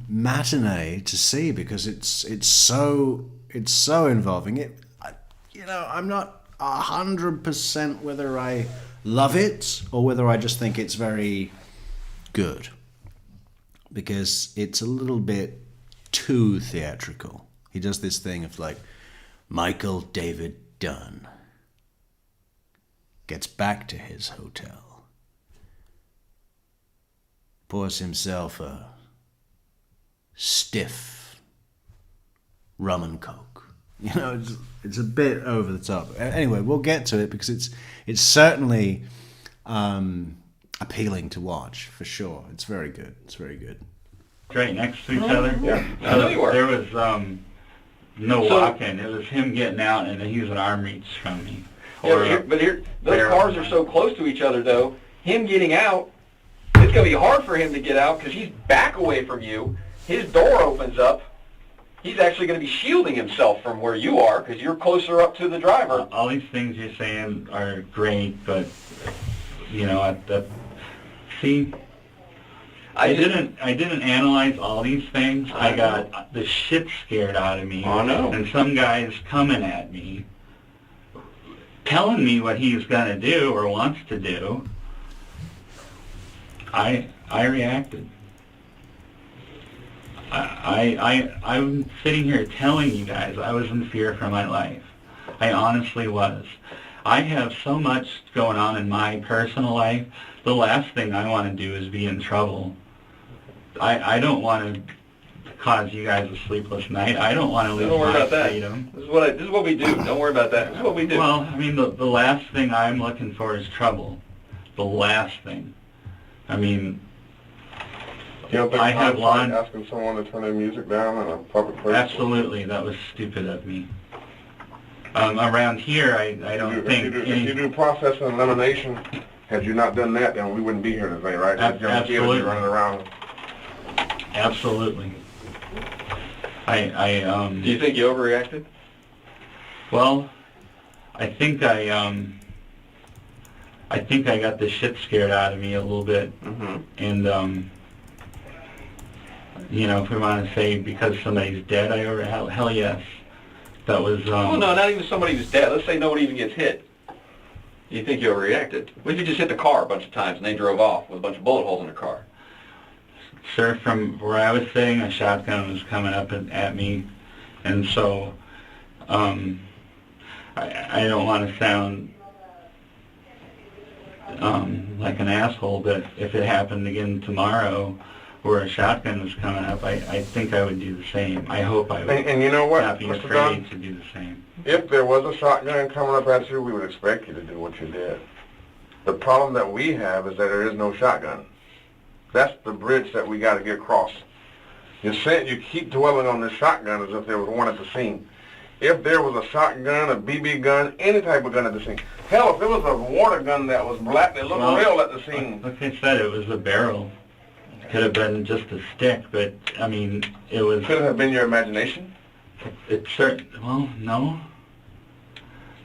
Speaker 1: matinee to see because it's so involving. You know, I'm not 100% whether I love it or whether I just think it's very good because it's a little bit too theatrical. He does this thing of like, Michael David Dunn gets back to his hotel, pours himself a stiff rum and coke. You know, it's a bit over the top. Anyway, we'll get to it because it's certainly appealing to watch for sure. It's very good. It's very good.
Speaker 3: Right next to each other.
Speaker 2: Yeah, I know you were.
Speaker 3: There was no walking. It was him getting out, and he was an arm reach from me.
Speaker 2: But here, those cars are so close to each other, though. Him getting out, it's going to be hard for him to get out because he's back away from you. His door opens up. He's actually going to be shielding himself from where you are because you're closer up to the driver.
Speaker 3: All these things you're saying are great, but you know, I didn't analyze all these things. I got the shit scared out of me.
Speaker 2: Oh, no.
Speaker 3: And some guy's coming at me, telling me what he's going to do or wants to do. I reacted. I'm sitting here telling you guys I was in fear for my life. I honestly was. I have so much going on in my personal life. The last thing I want to do is be in trouble. I don't want to cause you guys a sleepless night. I don't want to lose my freedom.
Speaker 2: This is what we do. Don't worry about that. This is what we do.
Speaker 3: Well, I mean, the last thing I'm looking for is trouble. The last thing. I mean,
Speaker 4: You don't think
Speaker 3: I have
Speaker 4: like asking someone to turn their music down in a public place?
Speaker 3: Absolutely, that was stupid of me. Around here, I don't think...
Speaker 4: If you do process and elimination, had you not done that, then we wouldn't be here today, right?
Speaker 3: Absolutely.
Speaker 4: Running around.
Speaker 3: Absolutely.
Speaker 2: Do you think you overreacted?
Speaker 3: Well, I think I got the shit scared out of me a little bit, and you know, if we want to say because somebody's dead, hell yes, that was.
Speaker 2: Well, no, not even somebody who's dead. Let's say nobody even gets hit. Do you think you overreacted? What if you just hit the car a bunch of times and they drove off with a bunch of bullet holes in the car?
Speaker 3: Sir, from where I was sitting, a shotgun was coming up at me, and so I don't want to sound like an asshole, but if it happened again tomorrow where a shotgun was coming up, I think I would do the same. I hope I would
Speaker 4: And you know what,
Speaker 3: not be
Speaker 4: Mr.
Speaker 3: afraid
Speaker 4: Dunn?
Speaker 3: to do the same.
Speaker 4: If there was a shotgun coming up at you, we would expect you to do what you did. The problem that we have is that there is no shotgun. That's the bridge that we got to get across. You keep dwelling on the shotgun as if there was one at the scene. If there was a shotgun, a BB gun, any type of gun at the scene. Hell, if there was a water gun that was black that looked real at the scene.
Speaker 3: Like I said, it was a barrel. Could have been just a stick, but I mean, it was.
Speaker 4: Could it have been your imagination?
Speaker 3: Well, no.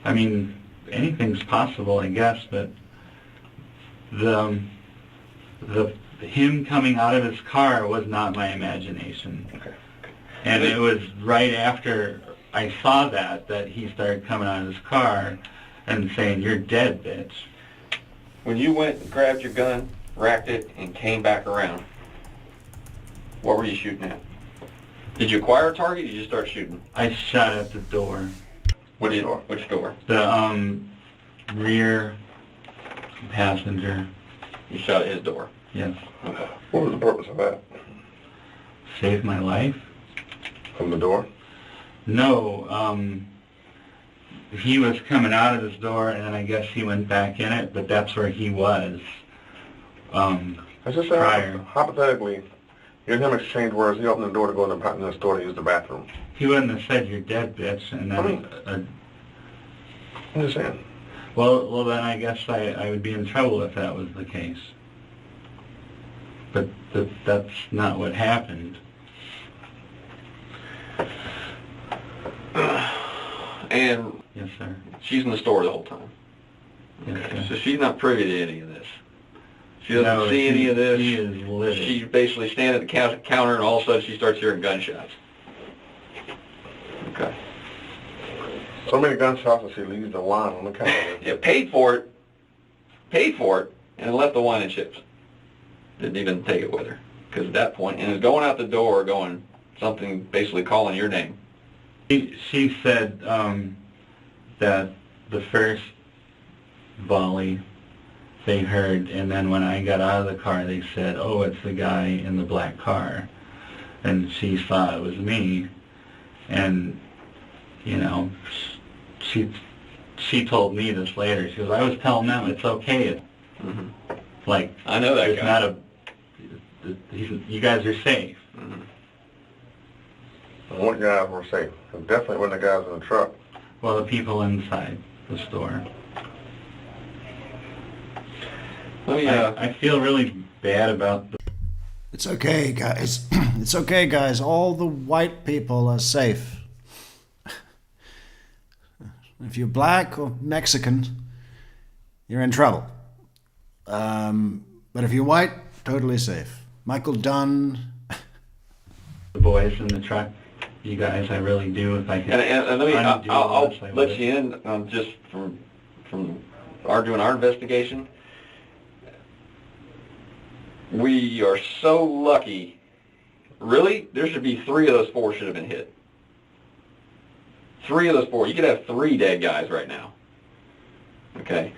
Speaker 3: I mean, anything's possible, I guess, but him coming out of his car was not my imagination.
Speaker 4: Okay.
Speaker 3: And it was right after I saw that he started coming out of his car and saying, "You're dead, bitch."
Speaker 2: When you went and grabbed your gun, racked it, and came back around, what were you shooting at? Did you acquire a target or did you just start shooting?
Speaker 3: I shot at the door.
Speaker 2: Which door? Which door?
Speaker 3: The rear passenger.
Speaker 2: You shot at his door.
Speaker 3: Yes.
Speaker 4: What was the purpose of that?
Speaker 3: Saved my life?
Speaker 4: From the door?
Speaker 3: No, he was coming out of his door, and I guess he went back in it, but that's where he was
Speaker 4: I just
Speaker 3: prior.
Speaker 4: said, hypothetically, you and him exchange words. He opened the door to go in the store to use the bathroom.
Speaker 3: He wouldn't have said, "You're dead, bitch," and then...
Speaker 4: I'm just saying.
Speaker 3: Well, then I guess I would be in trouble if that was the case. But that's not what happened.
Speaker 2: And
Speaker 3: Yes, sir.
Speaker 2: she's in the store the whole time.
Speaker 3: Yes, sir.
Speaker 2: So she's not privy to any of this. She doesn't
Speaker 3: No,
Speaker 2: see any of this.
Speaker 3: She is livid.
Speaker 2: She basically stands at the counter and all of a sudden she starts hearing gunshots. Okay.
Speaker 4: So many gunshots that she leaves the wine on the counter.
Speaker 2: Yeah, paid for it, and left the wine and chips. Didn't even take it with her. Because at that point, and is going out the door going something, basically calling your name.
Speaker 3: She said that the first volley they heard, and then when I got out of the car, they said, "Oh, it's the guy in the black car," and she thought it was me, and you know, she told me this later. She goes, "I was telling them it's okay.
Speaker 2: Mm-hmm.
Speaker 3: Like
Speaker 2: I know that
Speaker 3: it's
Speaker 2: guy.
Speaker 3: not a. You guys are safe."
Speaker 2: Mm-hmm.
Speaker 4: And what guys were safe? It definitely wasn't the guys in the truck.
Speaker 3: Well, the people inside the store.
Speaker 2: Let me,
Speaker 3: I feel really bad about the...
Speaker 1: It's okay, guys. It's okay, guys. All the white people are safe. If you're black or Mexican, you're in trouble. But if you're white, totally safe. Michael Dunn.
Speaker 3: the boys in the truck. You guys, I really do. If I could
Speaker 2: and let me,
Speaker 3: undo
Speaker 2: I'll
Speaker 3: this, I
Speaker 2: let
Speaker 3: would.
Speaker 2: you in just from doing our investigation. We are so lucky. Really, there should be 3 of those 4 should have been hit. 3 of those 4. You could have 3 dead guys right now. Okay.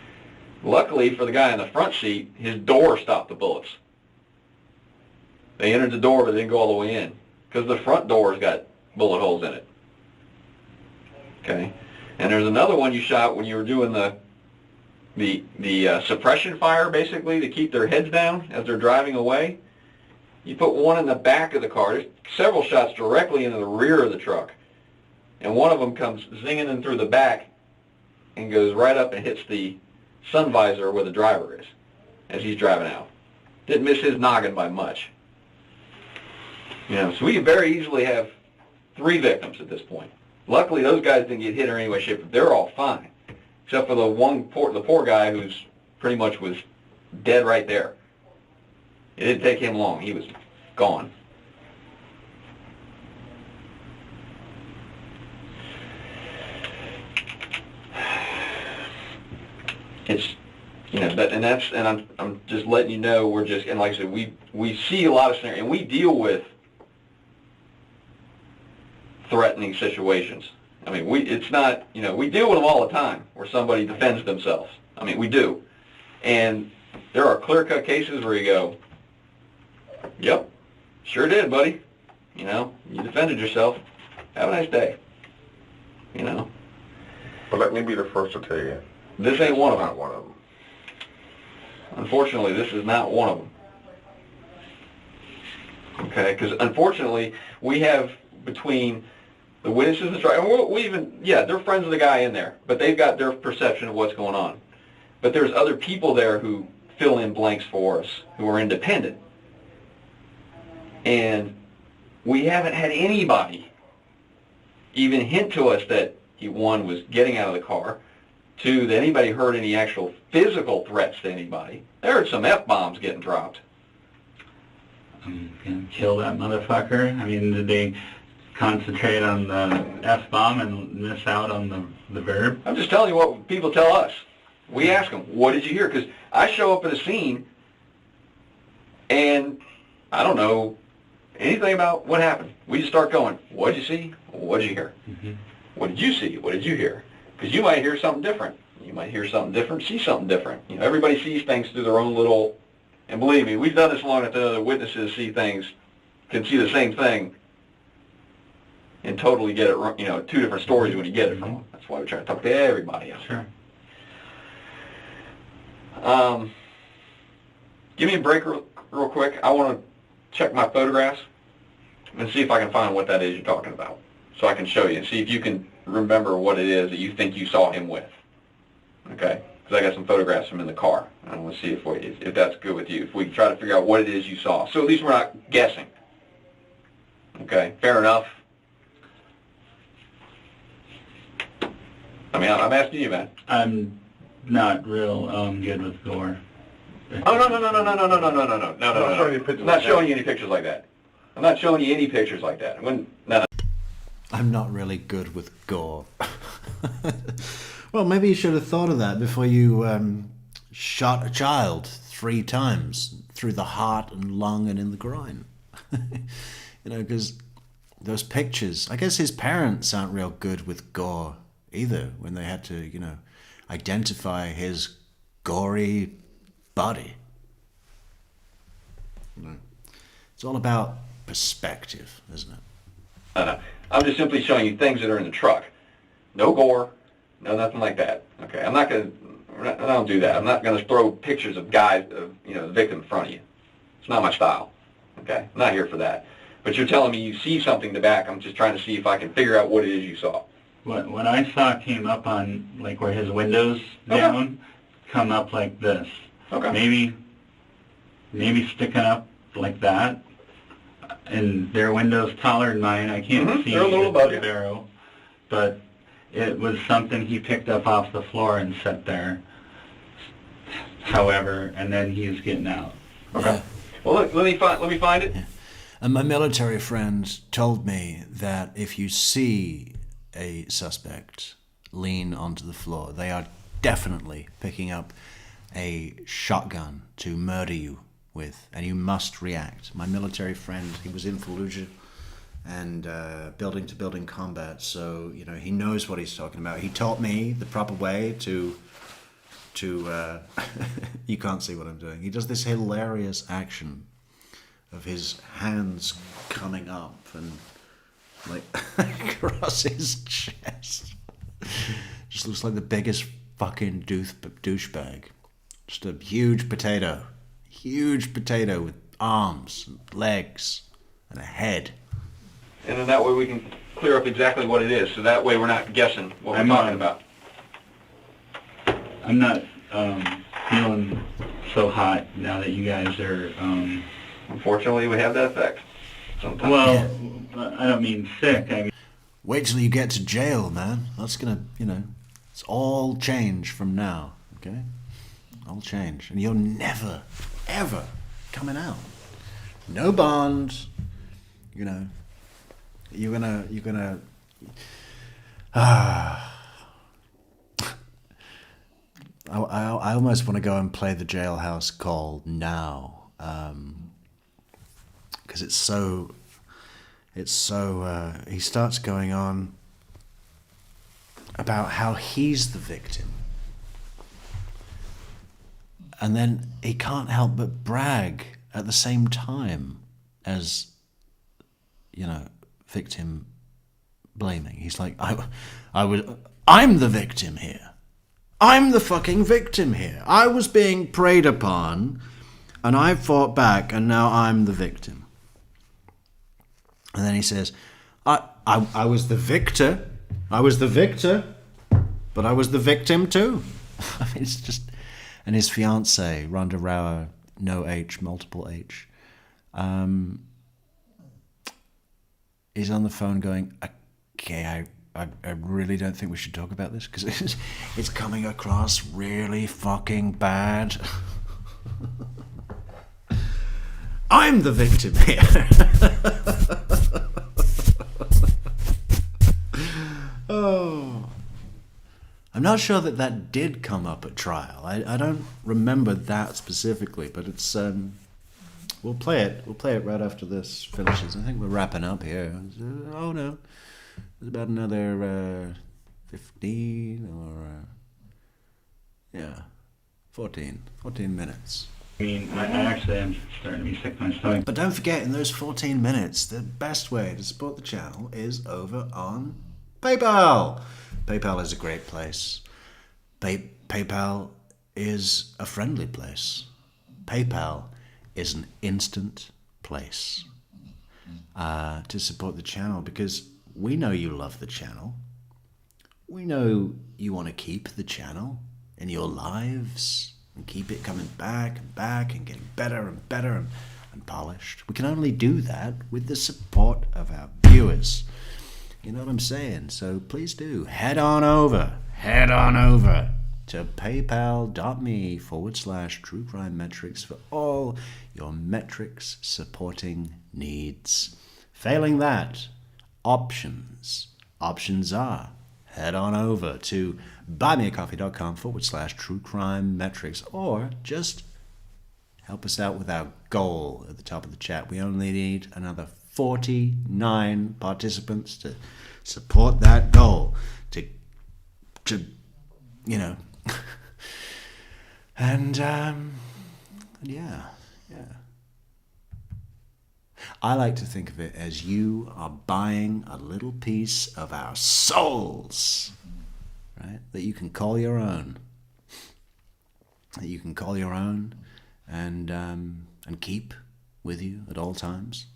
Speaker 2: Luckily for the guy in the front seat, his door stopped the bullets. They entered the door but didn't go all the way in because the front door's got bullet holes in it. Okay. And there's another one you shot when you were doing the suppression fire, basically, to keep their heads down as they're driving away. You put one in the back of the car. There's several shots directly into the rear of the truck. And one of them comes zinging in through the back and goes right up and hits the sun visor where the driver is as he's driving out. Didn't miss his noggin by much. You know, so we could very easily have 3 victims at this point. Luckily, those guys didn't get hit or any way, shape, but they're all fine. Except for the poor guy who's pretty much was dead right there. It didn't take him long. He was gone. You know, I'm just letting you know, we're just, and like I said, we see a lot of scenarios, and we deal with threatening situations. I mean, it's not, you know, we deal with them all the time where somebody defends themselves. I mean, we do. And there are clear-cut cases where you go, yep, sure did, buddy. You know, you defended yourself. Have a nice day. You know.
Speaker 4: But let me be the first to tell you.
Speaker 2: This ain't one of them.
Speaker 4: Not one of them.
Speaker 2: Unfortunately, this is not one of them. Okay, because unfortunately, we have between the witnesses and trial, and we even, yeah, they're friends of the guy in there, but they've got their perception of what's going on. But there's other people there who fill in blanks for us, who are independent. And we haven't had anybody even hint to us that he, one, was getting out of the car, two, that anybody heard any actual physical threats to anybody. There are some F-bombs getting dropped.
Speaker 3: I'm gonna kill that motherfucker. I mean, did they concentrate on the F-bomb and miss out on the verb?
Speaker 2: I'm just telling you what people tell us. We ask them, what did you hear? Because I show up at a scene and I don't know anything about what happened. We just start going, what did you see? What did you hear?
Speaker 3: Mm-hmm.
Speaker 2: What did you see? What did you hear? Because you might hear something different. You might hear something different, see something different. You know, everybody sees things through their own little, and believe me, we've done this long enough that other witnesses see things, can see the same thing, and totally get it wrong. You know, two different stories when you get it from them. That's why we try to talk to everybody else.
Speaker 3: Sure.
Speaker 2: Give me a break real quick. I want to check my photographs and see if I can find what that is you're talking about, so I can show you and see if you can remember what it is that you think you saw him with. Okay? Because I got some photographs of him in the car. I want to see if that's good with you. If we can try to figure out what it is you saw, so at least we're not guessing. Okay? Fair enough. I mean, I'm asking you, man.
Speaker 3: I'm not real good with gore.
Speaker 2: Oh, no. I'm not showing you any pictures like that. I'm not showing you any pictures like that. No.
Speaker 1: I'm not really good with gore. Well, maybe you should have thought of that before you shot a child 3 times through the heart and lung and in the groin. You know, because those pictures, I guess his parents aren't real good with gore either when they had to, you know, identify his gory body. You know, it's all about perspective, isn't it?
Speaker 2: No. I'm just simply showing you things that are in the truck. No gore, no nothing like that. Okay, I don't do that. I'm not going to throw pictures of guys, the victim in front of you. It's not my style. Okay, I'm not here for that. But you're telling me you see something in the back. I'm just trying to see if I can figure out what it is you saw.
Speaker 3: What I saw came up on, like, where his window's down, come up like this.
Speaker 2: Okay.
Speaker 3: Maybe sticking up like that. And their window's taller than mine. I can't see
Speaker 2: They're a little above
Speaker 3: the
Speaker 2: you.
Speaker 3: barrel. But it was something he picked up off the floor and set there. However, and then he's getting out.
Speaker 2: Okay.
Speaker 1: Yeah.
Speaker 2: Well, look, let me find it.
Speaker 1: And my military friend told me that if you see a suspect lean onto the floor, they are definitely picking up a shotgun to murder you with, and you must react. My military friend, he was in Fallujah and building-to-building combat, so you know he knows what he's talking about. He taught me the proper way to you can't see what I'm doing. He does this hilarious action of his hands coming up and like across his chest. Just looks like the biggest fucking douchebag. Just a huge potato with arms and legs and a head.
Speaker 2: And then that way we can clear up exactly what it is. So that way we're not guessing what we're talking about.
Speaker 3: I'm not feeling so hot now that you guys are...
Speaker 2: Unfortunately, we have that effect sometimes.
Speaker 3: Well, I don't mean sick. I mean...
Speaker 1: Wait till you get to jail, man. That's gonna, it's all change from now, okay? All change. And you're never, ever coming out. No bond, you're gonna I almost want to go and play the Jailhouse Call now, because it's so. He starts going on about how he's the victim, and then he can't help but brag at the same time as, victim blaming. He's like, I'm the victim here. I'm the fucking victim here. I was being preyed upon, and I fought back, and now I'm the victim. And then he says, I was the victor. I was the victor, but I was the victim too. I mean, it's just... And his fiancée, Rhonda Rauer, no H, multiple H, is on the phone going, okay, I really don't think we should talk about this because it's coming across really fucking bad. I'm the victim here. Oh. I'm not sure that did come up at trial. I don't remember that specifically, but it's we'll play it. We'll play it right after this finishes. I think we're wrapping up here. Oh no, there's about another 15 or 14 minutes.
Speaker 3: I mean, actually I'm starting to be sick to my stomach.
Speaker 1: But don't forget, in those 14 minutes, the best way to support the channel is over on PayPal. PayPal is a great place. PayPal is a friendly place. PayPal is an instant place to support the channel, because we know you love the channel. We know you want to keep the channel in your lives and keep it coming back and back and getting better and better and polished. We can only do that with the support of our viewers. You know what I'm saying? So please do head on over to paypal.me/True Crime Metrix for all your Metrix supporting needs. Failing that, options are head on over to buymeacoffee.com/True Crime Metrix, or just help us out with our goal at the top of the chat. We only need another 49 participants to support that goal, to and yeah. I like to think of it as you are buying a little piece of our souls, right? That you can call your own. And keep with you at all times.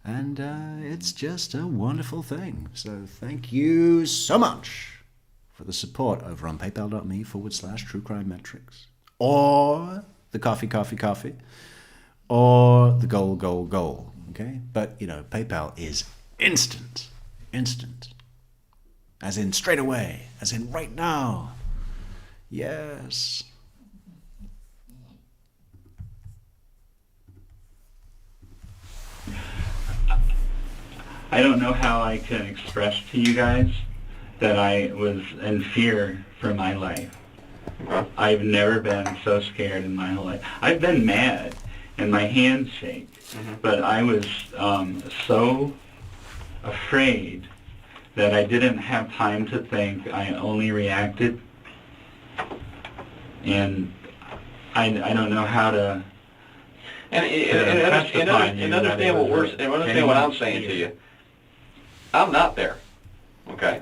Speaker 1: And it's just a wonderful thing. So thank you so much for the support over on paypal.me/True Crime Metrix, or the coffee, or the goal. Okay? But, PayPal is instant. As in straight away. As in right now. Yes.
Speaker 3: I don't know how I can express to you guys that I was in fear for my life. I've never been so scared in my whole life. I've been mad and my hands shake, but I was so afraid that I didn't have time to think. I only reacted, and I don't know how to.
Speaker 2: And understand what I'm saying to you. I'm not there, okay?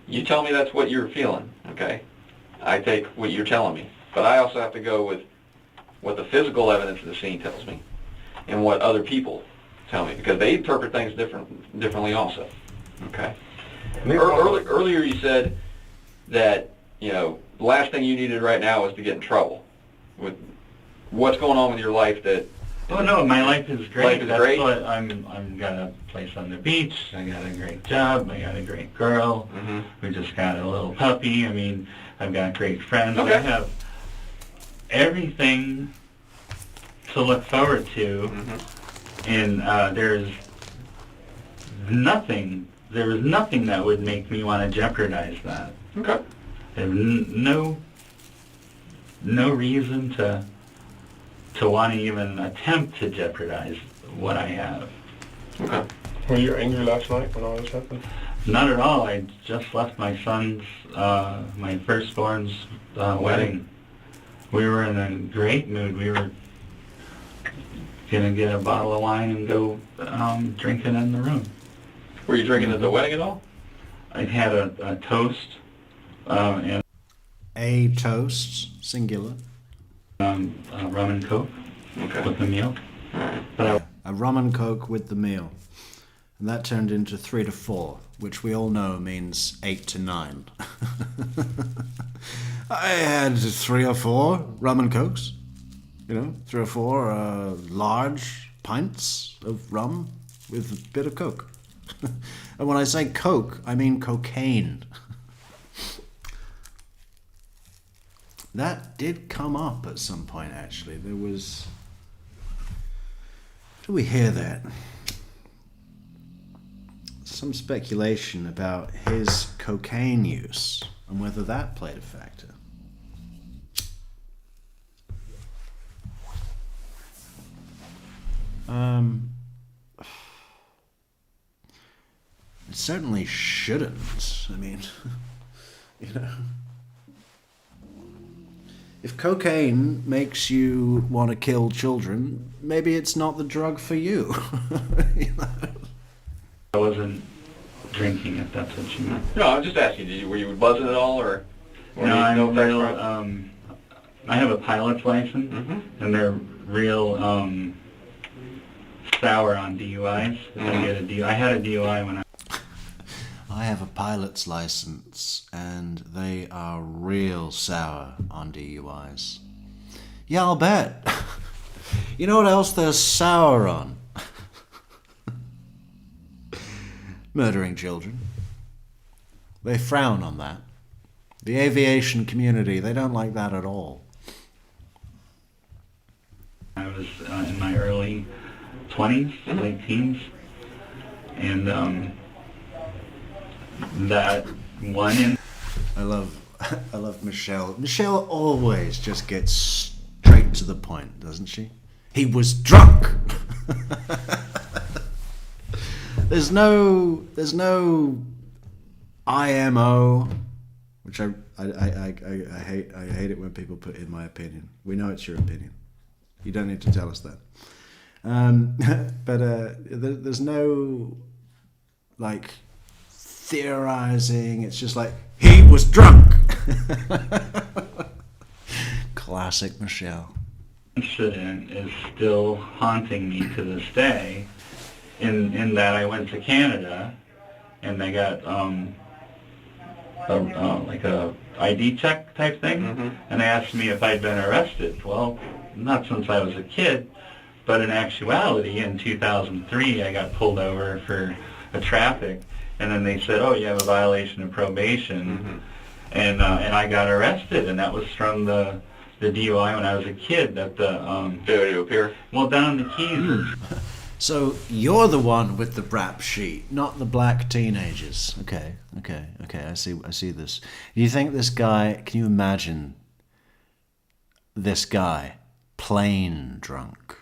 Speaker 2: You tell me that's what you're feeling, okay? I take what you're telling me. But I also have to go with what the physical evidence of the scene tells me and what other people tell me, because they interpret things differently also, okay? Earlier you said that, the last thing you needed right now was to get in trouble. With what's going on with your life that...
Speaker 3: Oh no, my life is great.
Speaker 2: Life is great?
Speaker 3: What I'm got a place on the beach. I got a great job. I got a great girl. We just got a little puppy. I mean, I've got great friends.
Speaker 2: Okay.
Speaker 3: I have everything to look forward to, and there was nothing that would make me want to jeopardize that.
Speaker 2: Okay.
Speaker 3: I have no no reason to want to even attempt to jeopardize what I have.
Speaker 2: Okay.
Speaker 4: Were you angry last night when all this happened?
Speaker 3: Not at all. I just left my son's, my firstborn's wedding. We were in a great mood. We were gonna get a bottle of wine and go drinking in the room.
Speaker 2: Were you drinking at the wedding at all?
Speaker 3: I had a toast and
Speaker 1: A toast, singular.
Speaker 3: rum and coke
Speaker 2: Okay.
Speaker 3: with the meal.
Speaker 2: All right.
Speaker 3: But
Speaker 1: A rum and coke with the meal. And that turned into 3 to 4, which we all know means 8 to 9. I had 3 or 4 rum and cokes. 3 or 4 large pints of rum with a bit of coke. And when I say coke, I mean cocaine. That did come up at some point, actually. There was... Did we hear that? Some speculation about his cocaine use and whether that played a factor. It certainly shouldn't. I mean, if cocaine makes you want to kill children, maybe it's not the drug for you.
Speaker 3: I wasn't drinking, if that's what you meant.
Speaker 2: No, I'm just asking. Were you buzzing at all, or?
Speaker 3: No, I'm
Speaker 2: no effects
Speaker 3: real.
Speaker 2: from it?
Speaker 3: I have a pilot's license, and they're real sour on DUIs. I had a DUI when
Speaker 1: I have a pilot's license, and they are real sour on DUIs. Yeah, I'll bet. You know what else they're sour on? Murdering children. They frown on that. The aviation community, they don't like that at all.
Speaker 3: I was in my early 20s, late teens, and that one in
Speaker 1: I love Michelle. Michelle always just gets straight to the point, doesn't she? He was drunk. There's no IMO, which I hate it when people put in my opinion. We know it's your opinion. You don't need to tell us that. But there's no like theorizing. It's just like he was drunk. Classic Michelle.
Speaker 3: incident is still haunting me to this day. In that I went to Canada and they got like a ID check type thing, and they asked me if I'd been arrested. Well, not since I was a kid, but in actuality, in 2003, I got pulled over for a traffic, and then they said, "Oh, you have a violation of probation," and I got arrested, and that was from the DUI when I was a kid. At the
Speaker 2: Failure to appear.
Speaker 3: well, down in the Keys.
Speaker 1: So you're the one with the rap sheet, not the black teenagers. Okay. I see this. Do you think this guy? Can you imagine this guy plain drunk?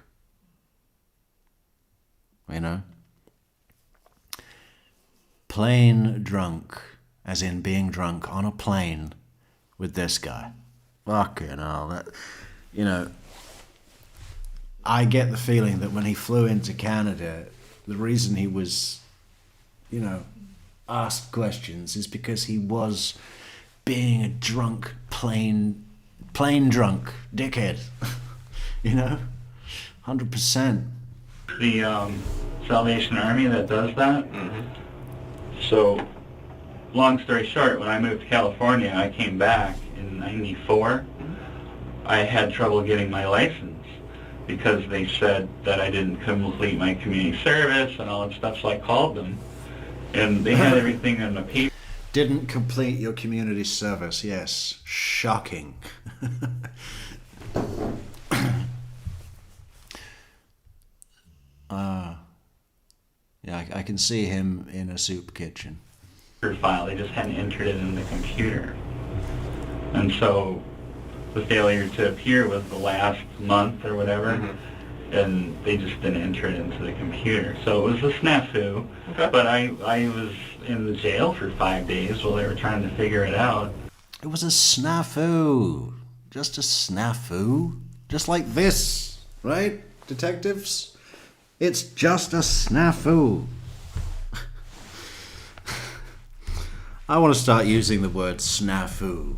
Speaker 1: You know, plain drunk, as in being drunk on a plane with this guy. Fucking hell, that, you know. I get the feeling that when he flew into Canada, the reason he was, you know, asked questions is because he was being a drunk, plain drunk dickhead. You know, 100%.
Speaker 3: The Salvation Army that does that. So, long story short, when I moved to California, I came back in '94. I had trouble getting my license because they said that I didn't complete my community service and all that stuff, so I called them, and they had everything in the paper.
Speaker 1: Didn't complete your community service, yes. Shocking. Yeah, I can see him in a soup kitchen.
Speaker 3: File. They just hadn't entered it in the computer. And so the failure to appear was the last month or whatever,
Speaker 2: Mm-hmm.
Speaker 3: and they just didn't enter it into the computer. So it was a snafu,
Speaker 2: Okay.
Speaker 3: but I was in the jail for 5 days while they were trying to figure it out.
Speaker 1: It was a snafu. Just a snafu. Just like this, right, detectives? It's just a snafu. I want to start using the word snafu.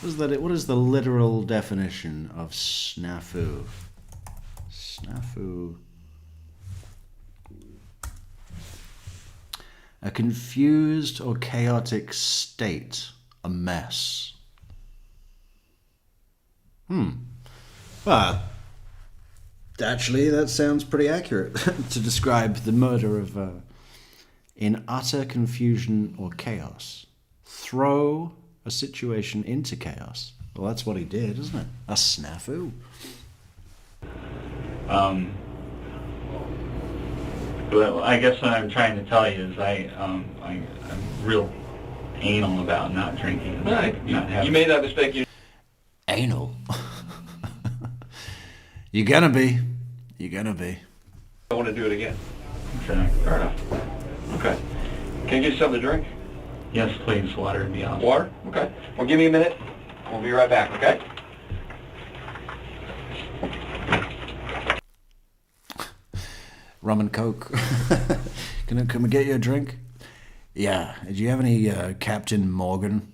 Speaker 1: What is the literal definition of snafu? Snafu. A confused or chaotic state, a mess. Well, actually, that sounds pretty accurate to describe the murder of, in utter confusion or chaos. Throw a situation into chaos. Well, that's what he did, isn't it? A snafu.
Speaker 3: But I guess what I'm trying to tell you is I'm real anal about not drinking.
Speaker 2: Right.
Speaker 3: Not having.
Speaker 2: You made that mistake.
Speaker 1: Anal. You're gonna be. You're gonna be.
Speaker 2: I want to do it again.
Speaker 3: Exactly.
Speaker 2: Fair enough. Okay. Can you get you something to drink?
Speaker 3: Yes, please. Water would be awesome.
Speaker 2: Water? Okay. Well, give me a minute. We'll be right back, okay?
Speaker 1: Rum and Coke. Can we get you a drink? Yeah. Do you have any Captain Morgan?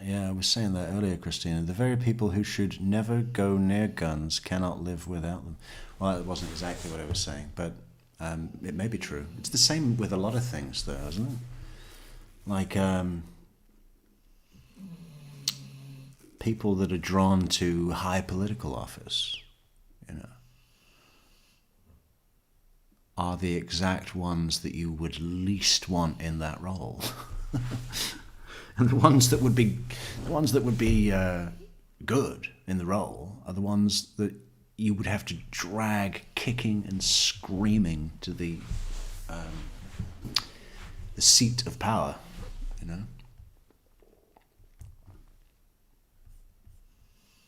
Speaker 1: Yeah, I was saying that earlier, Christina. The very people who should never go near guns cannot live without them. Well, it wasn't exactly what I was saying, but it may be true. It's the same with a lot of things, though, isn't it? Like people that are drawn to high political office, you know, are the exact ones that you would least want in that role. And the ones that would be good in the role are the ones that you would have to drag kicking and screaming to the seat of power, you know.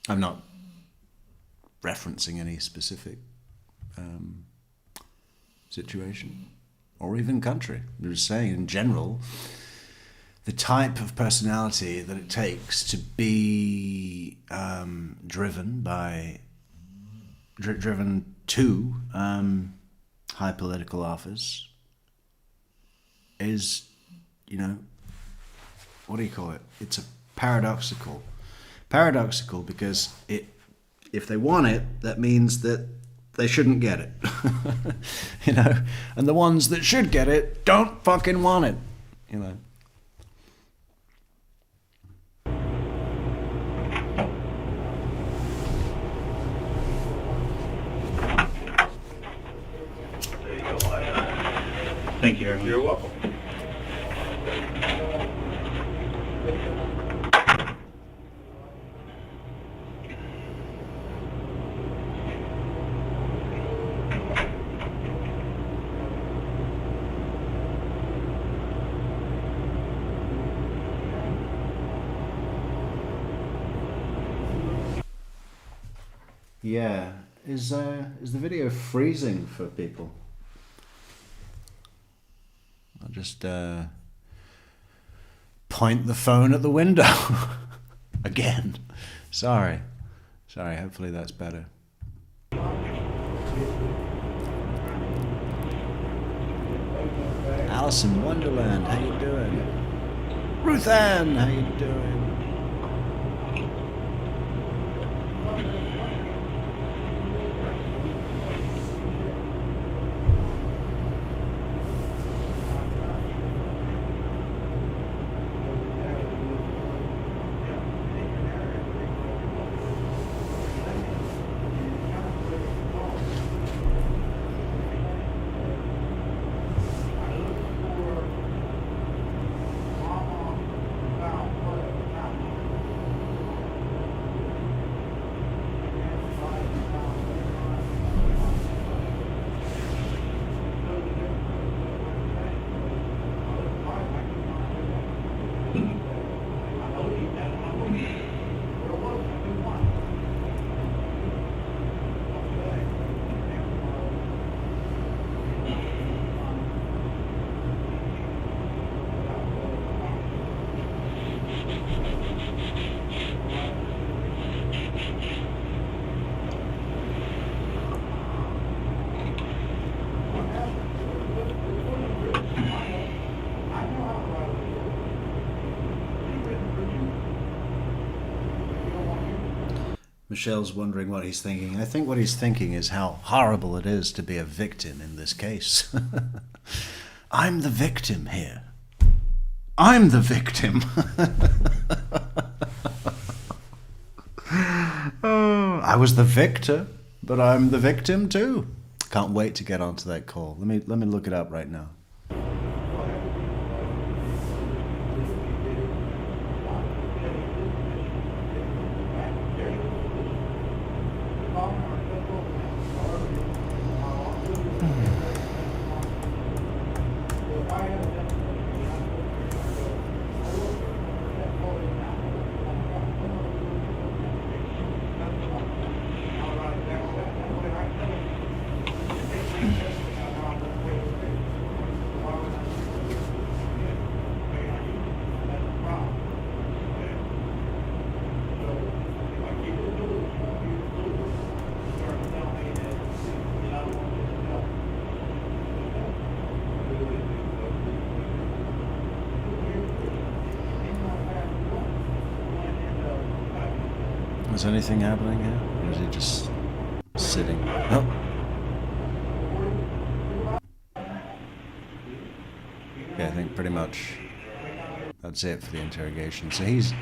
Speaker 1: I'm not referencing any specific situation or even country. I'm just saying in general, the type of personality that it takes to be driven to high political office is, you know, what do you call it? It's a paradoxical because if they want it, that means that they shouldn't get it. You know, and the ones that should get it don't fucking want it, you know.
Speaker 3: Thank you, everyone.
Speaker 2: You're welcome.
Speaker 1: Yeah, is the video freezing for people? I'll just point the phone at the window again. Sorry. Hopefully that's better. Alice in Wonderland, how you doing? Ruth Ann, how you doing? Michelle's wondering what he's thinking. I think what he's thinking is how horrible it is to be a victim in this case. I'm the victim here. I'm the victim. Oh, I was the victor, but I'm the victim too. Can't wait to get onto that call. Let me look it up right now. Is anything happening here? Or is he just sitting? Oh. Yeah, I think pretty much that's it for the interrogation. So he's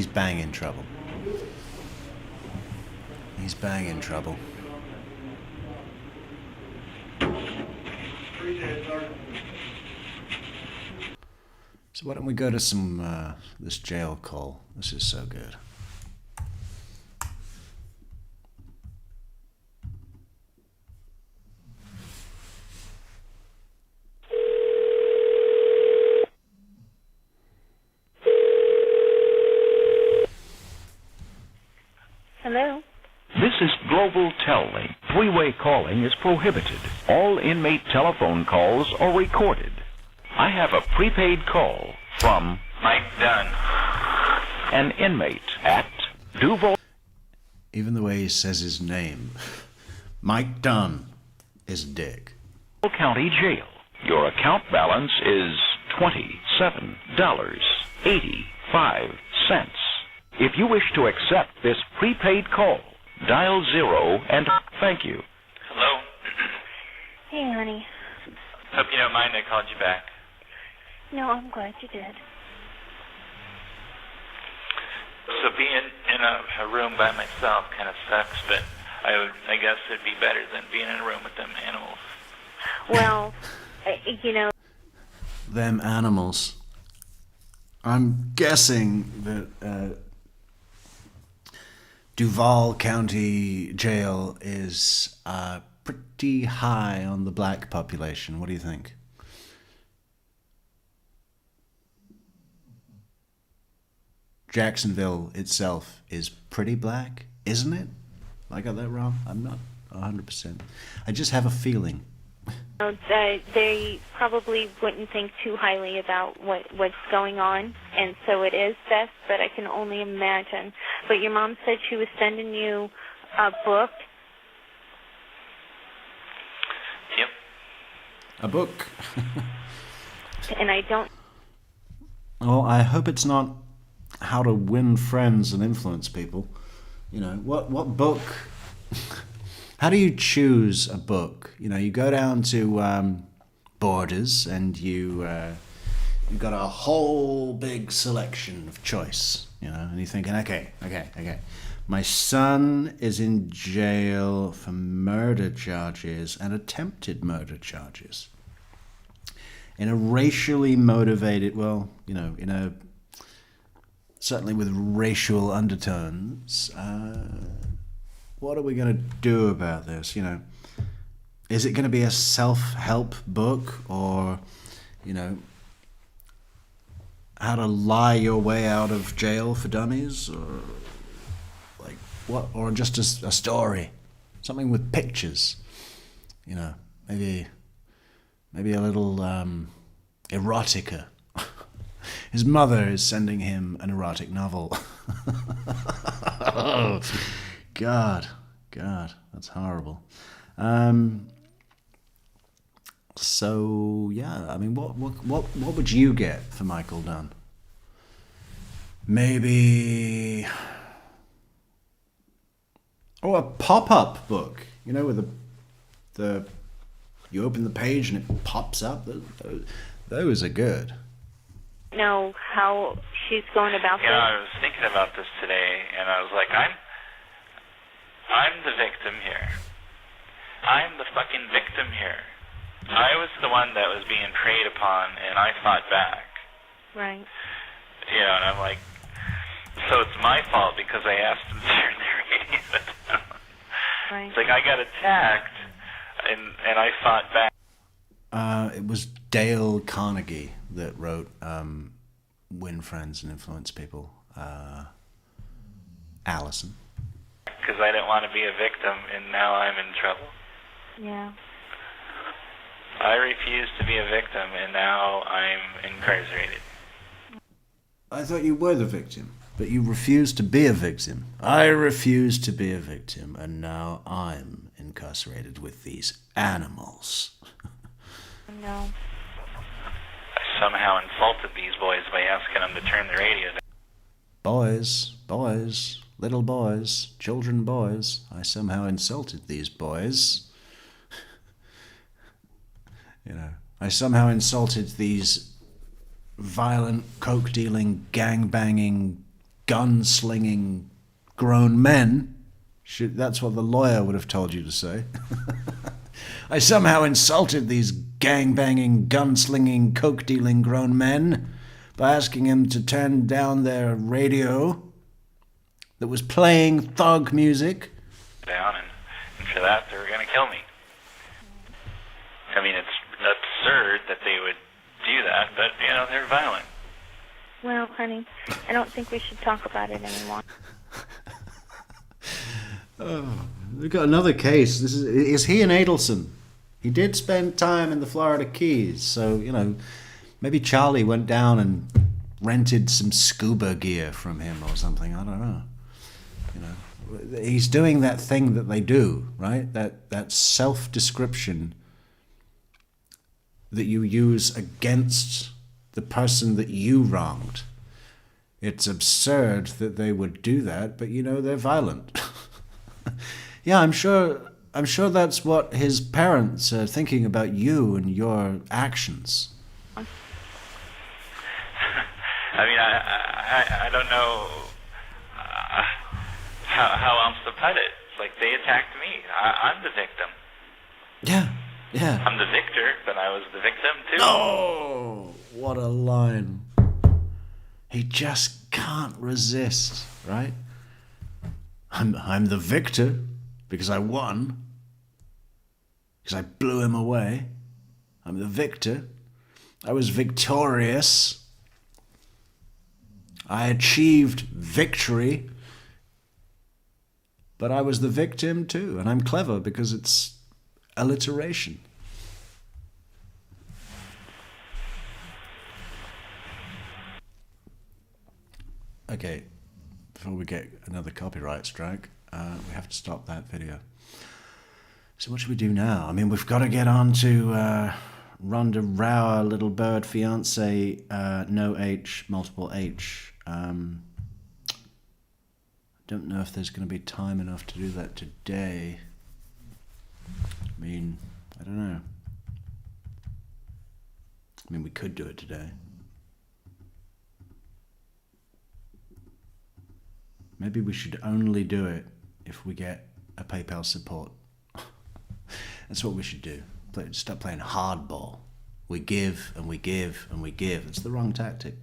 Speaker 1: bang in trouble. He's bang in trouble. So why don't we go to some this jail call? This is so good.
Speaker 5: Hello?
Speaker 6: This is Global Tel-Link. Three-way calling is prohibited. All inmate telephone calls are recorded. I have a prepaid call from
Speaker 7: Mike Dunn.
Speaker 6: an inmate at Duval.
Speaker 1: Even the way he says his name. Mike Dunn is a dick.
Speaker 6: County Jail. Your account balance is $27.85. If you wish to accept this prepaid call, dial 0 and thank you.
Speaker 7: Hello?
Speaker 5: Hey, honey.
Speaker 7: Hope you don't mind I called you back.
Speaker 5: No, I'm glad you did.
Speaker 7: So being in a room by myself kind of sucks, but I guess it'd be better than being in a room with them animals.
Speaker 5: Well, you know...
Speaker 1: Them animals. I'm guessing that Duval County Jail is pretty high on the black population. What do you think? Jacksonville itself is pretty black, isn't it? I got that wrong? I'm not 100%. I just have a feeling.
Speaker 5: They probably wouldn't think too highly about what's going on, and so it is theft, but I can only imagine. But your mom said she was sending you a book.
Speaker 7: Yep.
Speaker 1: A book.
Speaker 5: And I don't...
Speaker 1: Oh, I hope it's not how to win friends and influence people. You know, what book... How do you choose a book? You know, you go down to Borders and you've got a whole big selection of choice, you know, and you're thinking, okay. My son is in jail for murder charges and attempted murder charges. In a racially motivated, well, you know, certainly with racial undertones, what are we going to do about this? You know, is it going to be a self-help book, or, you know, how to lie your way out of jail for dummies, or like what, or just a story, something with pictures, you know, maybe a little erotica. His mother is sending him an erotic novel. Oh, God, that's horrible. So yeah, I mean, what would you get for Michael Dunn? Maybe Or a pop-up book, you know, with the you open the page and it pops up. Those are good.
Speaker 5: Know how she's going about this?
Speaker 7: Yeah, I was thinking about this today, and I was like, I'm the victim here. I'm the fucking victim here. I was the one that was being preyed upon, and I fought back.
Speaker 5: Right.
Speaker 7: You know, and I'm like, so it's my fault because I asked them to turn their radio down.
Speaker 5: Right.
Speaker 7: It's like I got attacked, and I fought back.
Speaker 1: It was Dale Carnegie that wrote Win Friends and Influence People. Allison.
Speaker 7: Because I didn't want to be a victim, and now I'm in trouble.
Speaker 5: Yeah.
Speaker 7: I refuse to be a victim, and now I'm incarcerated.
Speaker 1: I thought you were the victim, but you refused to be a victim. I refuse to be a victim, and now I'm incarcerated with these animals.
Speaker 5: No.
Speaker 7: I somehow insulted these boys by asking them to turn the radio down.
Speaker 1: Boys, little boys, children boys. I somehow insulted these boys. You know, I somehow insulted these violent, coke-dealing, gang-banging, gun-slinging grown men. That's what the lawyer would have told you to say. I somehow insulted these gang-banging, gun-slinging, coke-dealing grown men by asking them to turn down their radio that was playing thug music.
Speaker 7: Down, and for that, they were going to kill me. I mean, it's absurd that they would do that, but, you know, they're violent.
Speaker 5: Well, honey, I don't think we should talk about it anymore.
Speaker 1: We've got another case. Is he an Adelson? He did spend time in the Florida Keys, so, you know, maybe Charlie went down and rented some scuba gear from him or something. I don't know. You know, he's doing that thing that they do, right? That self-description that you use against the person that you wronged. It's absurd that they would do that, but, you know, they're violent. Yeah, I'm sure that's what his parents are thinking about you and your actions.
Speaker 7: I mean, I don't know how else to put it. Like, they attacked me. I'm the victim.
Speaker 1: Yeah.
Speaker 7: I'm the victor, but I was the victim, too.
Speaker 1: Oh, what a line. He just can't resist, right? I'm the victor because I won, because I blew him away. I'm the victor. I was victorious. I achieved victory, but I was the victim too, and I'm clever because it's alliteration. Okay, before we get another copyright strike, we have to stop that video. So what should we do now? I mean, we've got to get on to Rhonda Rauer, little bird fiance, no H, multiple H. Don't know if there's going to be time enough to do that today. I mean, I don't know. I mean, we could do it today. Maybe we should only do it if we get a PayPal support. That's what we should do. Stop playing hardball. We give and we give and we give. It's the wrong tactic.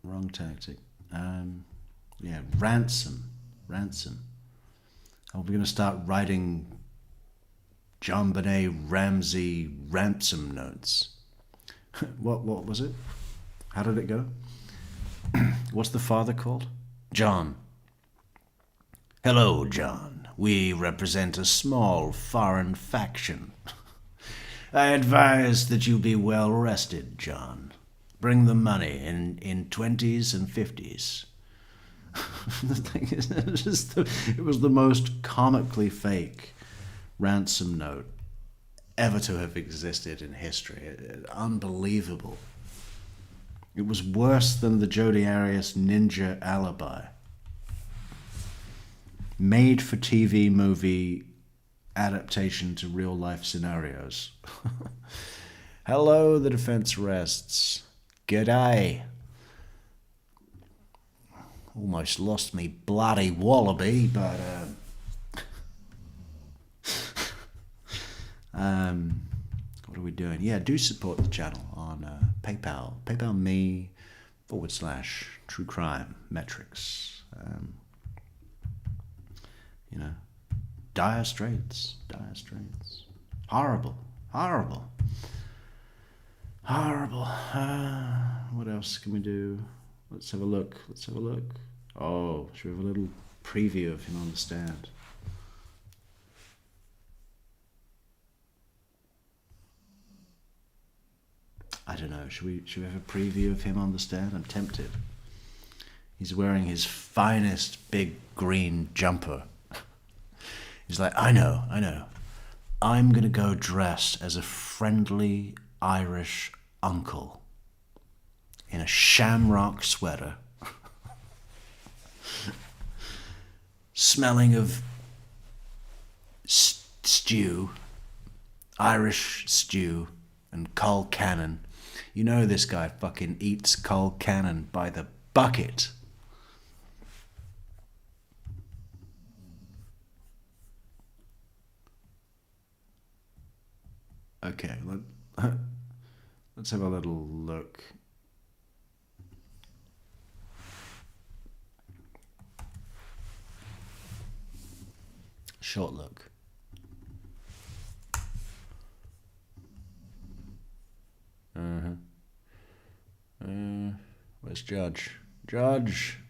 Speaker 1: Wrong tactic. Yeah, ransom. Are we going to start writing John Benet Ramsey ransom notes? What was it? How did it go? What's the father called? John. Hello, John. We represent a small foreign faction. I advise that you be well rested, John. Bring the money in 20s and 50s. The thing is, it was the most comically fake ransom note ever to have existed in history. Unbelievable. It was worse than the Jodi Arias ninja alibi. made-for-TV movie adaptation to real-life scenarios. Hello, the defense rests. G'day. Almost lost me bloody wallaby, but what are we doing? Yeah, do support the channel on PayPal. PayPal me /True Crime Metrix. You know, dire straits. Horrible. What else can we do? Let's have a look. Oh, should we have a little preview of him on the stand? I don't know. Should we have a preview of him on the stand? I'm tempted. He's wearing his finest big green jumper. He's like, I know. I'm gonna go dressed as a friendly Irish uncle in a shamrock sweater, smelling of stew, Irish stew, and Carl Cannon. You know this guy fucking eats Carl Cannon by the bucket. Okay, let's have a little look. Short look. Where's Judge? Judge!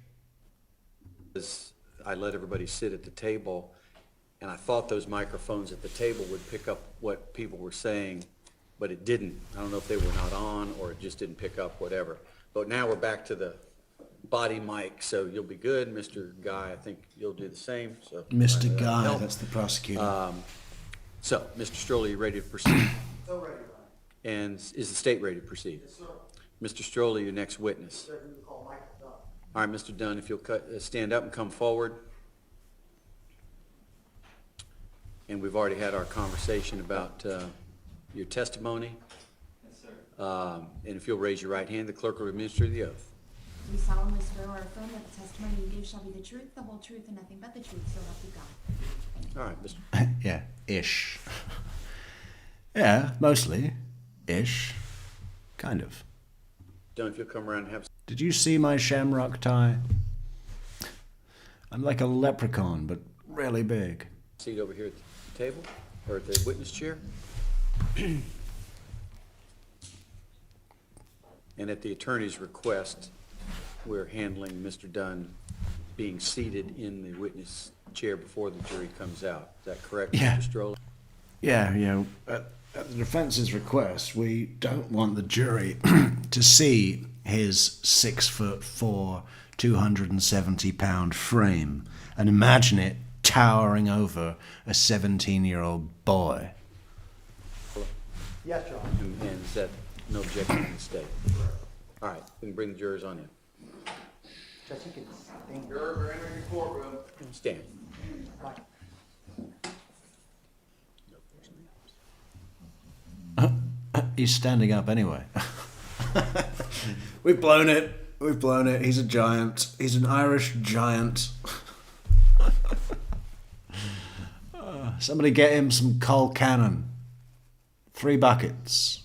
Speaker 8: I let everybody sit at the table, and I thought those microphones at the table would pick up what people were saying, but it didn't. I don't know if they were not on or it just didn't pick up, whatever. But now we're back to the body mic, so you'll be good. Mr. Guy, I think you'll do the same. So
Speaker 1: Mr. Guy, that's the prosecutor.
Speaker 8: So, Mr. Stroll, are you ready to proceed? So ready, Ryan. And is the state ready to proceed? Yes, sir. Mr. Stroll, your next witness. Sir, you can call Michael Dunn. All right, Mr. Dunn, if you'll stand up and come forward. And we've already had our conversation about your testimony.
Speaker 9: Yes, sir.
Speaker 8: And if you'll raise your right hand, the clerk will administer the oath.
Speaker 10: We solemnly swear or affirm that the testimony you give shall be the truth, the whole truth, and nothing but the truth, so help you God.
Speaker 8: All right, Mr.
Speaker 1: Yeah, ish. Yeah, mostly. Ish. Kind of.
Speaker 8: Dunn, if you'll come around and have...
Speaker 1: Did you see my shamrock tie? I'm like a leprechaun, but really big.
Speaker 8: Seat over here at the table, or at the witness chair. And at the attorney's request, we're handling Mr. Dunn being seated in the witness chair before the jury comes out. Is that correct,
Speaker 1: Yeah.
Speaker 8: Mr. Stroller?
Speaker 1: Yeah, you know, at the defense's request, we don't want the jury to see his 6'4", 270-pound frame and imagine it towering over a 17-year-old boy.
Speaker 8: Yes, Your Honor. And is that no objection from the state? All right, we can bring the jurors on in.
Speaker 9: Judge, you can stand.
Speaker 4: Jurors are entering the courtroom.
Speaker 8: Stand.
Speaker 1: He's standing up anyway. We've blown it. He's a giant. He's an Irish giant. Somebody get him some Carl Cannon. 3 buckets.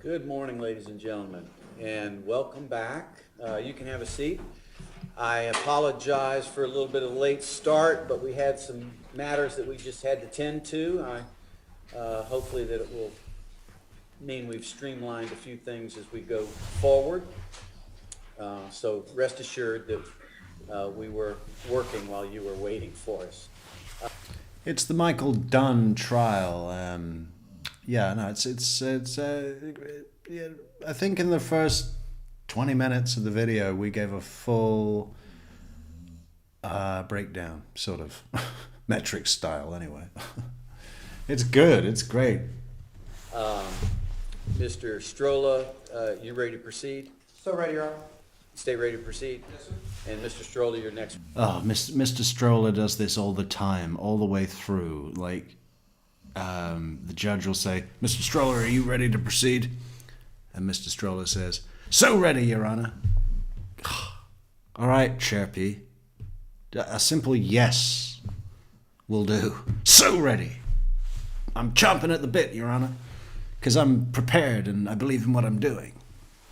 Speaker 8: Good morning, ladies and gentlemen, and welcome back. You can have a seat. I apologize for a little bit of a late start, but we had some matters that we just had to tend to. Hopefully that it will mean we've streamlined a few things as we go forward. So rest assured that we were working while you were waiting for us.
Speaker 1: It's the Michael Dunn trial. Yeah, no, yeah, I think in the first 20 minutes of the video, we gave a full breakdown, sort of. Metrix style, anyway. It's good. It's great.
Speaker 8: Mr. Strolla, you ready to proceed?
Speaker 9: So ready, Your Honor.
Speaker 8: Stay ready to proceed?
Speaker 9: Yes, sir.
Speaker 8: And Mr. Strolla, your next.
Speaker 1: Oh, Mr. Stroller does this all the time, all the way through. Like, the judge will say, Mr. Stroller, are you ready to proceed? And Mr. Stroller says, so ready, Your Honor. All right, Chirpy. A simple yes will do. So ready. I'm chomping at the bit, Your Honor, because I'm prepared and I believe in what I'm doing.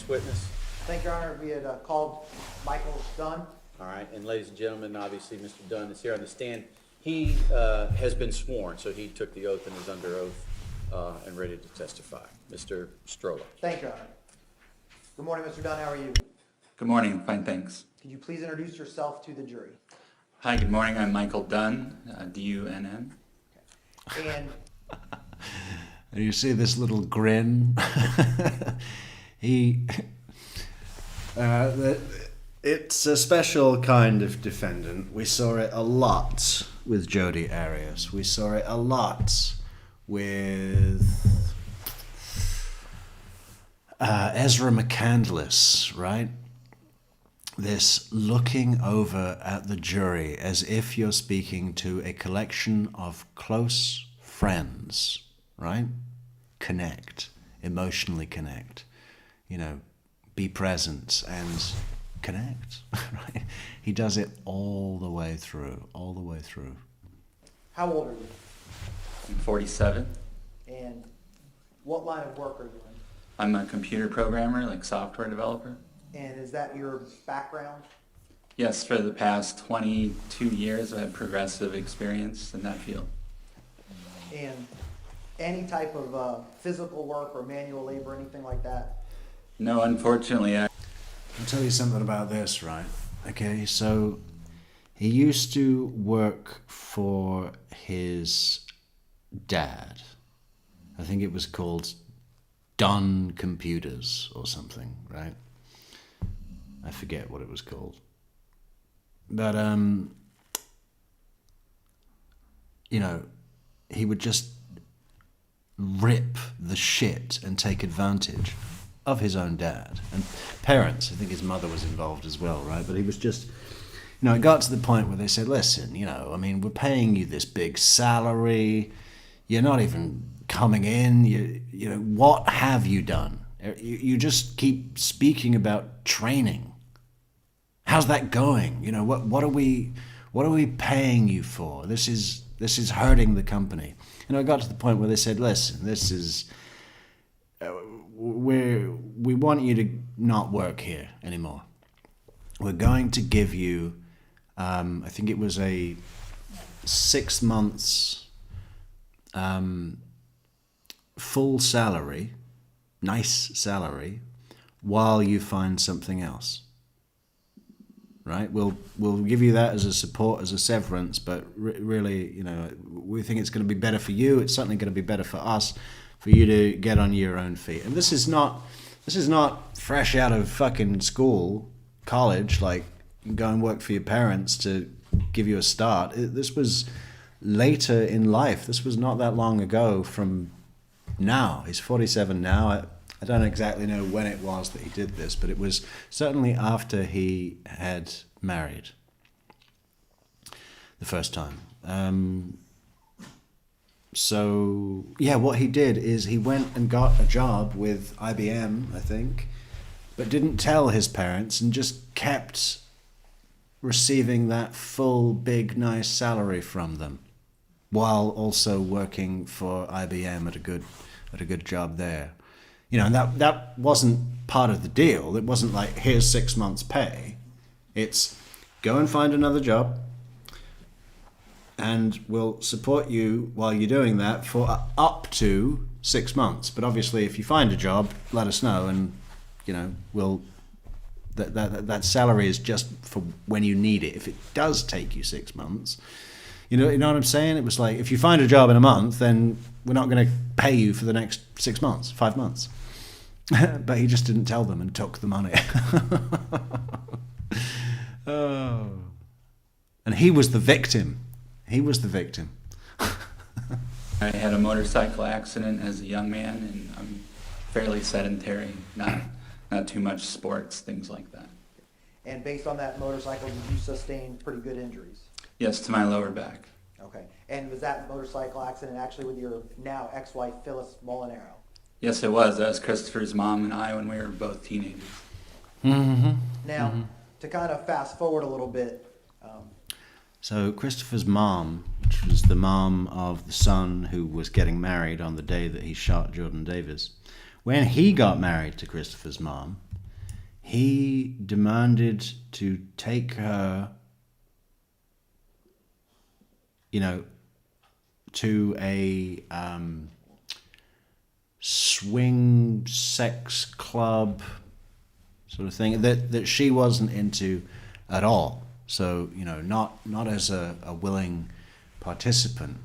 Speaker 8: Witness.
Speaker 9: Thank you, Your Honor. We had called Michael Dunn.
Speaker 8: All right, and ladies and gentlemen, obviously Mr. Dunn is here on the stand. He has been sworn, so he took the oath and is under oath and ready to testify. Mr. Stroller.
Speaker 9: Thank you, Your Honor. Good morning, Mr. Dunn. How are you?
Speaker 3: Good morning, fine, thanks.
Speaker 9: Could you please introduce yourself to the jury?
Speaker 3: Hi, good morning, I'm Michael Dunn, D-U-N-N.
Speaker 9: And
Speaker 1: And you see this little grin? It's a special kind of defendant. We saw it a lot with Jodi Arias. We saw it a lot with Ezra McCandless, right? This looking over at the jury as if you're speaking to a collection of close friends, right? Connect, emotionally connect, be present and connect, right? He does it all the way through.
Speaker 9: how old are you?
Speaker 3: I'm 47.
Speaker 9: And what line of work are you in?
Speaker 3: I'm a computer programmer, like software developer.
Speaker 9: And is that your background?
Speaker 3: Yes, for the past 22 years I've had progressive experience in that field.
Speaker 9: And any type of physical work or manual labor, anything like that?
Speaker 3: No, unfortunately,
Speaker 1: I'll tell you something about this, right? Okay, so he used to work for his dad. I think it was called Dunn Computers or something, right? I forget what it was called. But, he would just rip the shit and take advantage of his own dad and parents. I think his mother was involved as well, right? But he was just, it got to the point where they said, listen, we're paying you this big salary. You're not even coming in. What have you done? You just keep speaking about training. How's that going? What are we paying you for? This is hurting the company. It got to the point where they said, listen, this is, we want you to not work here anymore. We're going to give you, I think it was a 6 months full salary, nice salary, while you find something else. Right, we'll give you that as a support, as a severance, but really, we think it's going to be better for you. It's certainly going to be better for us, for you to get on your own feet. And this is not fresh out of fucking school, college. Like, you can go and work for your parents to give you a start. This was later in life. This was not that long ago from now. He's 47 now. I don't exactly know when it was that he did this, but it was certainly after he had married the first time. So, what he did is he went and got a job with IBM, I think, but didn't tell his parents and just kept receiving that full, big, nice salary from them while also working for IBM at a good job there. And that wasn't part of the deal. It wasn't like, here's 6 months' pay. It's go and find another job, and we'll support you while you're doing that for up to 6 months. But obviously, if you find a job, let us know, and we'll that salary is just for when you need it. If it does take you 6 months, you know what I'm saying? It was like, if you find a job in a month, then we're not going to pay you for the next 6 months, 5 months. But he just didn't tell them and took the money. Oh. And he was the victim. He was the victim.
Speaker 3: I had a motorcycle accident as a young man, and I'm fairly sedentary, not too much sports, things like that.
Speaker 9: And based on that motorcycle, did you sustain pretty good injuries?
Speaker 3: Yes, to my lower back.
Speaker 9: Okay. And was that motorcycle accident actually with your now ex-wife, Phyllis Molinaro?
Speaker 3: Yes, it was. That was Christopher's mom and I when we were both teenagers.
Speaker 9: Now, to kind of fast forward a little bit,
Speaker 1: So Christopher's mom, which was the mom of the son who was getting married on the day that he shot Jordan Davis, when he got married to Christopher's mom, he demanded to take her, to a swing sex club sort of thing that she wasn't into at all. So, not as a willing participant,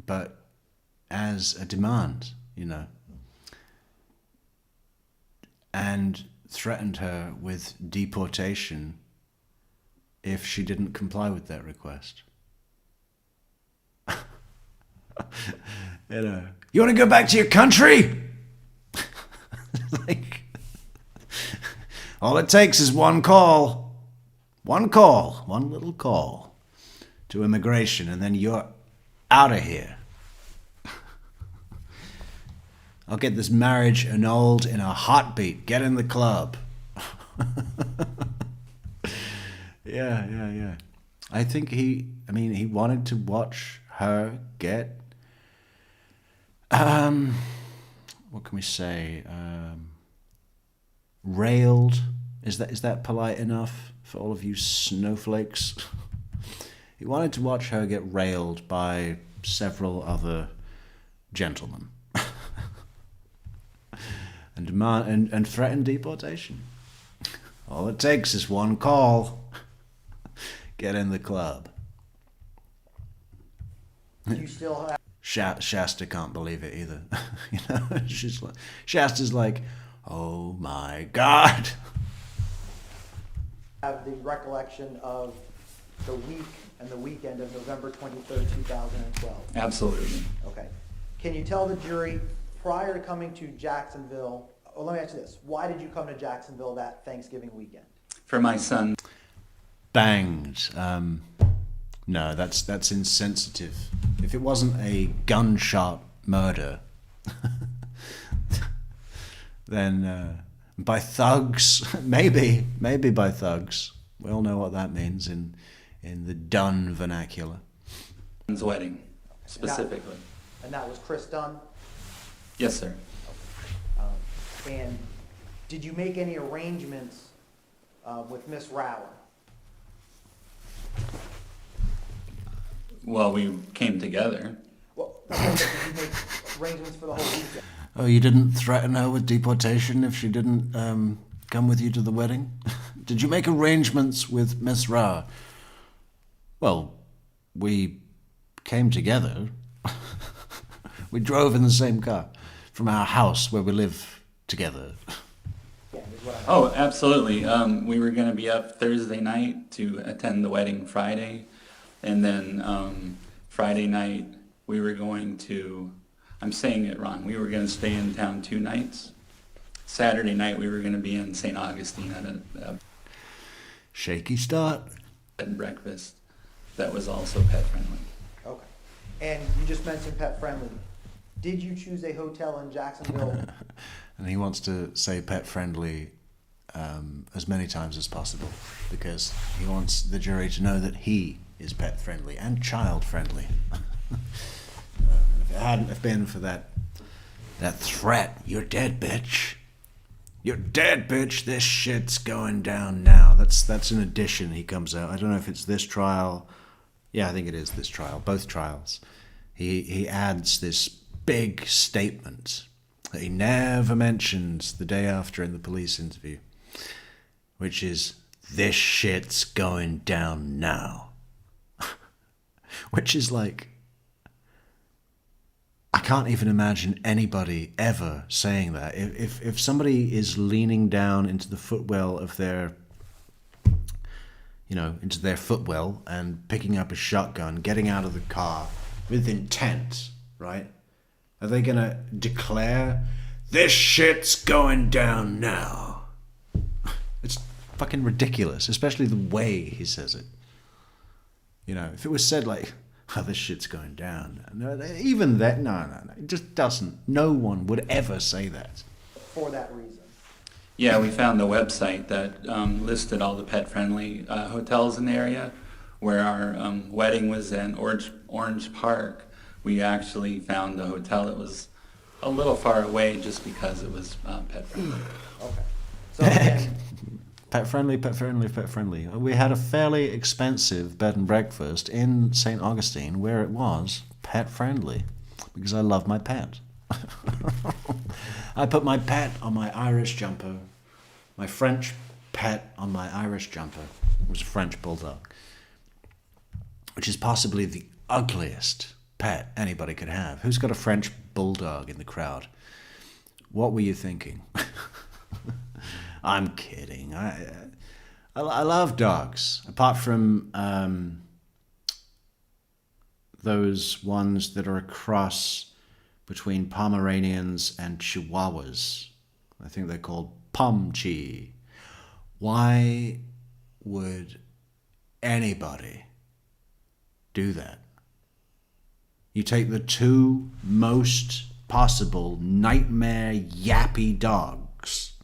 Speaker 1: but as a demand, and threatened her with deportation if she didn't comply with that request. You want to go back to your country? Like, all it takes is one little call to immigration, and then you're out of here. I'll get this marriage annulled in a heartbeat. Get in the club. Yeah. I think he wanted to watch her get, what can we say, railed. Is that polite enough for all of you snowflakes? He wanted to watch her get railed by several other gentlemen. and threaten deportation. All it takes is one call. Get in the club.
Speaker 9: you still have
Speaker 1: Shasta can't believe it either. Shasta's like, oh my God.
Speaker 9: the recollection of the week and the weekend of November 23rd, 2012?
Speaker 3: Absolutely.
Speaker 9: Okay. Can you tell the jury, prior to coming to Jacksonville, let me ask you this, why did you come to Jacksonville that Thanksgiving weekend?
Speaker 3: For my son.
Speaker 1: Banged. No, that's insensitive. If it wasn't a gunshot murder, then by thugs, maybe by thugs. We all know what that means in the Dunn vernacular.
Speaker 3: Son's wedding, specifically.
Speaker 9: And that was Chris Dunn?
Speaker 3: Yes, sir.
Speaker 9: And did you make any arrangements with Miss Rower?
Speaker 3: Well, we came together.
Speaker 9: Well, okay, but did you make arrangements for the whole weekend?
Speaker 1: Oh, you didn't threaten her with deportation if she didn't come with you to the wedding? Did you make arrangements with Miss Ra? Well, we came together. We drove in the same car from our house where we live together.
Speaker 9: Yeah, is what I meant.
Speaker 3: Oh, absolutely. We were going to be up Thursday night to attend the wedding Friday. And then Friday night, we were going to, I'm saying it wrong, we were going to stay in town 2 nights. Saturday night, we were going to be in St. Augustine at a
Speaker 1: Shaky start.
Speaker 3: bed and breakfast that was also pet friendly.
Speaker 9: Okay. And you just mentioned pet friendly. Did you choose a hotel in Jacksonville?
Speaker 1: And he wants to say pet friendly as many times as possible because he wants the jury to know that he is pet friendly and child friendly. If it hadn't have been for that threat, you're dead, bitch. You're dead, bitch. This shit's going down now. That's an addition he comes out. I don't know if it's this trial. Yeah, I think it is this trial. Both trials. He adds this big statement that he never mentions the day after in the police interview, which is, this shit's going down now. Which is like, I can't even imagine anybody ever saying that. If somebody is leaning down into the footwell of their, into their footwell and picking up a shotgun, getting out of the car with intent, right? Are they going to declare, this shit's going down now? It's fucking ridiculous, especially the way he says it. If it was said like, oh, this shit's going down. No, even that, no. It just doesn't. No one would ever say that.
Speaker 9: For that reason.
Speaker 3: Yeah, we found the website that listed all the pet-friendly hotels in the area. Where our wedding was in Orange Park, we actually found a hotel that was a little far away just because it was pet-friendly.
Speaker 9: Okay. So again,
Speaker 1: Pet friendly. We had a fairly expensive bed and breakfast in St. Augustine where it was pet friendly because I love my pet. I put my pet on my Irish jumper, my French pet on my Irish jumper. It was a French bulldog, which is possibly the ugliest pet anybody could have. Who's got a French bulldog in the crowd? What were you thinking? I'm kidding. I love dogs, apart from those ones that are a cross between Pomeranians and Chihuahuas. I think they're called Pomchi. Why would anybody do that? You take the two most possible nightmare yappy dogs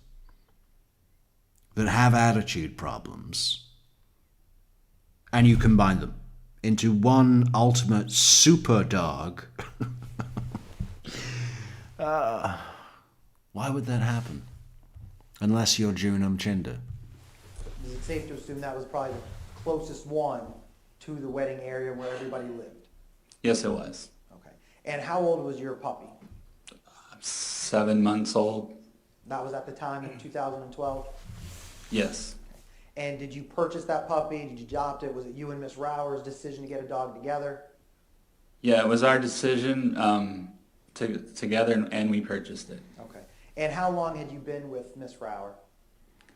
Speaker 1: that have attitude problems, and you combine them into one ultimate super dog. Why would that happen? Unless you're Junum Chinder.
Speaker 9: is it safe to assume that was probably the closest one to the wedding area where everybody lived?
Speaker 3: Yes, it was.
Speaker 9: Okay. And how old was your puppy?
Speaker 3: 7 months old.
Speaker 9: That was at the time in 2012?
Speaker 3: Yes.
Speaker 9: And did you purchase that puppy? Did you adopt it? Was it you and Miss Rower's decision to get a dog together?
Speaker 3: Yeah, it was our decision together, and we purchased it.
Speaker 9: Okay. And how long had you been with Miss Rower?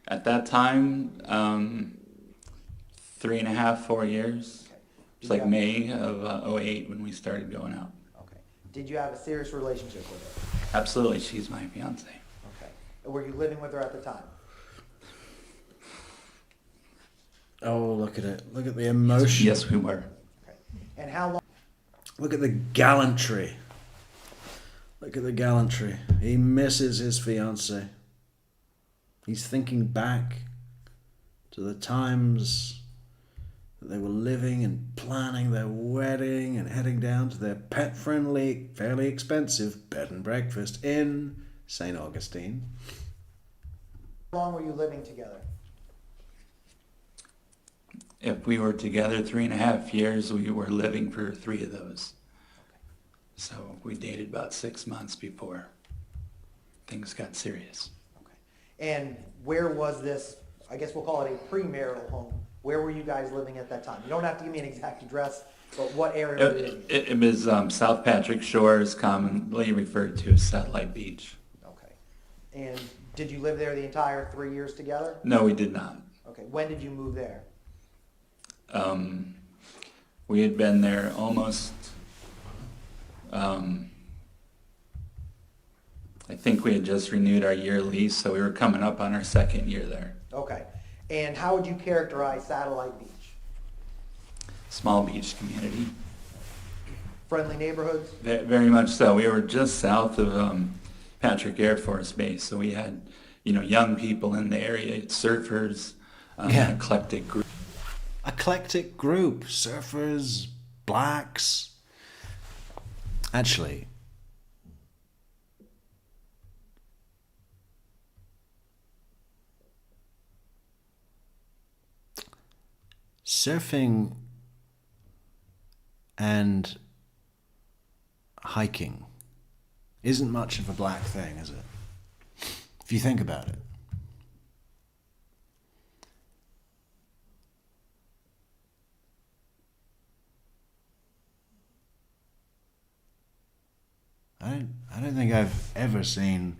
Speaker 3: At that time, 3.5, 4 years.
Speaker 9: Okay.
Speaker 3: It's like May of '08 when we started going out.
Speaker 9: Okay. Did you have a serious relationship with her?
Speaker 3: Absolutely, she's my fiance.
Speaker 9: Okay. And were you living with her at the time?
Speaker 1: Oh, look at it. Look at the emotion.
Speaker 3: Yes, we were.
Speaker 9: Okay. And how long?
Speaker 1: Look at the gallantry. Look at the gallantry. He misses his fiancée. He's thinking back to the times that they were living and planning their wedding and heading down to their pet-friendly, fairly expensive bed and breakfast in St. Augustine.
Speaker 9: How long were you living together?
Speaker 3: If we were together 3.5 years, we were living for 3 of those. So we dated about 6 months before things got serious.
Speaker 9: Okay. And where was this, I guess we'll call it a premarital home. Where were you guys living at that time? You don't have to give me an exact address, but what area were you in?
Speaker 3: It was South Patrick Shores, commonly referred to as Satellite Beach.
Speaker 9: Okay. And did you live there the entire 3 years together?
Speaker 3: No, we did not.
Speaker 9: Okay. When did you move there?
Speaker 3: We had been there almost, I think we had just renewed our year lease, so we were coming up on our 2nd year there.
Speaker 9: Okay. And how would you characterize Satellite Beach?
Speaker 3: Small beach community.
Speaker 9: Friendly neighborhoods?
Speaker 3: Very much so. We were just south of Patrick Air Force Base, so we had, young people in the area, surfers,
Speaker 1: Yeah.
Speaker 3: eclectic group.
Speaker 1: Eclectic group, surfers, blacks. Actually, surfing and hiking isn't much of a black thing, is it? If you think about it. I don't think I've ever seen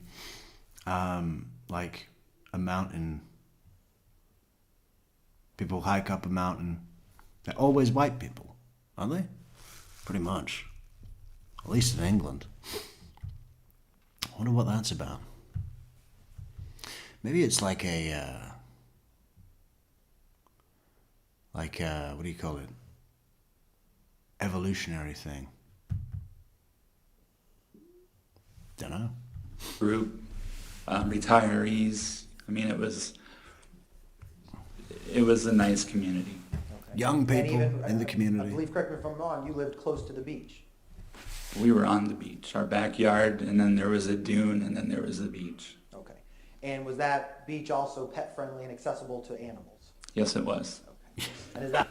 Speaker 1: like a mountain People hike up a mountain. They're always white people, aren't they? Pretty much. At least in England. I wonder what that's about. Maybe it's like a, what do you call it? Evolutionary thing. Don't know.
Speaker 11: Group, retirees. I mean, it was a nice community.
Speaker 9: Okay.
Speaker 1: Young
Speaker 9: And
Speaker 1: people
Speaker 9: even,
Speaker 1: in the
Speaker 9: I
Speaker 1: community.
Speaker 9: believe, correct me if I'm wrong, you lived close to the beach.
Speaker 11: We were on the beach, our backyard, and then there was a dune, and then there was the beach.
Speaker 9: Okay. And was that beach also pet friendly and accessible to animals?
Speaker 11: Yes, it was.
Speaker 9: Okay. And is that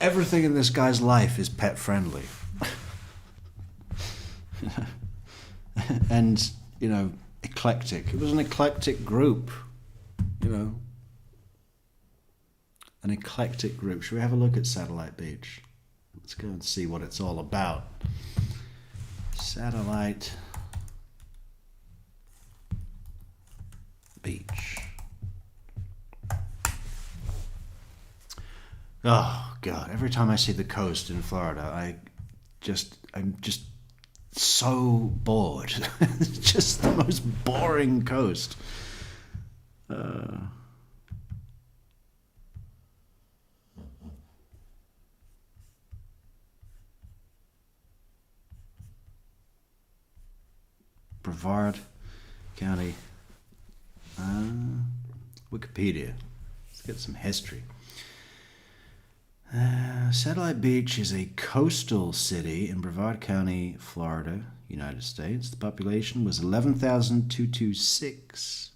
Speaker 1: Everything in this guy's life is pet friendly. And, you know, eclectic. It was an eclectic group, you know. An eclectic group. Should we have a look at Satellite Beach? Let's go and see what it's all about. Satellite Beach. Oh God! Every time I see the coast in Florida, I'm just so bored. It's just the most boring coast. Brevard County. Wikipedia. Let's get some history. Satellite Beach is a coastal city in Brevard County, Florida, United States. The population was 11,226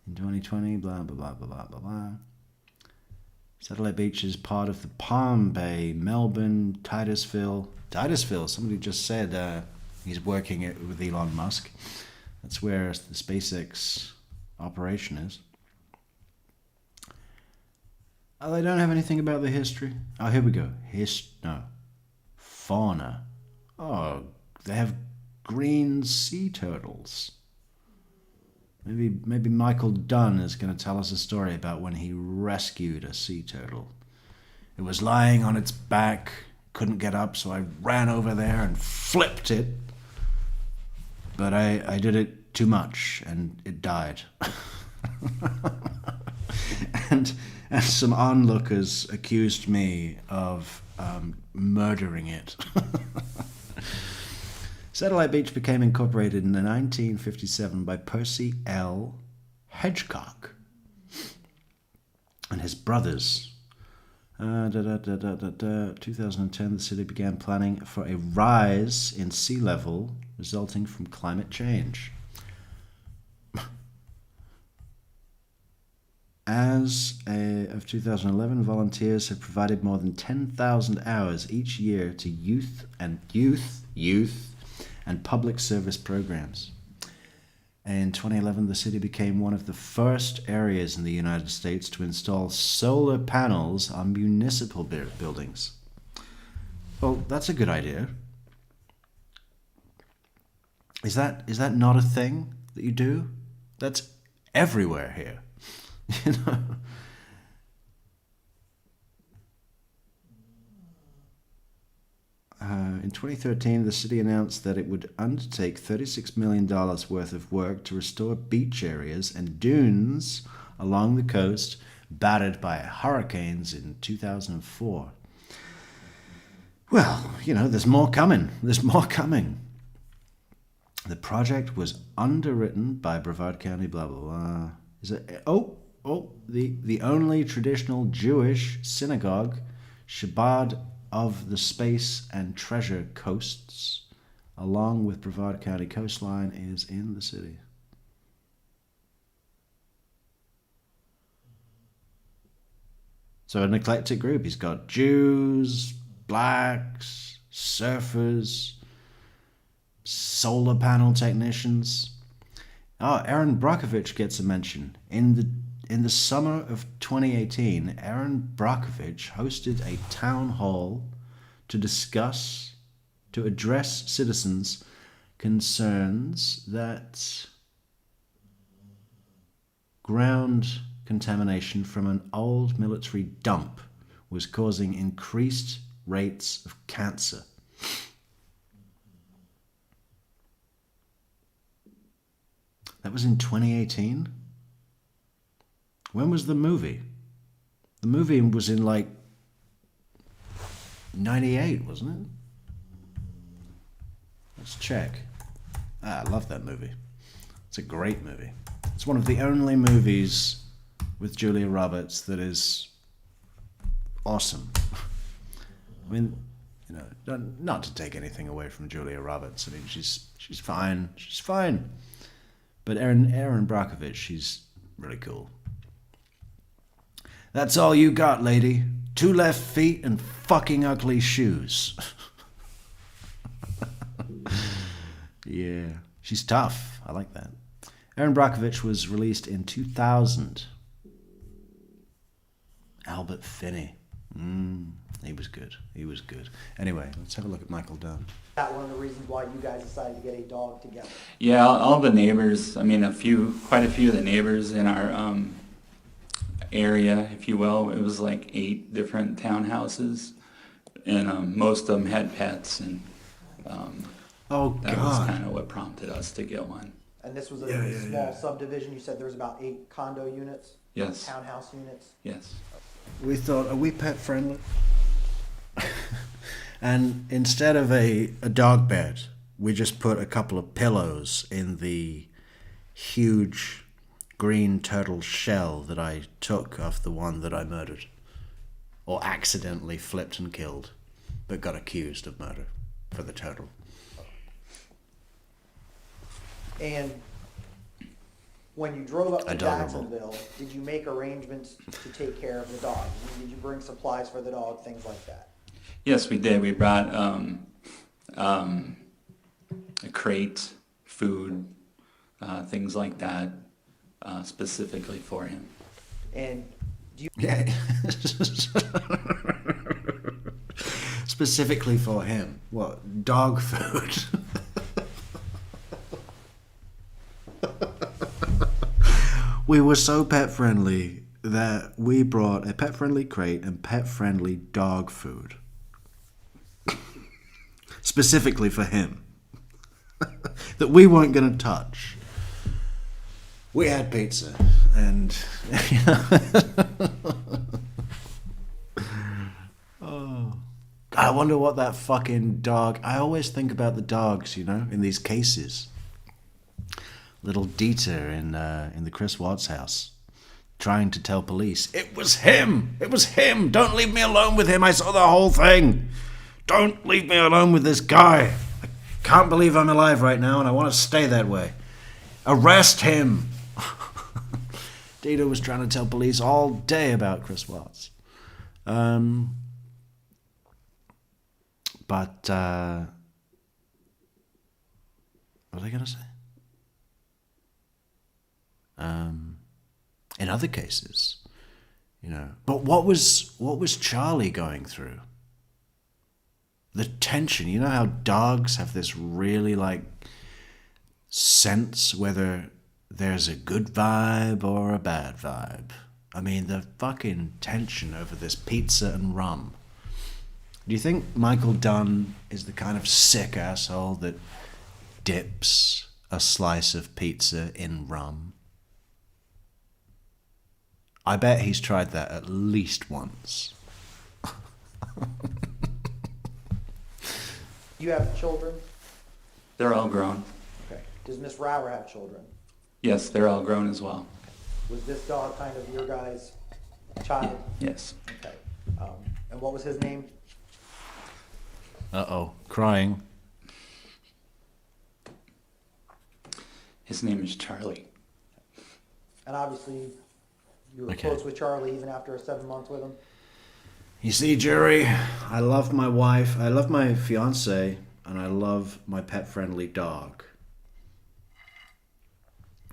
Speaker 1: in 2020. Blah, blah, blah, blah, blah, blah, blah. Satellite Beach is part of the Palm Bay, Melbourne, Titusville. Titusville, somebody just said he's working with Elon Musk. That's where the SpaceX operation is. Oh, they don't have anything about the history. Oh, here we go. Fauna. Oh, they have green sea turtles. Maybe Michael Dunn is going to tell us a story about when he rescued a sea turtle. It was lying on its back, couldn't get up, so I ran over there and flipped it. But I did it too much, and it died. and some onlookers accused me of murdering it. Satellite Beach became incorporated in 1957 by Percy L. Hedgecock and his brothers. 2010, the city began planning for a rise in sea level resulting from climate change. As of 2011, volunteers have provided more than 10,000 hours each year to youth and public service programs. In 2011, the city became one of the first areas in the United States to install solar panels on municipal buildings. Well, that's a good idea. Is that not a thing that you do? That's everywhere here. You know? In 2013, the city announced that it would undertake $36 million worth of work to restore beach areas and dunes along the coast battered by hurricanes in 2004. Well, you know, there's more coming. There's more coming. The project was underwritten by Brevard County, blah, blah, blah. Is it? The only traditional Jewish synagogue, Shabbat of the Space and Treasure Coasts, along with Brevard County coastline, is in the city. So an eclectic group. He's got Jews, blacks, surfers, solar panel technicians. Oh, Aaron Brockovich gets a mention. In the summer of 2018, Aaron Brockovich hosted a town hall to address citizens' concerns that ground contamination from an old military dump was causing increased rates of cancer. That was in 2018? When was the movie? The movie was in like 98, wasn't it? Let's check. I love that movie. It's a great movie. It's one of the only movies with Julia Roberts that is awesome. I mean, you know, not to take anything away from Julia Roberts. I mean, she's fine. She's fine. But Erin Brockovich, she's really cool. That's all you got, lady. 2 left feet and fucking ugly shoes. Yeah, she's tough. I like that. Erin Brockovich was released in 2000. Albert Finney. He was good. He was good. Anyway, let's have a look at Michael Dunn.
Speaker 9: That one of the reasons why you guys decided to get a dog together.
Speaker 11: Yeah, all the neighbors, I mean, quite a few of the neighbors in our area, if you will, it was like 8 different townhouses, and most of them had pets, and that was kind of what prompted us to get one.
Speaker 9: And this was a small subdivision. You said there was about 8 condo units?
Speaker 11: Yes.
Speaker 9: Townhouse units?
Speaker 11: Yes.
Speaker 1: We thought, are we pet friendly? And instead of a dog bed, we just put a couple of pillows in the huge green turtle shell that I took off the one that I murdered. Or accidentally flipped and killed, but got accused of murder for the turtle.
Speaker 9: And when you drove up to
Speaker 1: Adorable.
Speaker 9: Jacksonville, did you make arrangements to take care of the dog? Did you bring supplies for the dog, things like that?
Speaker 11: Yes, we did. We brought a crate, food, things like that, specifically for him.
Speaker 9: And do you...
Speaker 1: Yeah. Specifically for him. What? Dog food? We were so pet friendly that we brought a pet friendly crate and pet friendly dog food. Specifically for him. That we weren't going to touch. We had pizza and oh. I wonder what that fucking dog... I always think about the dogs, you know, in these cases. Little Dieter in the Chris Watts house, trying to tell police, it was him! It was him! Don't leave me alone with him! I saw the whole thing! Don't leave me alone with this guy! I can't believe I'm alive right now and I want to stay that way. Arrest him! Dieter was trying to tell police all day about Chris Watts. But what are they going to say? In other cases, you know. But what was Charlie going through? The tension. You know how dogs have this really like sense whether there's a good vibe or a bad vibe. I mean, the fucking tension over this pizza and rum. Do you think Michael Dunn is the kind of sick asshole that dips a slice of pizza in rum? I bet he's tried that at least once.
Speaker 9: You have children?
Speaker 11: They're all grown.
Speaker 9: Okay. Does Miss Rower have children?
Speaker 11: Yes, they're all grown as well.
Speaker 9: Was this dog kind of your guys' child?
Speaker 11: Yes.
Speaker 9: Okay. And what was his name?
Speaker 1: Uh-oh, crying.
Speaker 11: His name is Charlie.
Speaker 9: And obviously, you were
Speaker 1: Okay.
Speaker 9: close with Charlie even after 7 months with him?
Speaker 1: You see, Jerry, I love my wife, I love my fiance, and I love my pet-friendly dog.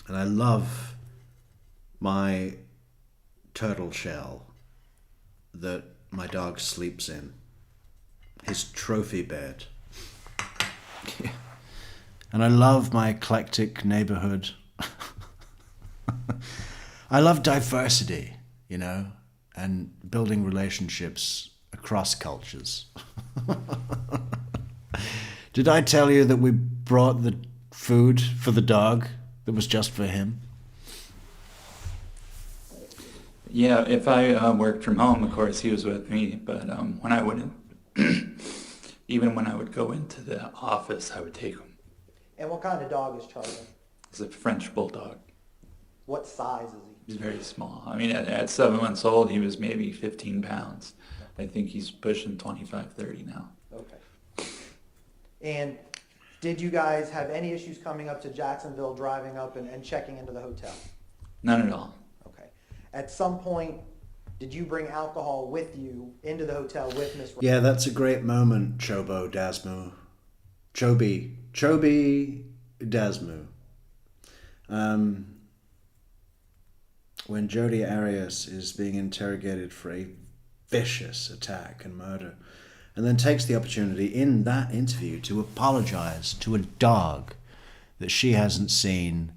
Speaker 1: And I love my turtle shell that my dog sleeps in. His trophy bed. And I love my eclectic neighborhood. I love diversity, you know, and building relationships across cultures. Did I tell you that we brought the food for the dog that was just for him?
Speaker 11: Yeah, if I worked from home, of course, he was with me. But when I would, even when I would go into the office, I would take him.
Speaker 9: And what kind of dog is Charlie?
Speaker 11: He's a French bulldog.
Speaker 9: What size is he?
Speaker 11: He's very small. I mean, at 7 months old, he was maybe 15 pounds. I think he's pushing 25, 30 now.
Speaker 9: Okay. And did you guys have any issues coming up to Jacksonville, driving up and checking into the hotel?
Speaker 11: None at all.
Speaker 9: Okay. At some point, did you bring alcohol with you into the hotel with Miss?
Speaker 1: Yeah, that's a great moment, Chobo Dasmu. Chobi Dasmu. When Jodi Arias is being interrogated for a vicious attack and murder, and then takes the opportunity in that interview to apologize to a dog that she hasn't seen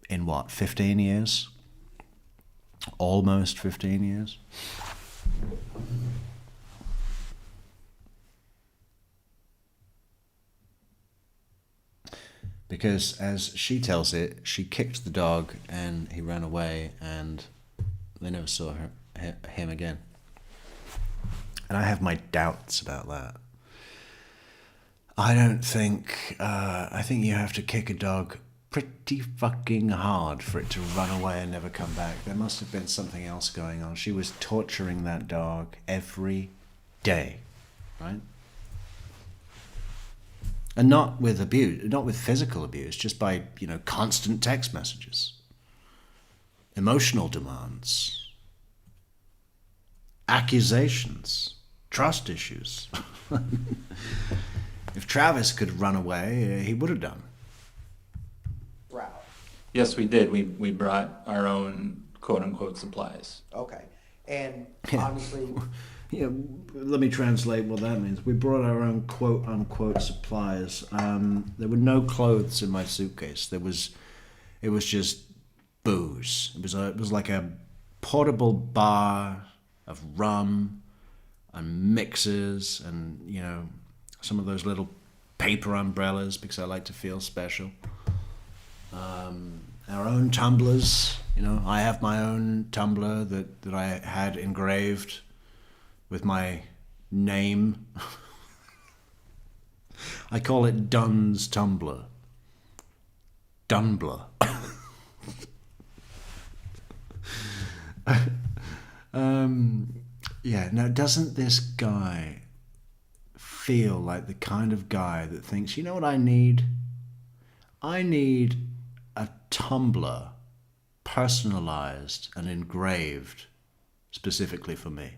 Speaker 1: in what, 15 years? Almost 15 years. Because as she tells it, she kicked the dog and he ran away and they never saw him again. And I have my doubts about that. I think you have to kick a dog pretty fucking hard for it to run away and never come back. There must have been something else going on. She was torturing that dog every day, right? And not with abuse, not with physical abuse, just by, constant text messages, emotional demands, accusations, trust issues. If Travis could run away, he would have done.
Speaker 9: Route.
Speaker 11: Yes, we did. We brought our own quote-unquote supplies.
Speaker 9: Okay. And obviously...
Speaker 1: Yeah, let me translate what that means. We brought our own quote-unquote supplies. There were no clothes in my suitcase. It was just booze. It was like a portable bar of rum and mixers and, some of those little paper umbrellas because I like to feel special. Our own tumblers. I have my own tumbler that I had engraved with my name. I call it Dunn's Tumbler. Dunbler. Now doesn't this guy feel like the kind of guy that thinks, you know what I need? I need a tumbler personalized and engraved specifically for me.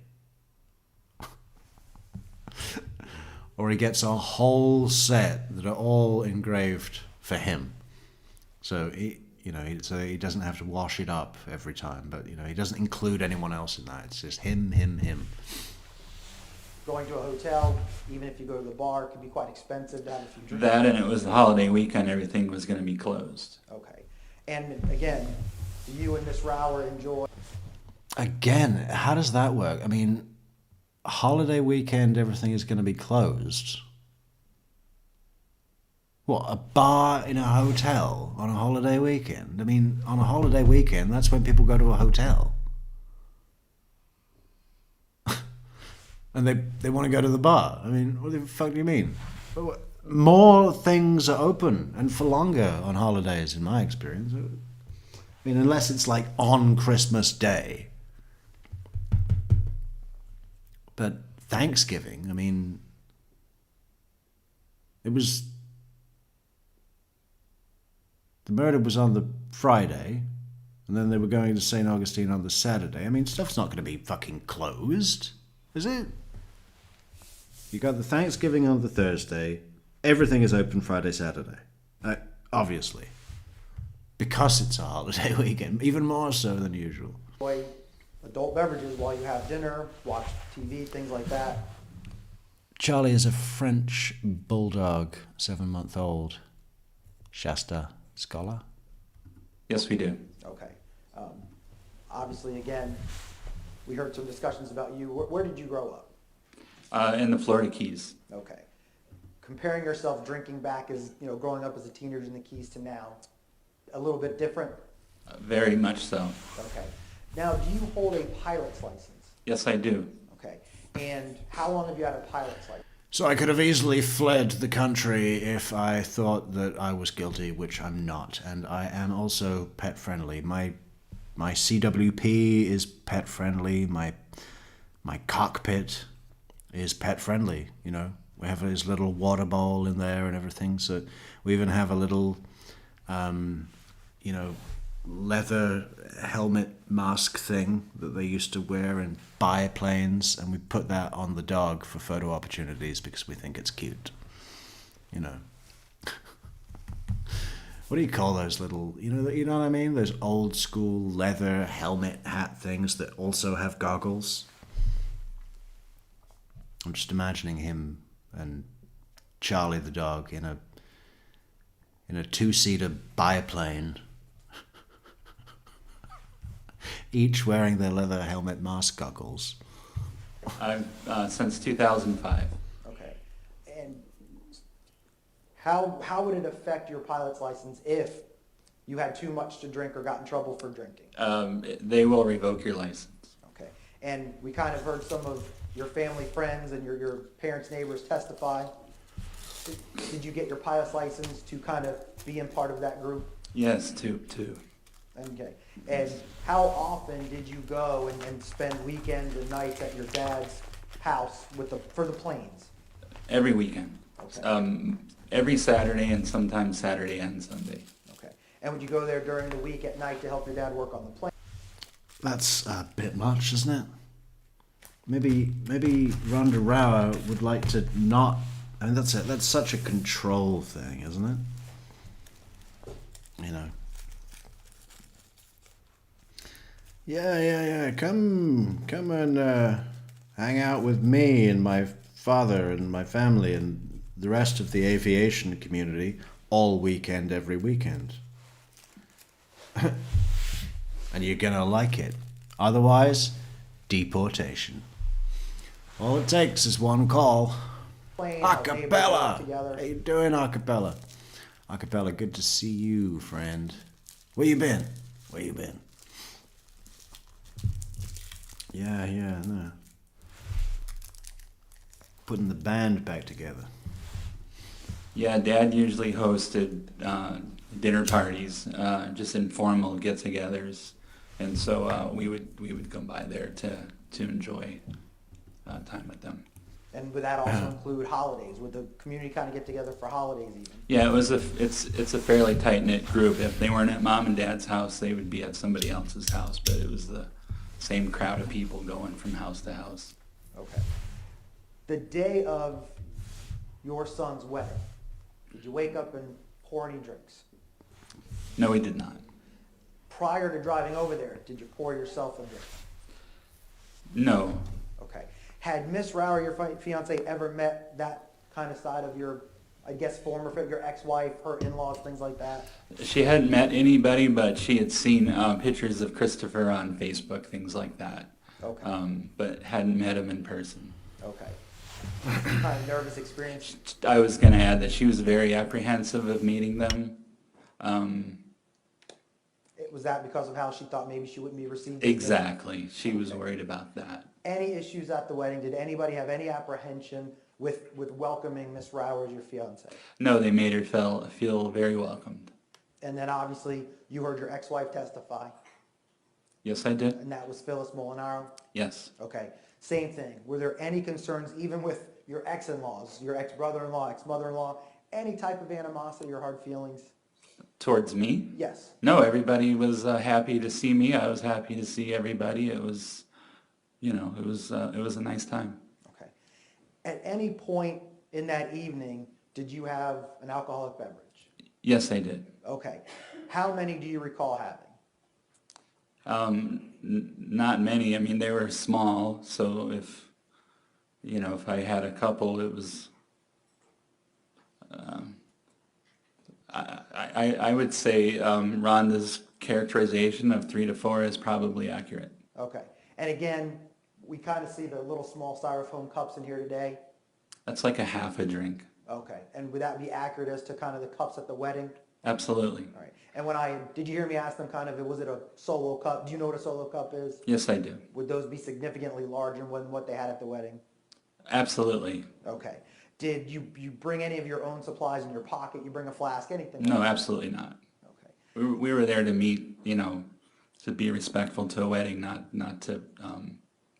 Speaker 1: Or he gets a whole set that are all engraved for him. So he doesn't have to wash it up every time, but he doesn't include anyone else in that. It's just him.
Speaker 9: Going to a hotel, even if you go to the bar, can be quite expensive to have a few drinks.
Speaker 11: That, and it was the holiday weekend, everything was going to be closed.
Speaker 9: Okay. And again, do you and Miss Rower enjoy?
Speaker 1: Again, how does that work? I mean, holiday weekend, everything is going to be closed. What, a bar in a hotel on a holiday weekend? I mean, on a holiday weekend, that's when people go to a hotel. And they want to go to the bar. I mean, what the fuck do you mean? More things are open and for longer on holidays, in my experience. I mean, unless it's like on Christmas Day. But Thanksgiving, I mean, the murder was on the Friday, and then they were going to St. Augustine on the Saturday. I mean, stuff's not going to be fucking closed, is it? You got the Thanksgiving on the Thursday, everything is open Friday, Saturday. Obviously. Because it's a holiday weekend, even more so than usual.
Speaker 9: Enjoy adult beverages while you have dinner, watch TV, things like that.
Speaker 1: Charlie is a French bulldog, 7-month-old. Shasta scholar.
Speaker 11: Yes, we do.
Speaker 9: Okay. Obviously, again, we heard some discussions about you. Where did you grow up?
Speaker 11: In the Florida Keys.
Speaker 9: Okay. Comparing yourself drinking back as, growing up as a teenager in the Keys to now, a little bit different?
Speaker 11: Very much so.
Speaker 9: Okay. Now, do you hold a pilot's license?
Speaker 11: Yes, I do.
Speaker 9: Okay. And how long have you had a pilot's license?
Speaker 1: So I could have easily fled the country if I thought that I was guilty, which I'm not. And I am also pet friendly. My CWP is pet friendly. My cockpit is pet friendly. We have his little water bowl in there and everything. So we even have a little, leather helmet mask thing that they used to wear in biplanes, and we put that on the dog for photo opportunities because we think it's cute. What do you call those little, you know what I mean? Those old school leather helmet hat things that also have goggles. I'm just imagining him and Charlie the dog in a two-seater biplane, each wearing their leather helmet mask goggles.
Speaker 11: I've since 2005.
Speaker 9: Okay. And how would it affect your pilot's license if you had too much to drink or got in trouble for drinking?
Speaker 11: They will revoke your license.
Speaker 9: Okay. And we kind of heard some of your family friends and your parents' neighbors testify. Did you get your pilot's license to kind of be in part of that group?
Speaker 11: Yes, two.
Speaker 9: Okay. And how often did you go and spend weekends and nights at your dad's house for the planes?
Speaker 11: Every weekend.
Speaker 9: Okay.
Speaker 11: Every Saturday and sometimes Saturday and Sunday.
Speaker 9: Okay. And would you go there during the week at night to help your dad work on the plane?
Speaker 1: That's a bit much, isn't it? Maybe Rhonda Rauer would like to not. I mean, that's such a control thing, isn't it? Yeah. Come and hang out with me and my father and my family and the rest of the aviation community all weekend, every weekend. And you're gonna like it. Otherwise, deportation. All it takes is one call. Acapella! How you doing, Acapella? Acapella, good to see you, friend. Where you been? Yeah, no. Putting the band back together.
Speaker 11: Yeah, Dad usually hosted dinner parties, just informal get-togethers, and so we would come by there to enjoy time with them.
Speaker 9: And would that also include holidays? Would the community kind of get together for holidays even?
Speaker 11: Yeah, it's a fairly tight-knit group. If they weren't at Mom and Dad's house, they would be at somebody else's house, but it was the same crowd of people going from house to house.
Speaker 9: Okay. The day of your son's wedding, did you wake up and pour any drinks?
Speaker 11: No, we did not.
Speaker 9: Prior to driving over there, did you pour yourself a drink?
Speaker 11: No.
Speaker 9: Okay. Had Miss Rauer, your fiance, ever met that kind of side of your, I guess, former, your ex-wife, her in-laws, things like that?
Speaker 11: She hadn't met anybody, but she had seen pictures of Christopher on Facebook, things like that.
Speaker 9: Okay.
Speaker 11: But hadn't met him in person.
Speaker 9: Okay. Kind of nervous experience?
Speaker 11: I was going to add that she was very apprehensive of meeting them.
Speaker 9: Was that because of how she thought maybe she wouldn't be received?
Speaker 11: Exactly. She was worried about that.
Speaker 9: Any issues at the wedding? Did anybody have any apprehension with welcoming Miss Rauer as your fiance?
Speaker 11: No, they made her feel very welcomed.
Speaker 9: And then obviously you heard your ex-wife testify.
Speaker 11: Yes, I did.
Speaker 9: And that was Phyllis Molinaro?
Speaker 11: Yes.
Speaker 9: Okay. Same thing. Were there any concerns even with your ex-in-laws, your ex-brother-in-law, ex-mother-in-law, any type of animosity or hard feelings?
Speaker 11: Towards me?
Speaker 9: Yes.
Speaker 11: No, everybody was happy to see me. I was happy to see everybody. It was, it was a nice time.
Speaker 9: Okay. At any point in that evening, did you have an alcoholic beverage?
Speaker 11: Yes, I did.
Speaker 9: Okay. How many do you recall having?
Speaker 11: Not many. I mean, they were small, so if I had a couple, it was, I would say Rhonda's characterization of 3 to 4 is probably accurate.
Speaker 9: Okay. And again, we kind of see the little small styrofoam cups in here today.
Speaker 11: That's like a half a drink.
Speaker 9: Okay. And would that be accurate as to kind of the cups at the wedding?
Speaker 11: Absolutely.
Speaker 9: All right. And did you hear me ask them kind of, was it a solo cup? Do you know what a solo cup is?
Speaker 11: Yes, I do.
Speaker 9: Would those be significantly larger than what they had at the wedding?
Speaker 11: Absolutely.
Speaker 9: Okay. Did you bring any of your own supplies in your pocket? You bring a flask, anything?
Speaker 11: No,
Speaker 9: like that?
Speaker 11: absolutely not.
Speaker 9: Okay.
Speaker 11: We were there to meet, to be respectful to a wedding, not to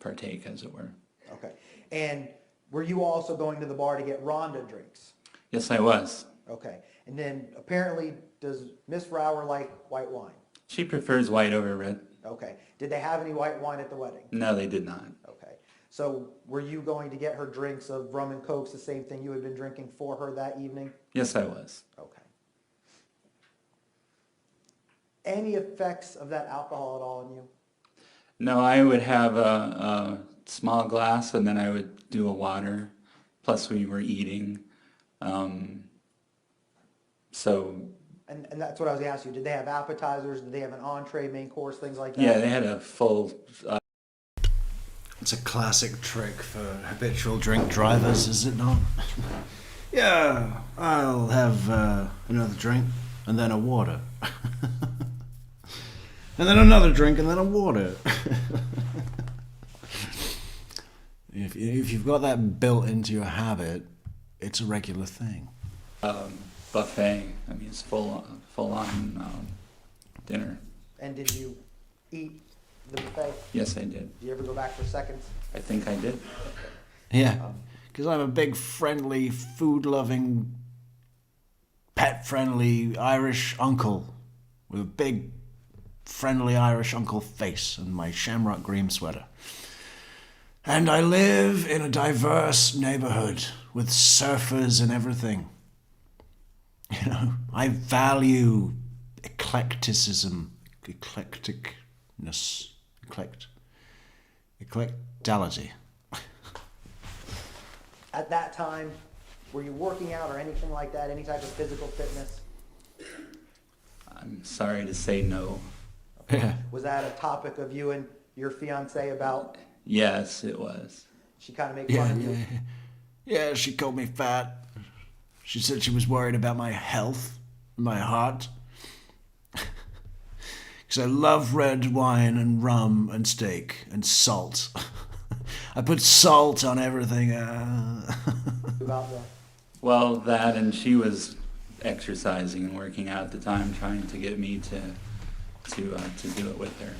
Speaker 11: partake, as it were.
Speaker 9: Okay. And were you also going to the bar to get Rhonda drinks?
Speaker 11: Yes, I was.
Speaker 9: Okay. And then apparently, does Miss Brower like white wine?
Speaker 11: She prefers white over red.
Speaker 9: Okay. Did they have any white wine at the wedding?
Speaker 11: No, they did not.
Speaker 9: Okay. So were you going to get her drinks of rum and cokes, the same thing you had been drinking for her that evening?
Speaker 11: Yes, I was.
Speaker 9: Okay. Any effects of that alcohol at all on you?
Speaker 11: No, I would have a small glass, and then I would do a water. Plus, we were eating.
Speaker 9: And that's what I was asking you. Did they have appetizers? Did they have an entree, main course, things like that?
Speaker 11: Yeah, they had a full...
Speaker 1: It's a classic trick for habitual drink drivers, is it not? Yeah, I'll have another drink, and then a water. And then another drink, and then a water. If you've got that built into your habit, it's a regular thing.
Speaker 11: buffet. I mean, it's full on dinner.
Speaker 9: And did you eat the buffet?
Speaker 11: Yes, I did.
Speaker 9: Did you ever go back for seconds?
Speaker 11: I think I did.
Speaker 1: Yeah, because I'm a big, friendly, food-loving, pet-friendly Irish uncle with a big, friendly Irish uncle face and my shamrock green sweater. And I live in a diverse neighborhood with surfers and everything. You know, I value eclecticism, eclectality.
Speaker 9: At that time, were you working out or anything like that, any type of physical fitness?
Speaker 11: I'm sorry to say no.
Speaker 1: Yeah.
Speaker 9: Was that a topic of you and your fiance about?
Speaker 11: Yes, it was.
Speaker 9: She kind of made fun of you?
Speaker 1: Yeah, she called me fat. She said she was worried about my health, my heart. Because I love red wine and rum and steak and salt. I put salt on everything.
Speaker 9: About the...
Speaker 11: Well, that, and she was exercising and working out at the time, trying to get me to do it with her.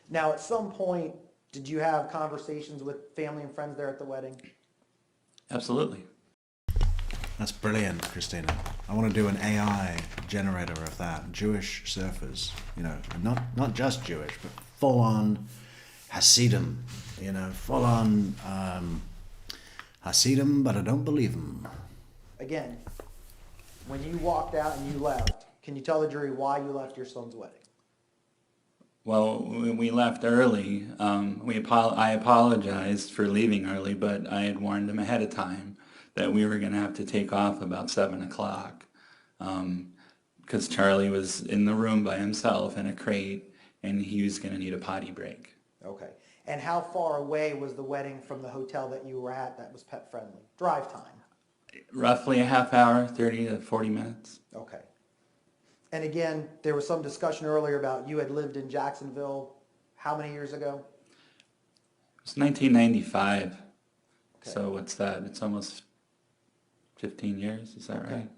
Speaker 9: Now, at some point, did you have conversations with family and friends there at the wedding?
Speaker 11: Absolutely.
Speaker 1: That's brilliant, Christina. I want to do an AI generator of that. Jewish surfers, you know, not just Jewish, but full-on Hasidim, you know, full-on Hasidim, but I don't believe them.
Speaker 9: Again, when you walked out and you left, can you tell the jury why you left your son's wedding?
Speaker 11: Well, when we left early, I apologized for leaving early, but I had warned him ahead of time that we were going to have to take off about 7 o'clock because Charlie was in the room by himself in a crate, and he was going to need a potty break.
Speaker 9: Okay. And how far away was the wedding from the hotel that you were at that was pet friendly? Drive time?
Speaker 11: Roughly a half hour, 30 to 40 minutes.
Speaker 9: Okay. And again, there was some discussion earlier about you had lived in Jacksonville how many years ago?
Speaker 11: It was 1995.
Speaker 9: Okay.
Speaker 11: So what's that? It's almost 15 years, is that
Speaker 9: Okay.
Speaker 11: right?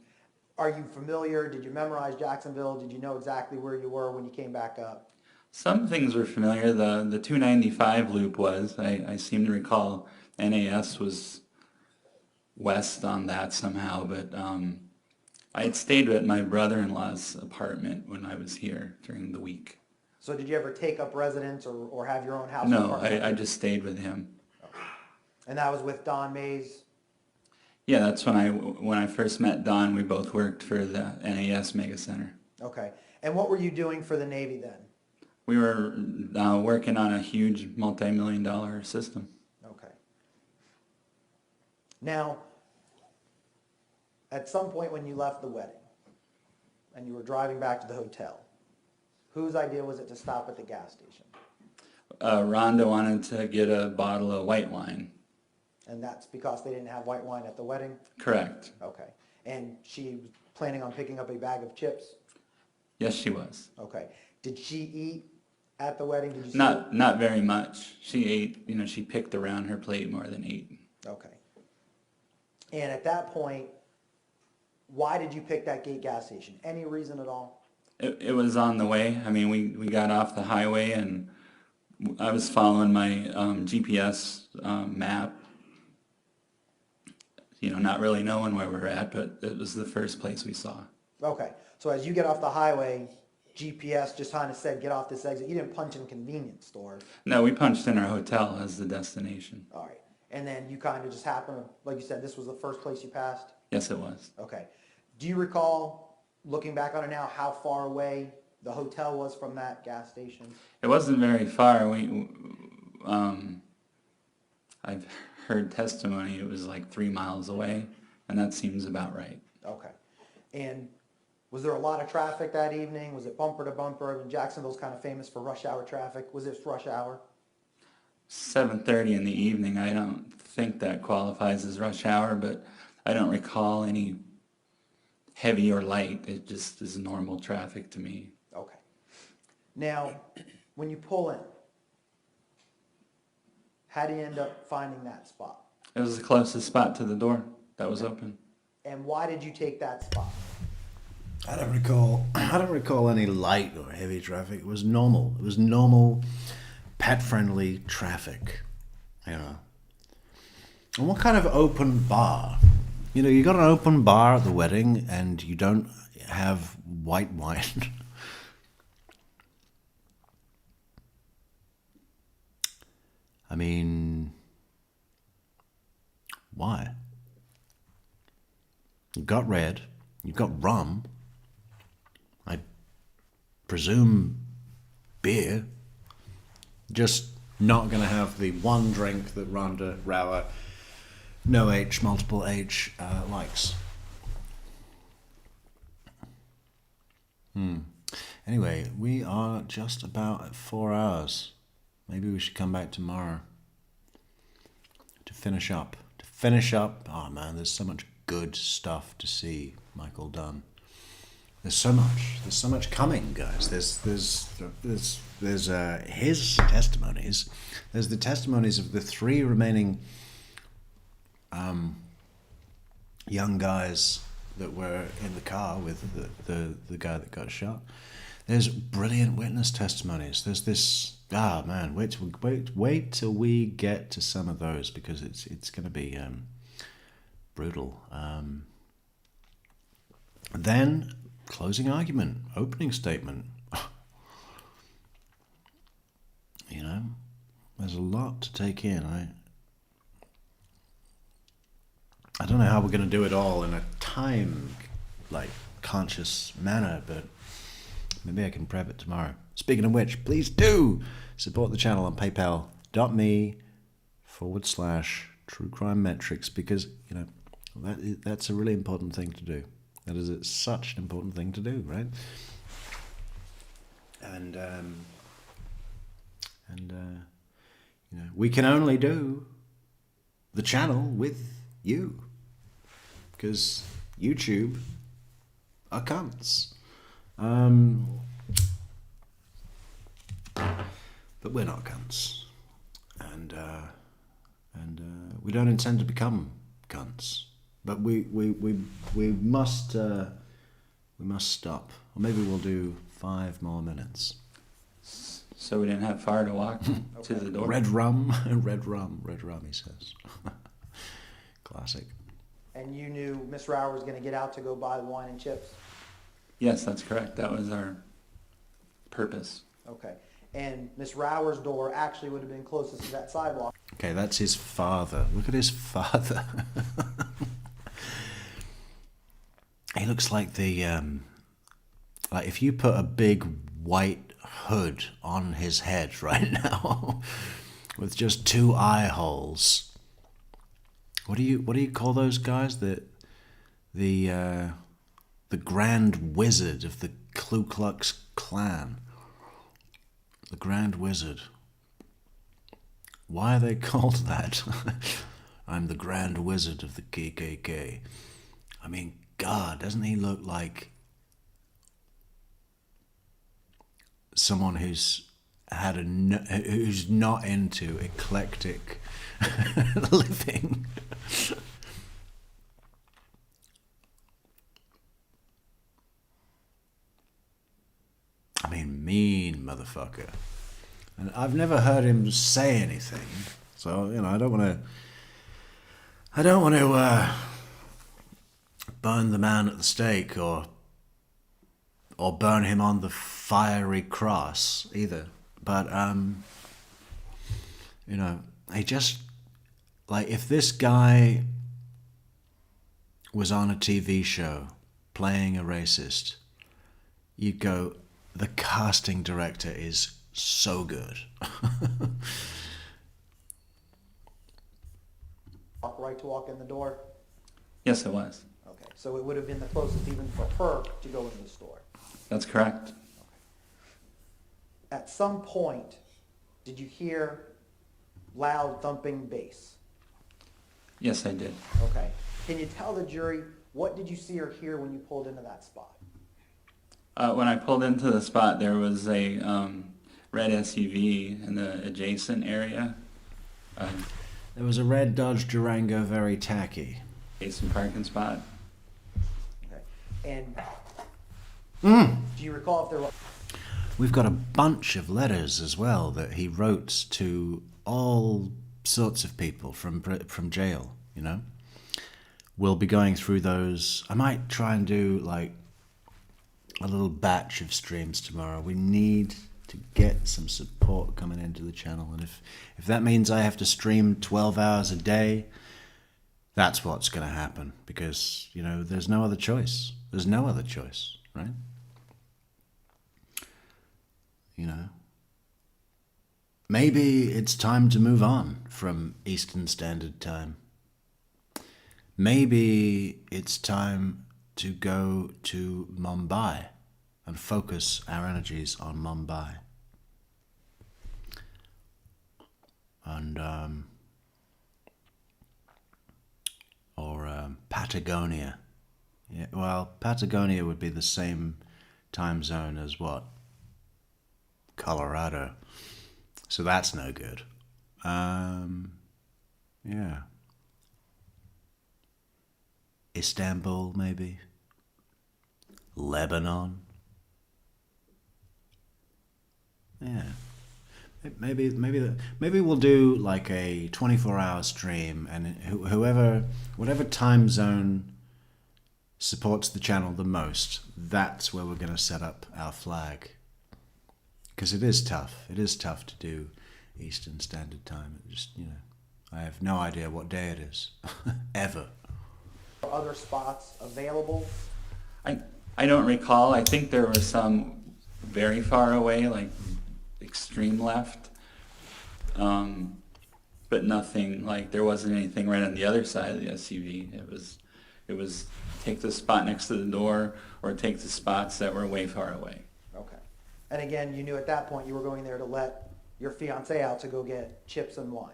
Speaker 9: Are you familiar? Did you memorize Jacksonville? Did you know exactly where you were when you came back up?
Speaker 11: Some things were familiar. The 295 loop was, I seem to recall NAS was west on that somehow, but I had stayed at my brother-in-law's apartment when I was here during the week.
Speaker 9: So did you ever take up residence or have your own house?
Speaker 11: No,
Speaker 9: apartment?
Speaker 11: I just stayed with him.
Speaker 9: And that was with Don Mays?
Speaker 11: Yeah, that's when I first met Don. We both worked for the NAS Mega Center.
Speaker 9: Okay. And what were you doing for the Navy then?
Speaker 11: We were working on a huge multi-million-dollar system.
Speaker 9: Okay. Now, at some point when you left the wedding, and you were driving back to the hotel. Whose idea was it to stop at the gas station?
Speaker 11: Rhonda wanted to get a bottle of white wine.
Speaker 9: And that's because they didn't have white wine at the wedding?
Speaker 11: Correct.
Speaker 9: Okay. And she was planning on picking up a bag of chips?
Speaker 11: Yes, she was.
Speaker 9: Okay. Did she eat at the wedding? Did you see
Speaker 11: Not very much. She ate, she picked around her plate more than ate.
Speaker 9: Okay. And at that point, why did you pick that gate gas station? Any reason at all?
Speaker 11: It was on the way. I mean, we got off the highway and I was following my GPS map, not really knowing where we were at, but it was the first place we saw.
Speaker 9: Okay. So as you get off the highway, GPS just kind of said, get off this exit. You didn't punch in a convenience store.
Speaker 11: No, we punched in our hotel as the destination.
Speaker 9: All right. And then you kind of just happened, like you said, this was the first place you passed?
Speaker 11: Yes, it was.
Speaker 9: Okay. Do you recall, looking back on it now, how far away the hotel was from that gas station?
Speaker 11: It wasn't very far. I've heard testimony it was like 3 miles away, and that seems about right.
Speaker 9: Okay. And was there a lot of traffic that evening? Was it bumper to bumper? I mean, Jacksonville's kind of famous for rush hour traffic. Was it rush hour?
Speaker 11: 7:30 in the evening. I don't think that qualifies as rush hour, but I don't recall any heavy or light. It just is normal traffic to me.
Speaker 9: Okay. Now, when you pull in, how do you end up finding that spot?
Speaker 11: It was the closest spot to the door that was open.
Speaker 9: And why did you take that spot?
Speaker 1: I don't recall any light or heavy traffic. It was normal. It was normal, pet-friendly traffic. And what kind of open bar? You got an open bar at the wedding and you don't have white wine. I mean, why? You've got red, you've got rum, I presume beer, just not going to have the one drink that Rhonda Rauer, no H, multiple H, likes. Anyway, we are just about at 4 hours. Maybe we should come back tomorrow to finish up. Oh man, there's so much good stuff to see, Michael Dunn. There's so much coming, guys. There's his testimonies. There's the testimonies of the 3 remaining young guys that were in the car with the guy that got shot. There's brilliant witness testimonies. There's this. Man, wait till we get to some of those, because it's going to be brutal. Then closing argument, opening statement. There's a lot to take in. I don't know how we're going to do it all in a time conscious manner, but maybe I can prep it tomorrow. Speaking of which, please do support the channel on paypal.me/True Crime Metrix, because that's a really important thing to do. That is such an important thing to do, right? And we can only do the channel with you, because YouTube are cunts. But we're not cunts, and we don't intend to become cunts. But we must stop, or maybe we'll do 5 more minutes.
Speaker 11: So we didn't have far to walk to the door.
Speaker 1: Red rum, he says. Classic.
Speaker 9: And you knew Miss Rauer was going to get out to go buy wine and chips?
Speaker 11: Yes, that's correct. That was our purpose.
Speaker 9: Okay. And Miss Rauer's door actually would have been closest to that sidewalk.
Speaker 1: Okay, that's his father. Look at his father. He looks like like if you put a big white hood on his head right now with just 2 eye holes. What do you call those guys? The The Grand Wizard of the Ku Klux Klan. The Grand Wizard. Why are they called that? I'm the Grand Wizard of the KKK. I mean, God, doesn't he look like someone who's who's not into eclectic living? I mean, mean motherfucker. And I've never heard him say anything, so I don't want to burn the man at the stake or burn him on the fiery cross either. But I just like, if this guy was on a TV show playing a racist, you'd go, the casting director is so good.
Speaker 9: Right to walk in the door?
Speaker 11: Yes, it was.
Speaker 9: Okay, so it would have been the closest even for her to go into the store.
Speaker 11: That's correct.
Speaker 9: At some point, did you hear loud thumping bass?
Speaker 11: Yes, I did.
Speaker 9: Okay. Can you tell the jury, what did you see or hear when you pulled into that spot?
Speaker 11: When I pulled into the spot, there was a red SUV in the adjacent area.
Speaker 1: There was a red Dodge Durango, very tacky.
Speaker 11: Adjacent parking spot.
Speaker 9: Okay. And do you recall if there was...
Speaker 1: We've got a bunch of letters as well that he wrote to all sorts of people from jail, We'll be going through those. I might try and do like a little batch of streams tomorrow. We need to get some support coming into the channel, and if that means I have to stream 12 hours a day, that's what's going to happen, because there's no other choice. There's no other choice, right? Maybe it's time to move on from Eastern Standard Time. Maybe it's time to go to Mumbai and focus our energies on Mumbai. And Patagonia. Yeah, well, Patagonia would be the same time zone as what? Colorado. So that's no good. Yeah. Istanbul, maybe. Lebanon. Yeah. Maybe we'll do like a 24-hour stream, and whatever time zone supports the channel the most, that's where we're going to set up our flag. Because it is tough. It is tough to do Eastern Standard Time. It just, I have no idea what day it is. Ever.
Speaker 9: Are other spots available?
Speaker 11: I don't recall. I think there was some very far away, like extreme left. But nothing, like there wasn't anything right on the other side of the SUV. It was take the spot next to the door or take the spots that were way far away.
Speaker 9: Okay. And again, you knew at that point you were going there to let your fiance out to go get chips and wine.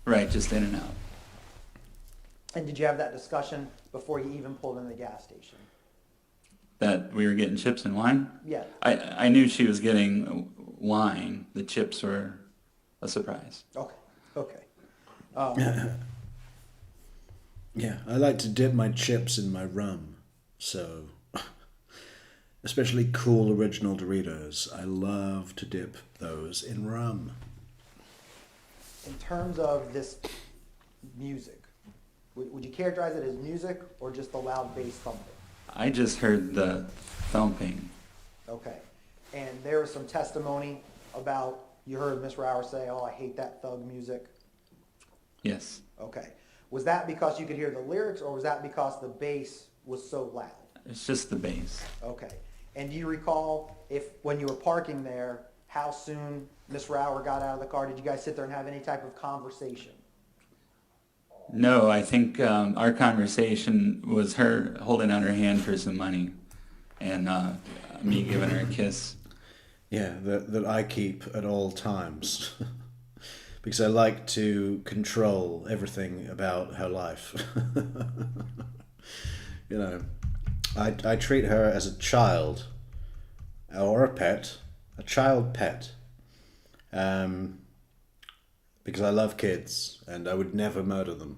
Speaker 11: Right, just in and out.
Speaker 9: And did you have that discussion before you even pulled in the gas station?
Speaker 11: That we were getting chips and wine?
Speaker 9: Yeah.
Speaker 11: I knew she was getting wine. The chips were a surprise.
Speaker 9: Okay.
Speaker 1: Yeah, I like to dip my chips in my rum, so especially cool original Doritos. I love to dip those in rum.
Speaker 9: In terms of this music, would you characterize it as music or just the loud bass thumping?
Speaker 11: I just heard the thumping.
Speaker 9: Okay. And there was some testimony about, you heard Miss Rower say, "Oh, I hate that thug music."
Speaker 11: Yes.
Speaker 9: Okay. Was that because you could hear the lyrics, or was that because the bass was so loud?
Speaker 11: It's just the bass.
Speaker 9: Okay. And do you recall when you were parking there, how soon Miss Rower got out of the car? Did you guys sit there and have any type of conversation?
Speaker 11: No, I think our conversation was her holding out her hand for some money and me giving her a kiss.
Speaker 1: Yeah, that I keep at all times. Because I like to control everything about her life. You know, I treat her as a child or a pet, a child pet. Because I love kids and I would never murder them.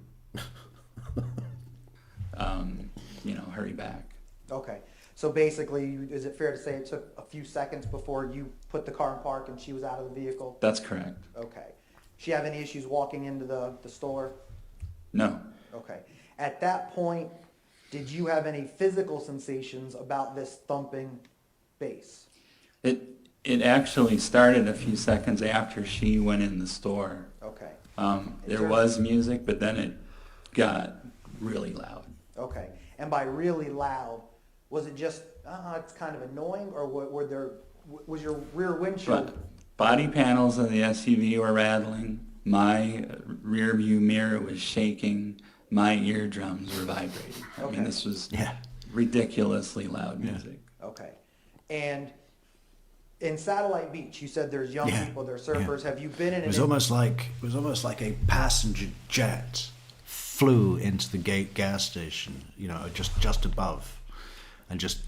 Speaker 11: Hurry back.
Speaker 9: Okay. So basically, is it fair to say it took a few seconds before you put the car in park and she was out of the vehicle?
Speaker 11: That's correct.
Speaker 9: Okay. She have any issues walking into the store?
Speaker 11: No.
Speaker 9: Okay. At that point, did you have any physical sensations about this thumping bass?
Speaker 11: It actually started a few seconds after she went in the store.
Speaker 9: Okay.
Speaker 11: There was music, but then it got really loud.
Speaker 9: Okay. And by really loud, was it just, it's kind of annoying, or was your rear windshield?
Speaker 11: But body panels of the SUV were rattling. My rear view mirror was shaking. My eardrums were vibrating. I mean, this was ridiculously loud music.
Speaker 9: Okay. And in Satellite Beach, you said there's young people, there's surfers. Have you been in?
Speaker 1: It was almost like a passenger jet flew into the gas station, just above, and just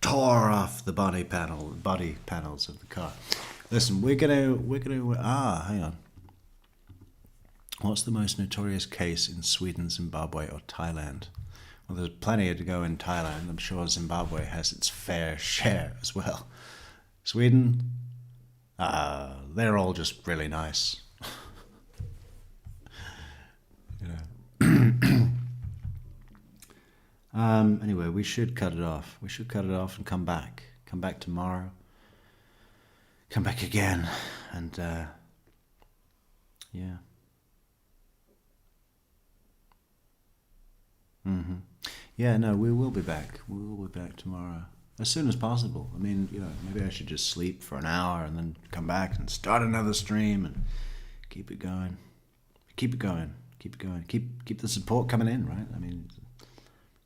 Speaker 1: tore off the body panels of the car. Listen, we're gonna hang on. What's the most notorious case in Sweden, Zimbabwe, or Thailand? Well, there's plenty to go in Thailand. I'm sure Zimbabwe has its fair share as well. Sweden, they're all just really nice. Anyway, we should cut it off. We should cut it off and come back. Come back tomorrow. Come back again. And, yeah. Yeah, no, we will be back. We will be back tomorrow. As soon as possible. I mean, maybe I should just sleep for an hour and then come back and start another stream and keep it going. Keep it going. Keep it going. Keep the support coming in, right? I mean,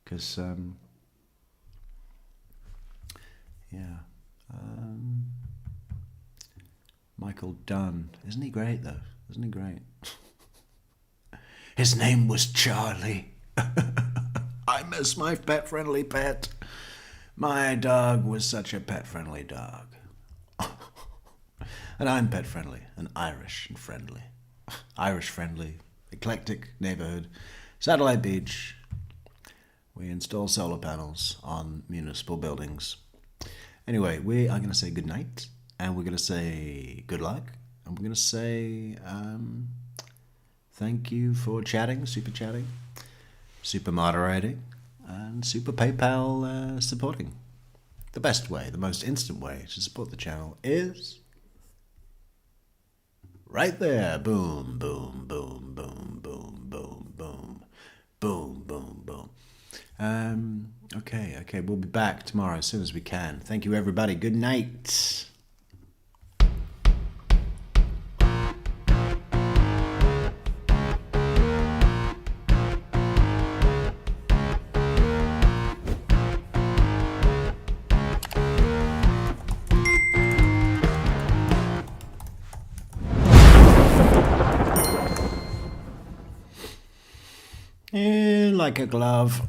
Speaker 1: because, Michael Dunn. Isn't he great, though? Isn't he great? His name was Charlie. I miss my pet-friendly pet. My dog was such a pet-friendly dog. And I'm pet-friendly and Irish and friendly. Irish-friendly, eclectic neighborhood. Satellite Beach. We install solar panels on municipal buildings. Anyway, we are going to say good night, and we're going to say good luck, and we're going to say thank you for chatting, super moderating, and super PayPal supporting. The best way, the most instant way to support the channel is right there. Boom, boom, boom, boom, boom, boom, boom, boom, boom, boom. Okay, we'll be back tomorrow as soon as we can. Thank you, everybody. Good night. Like a glove.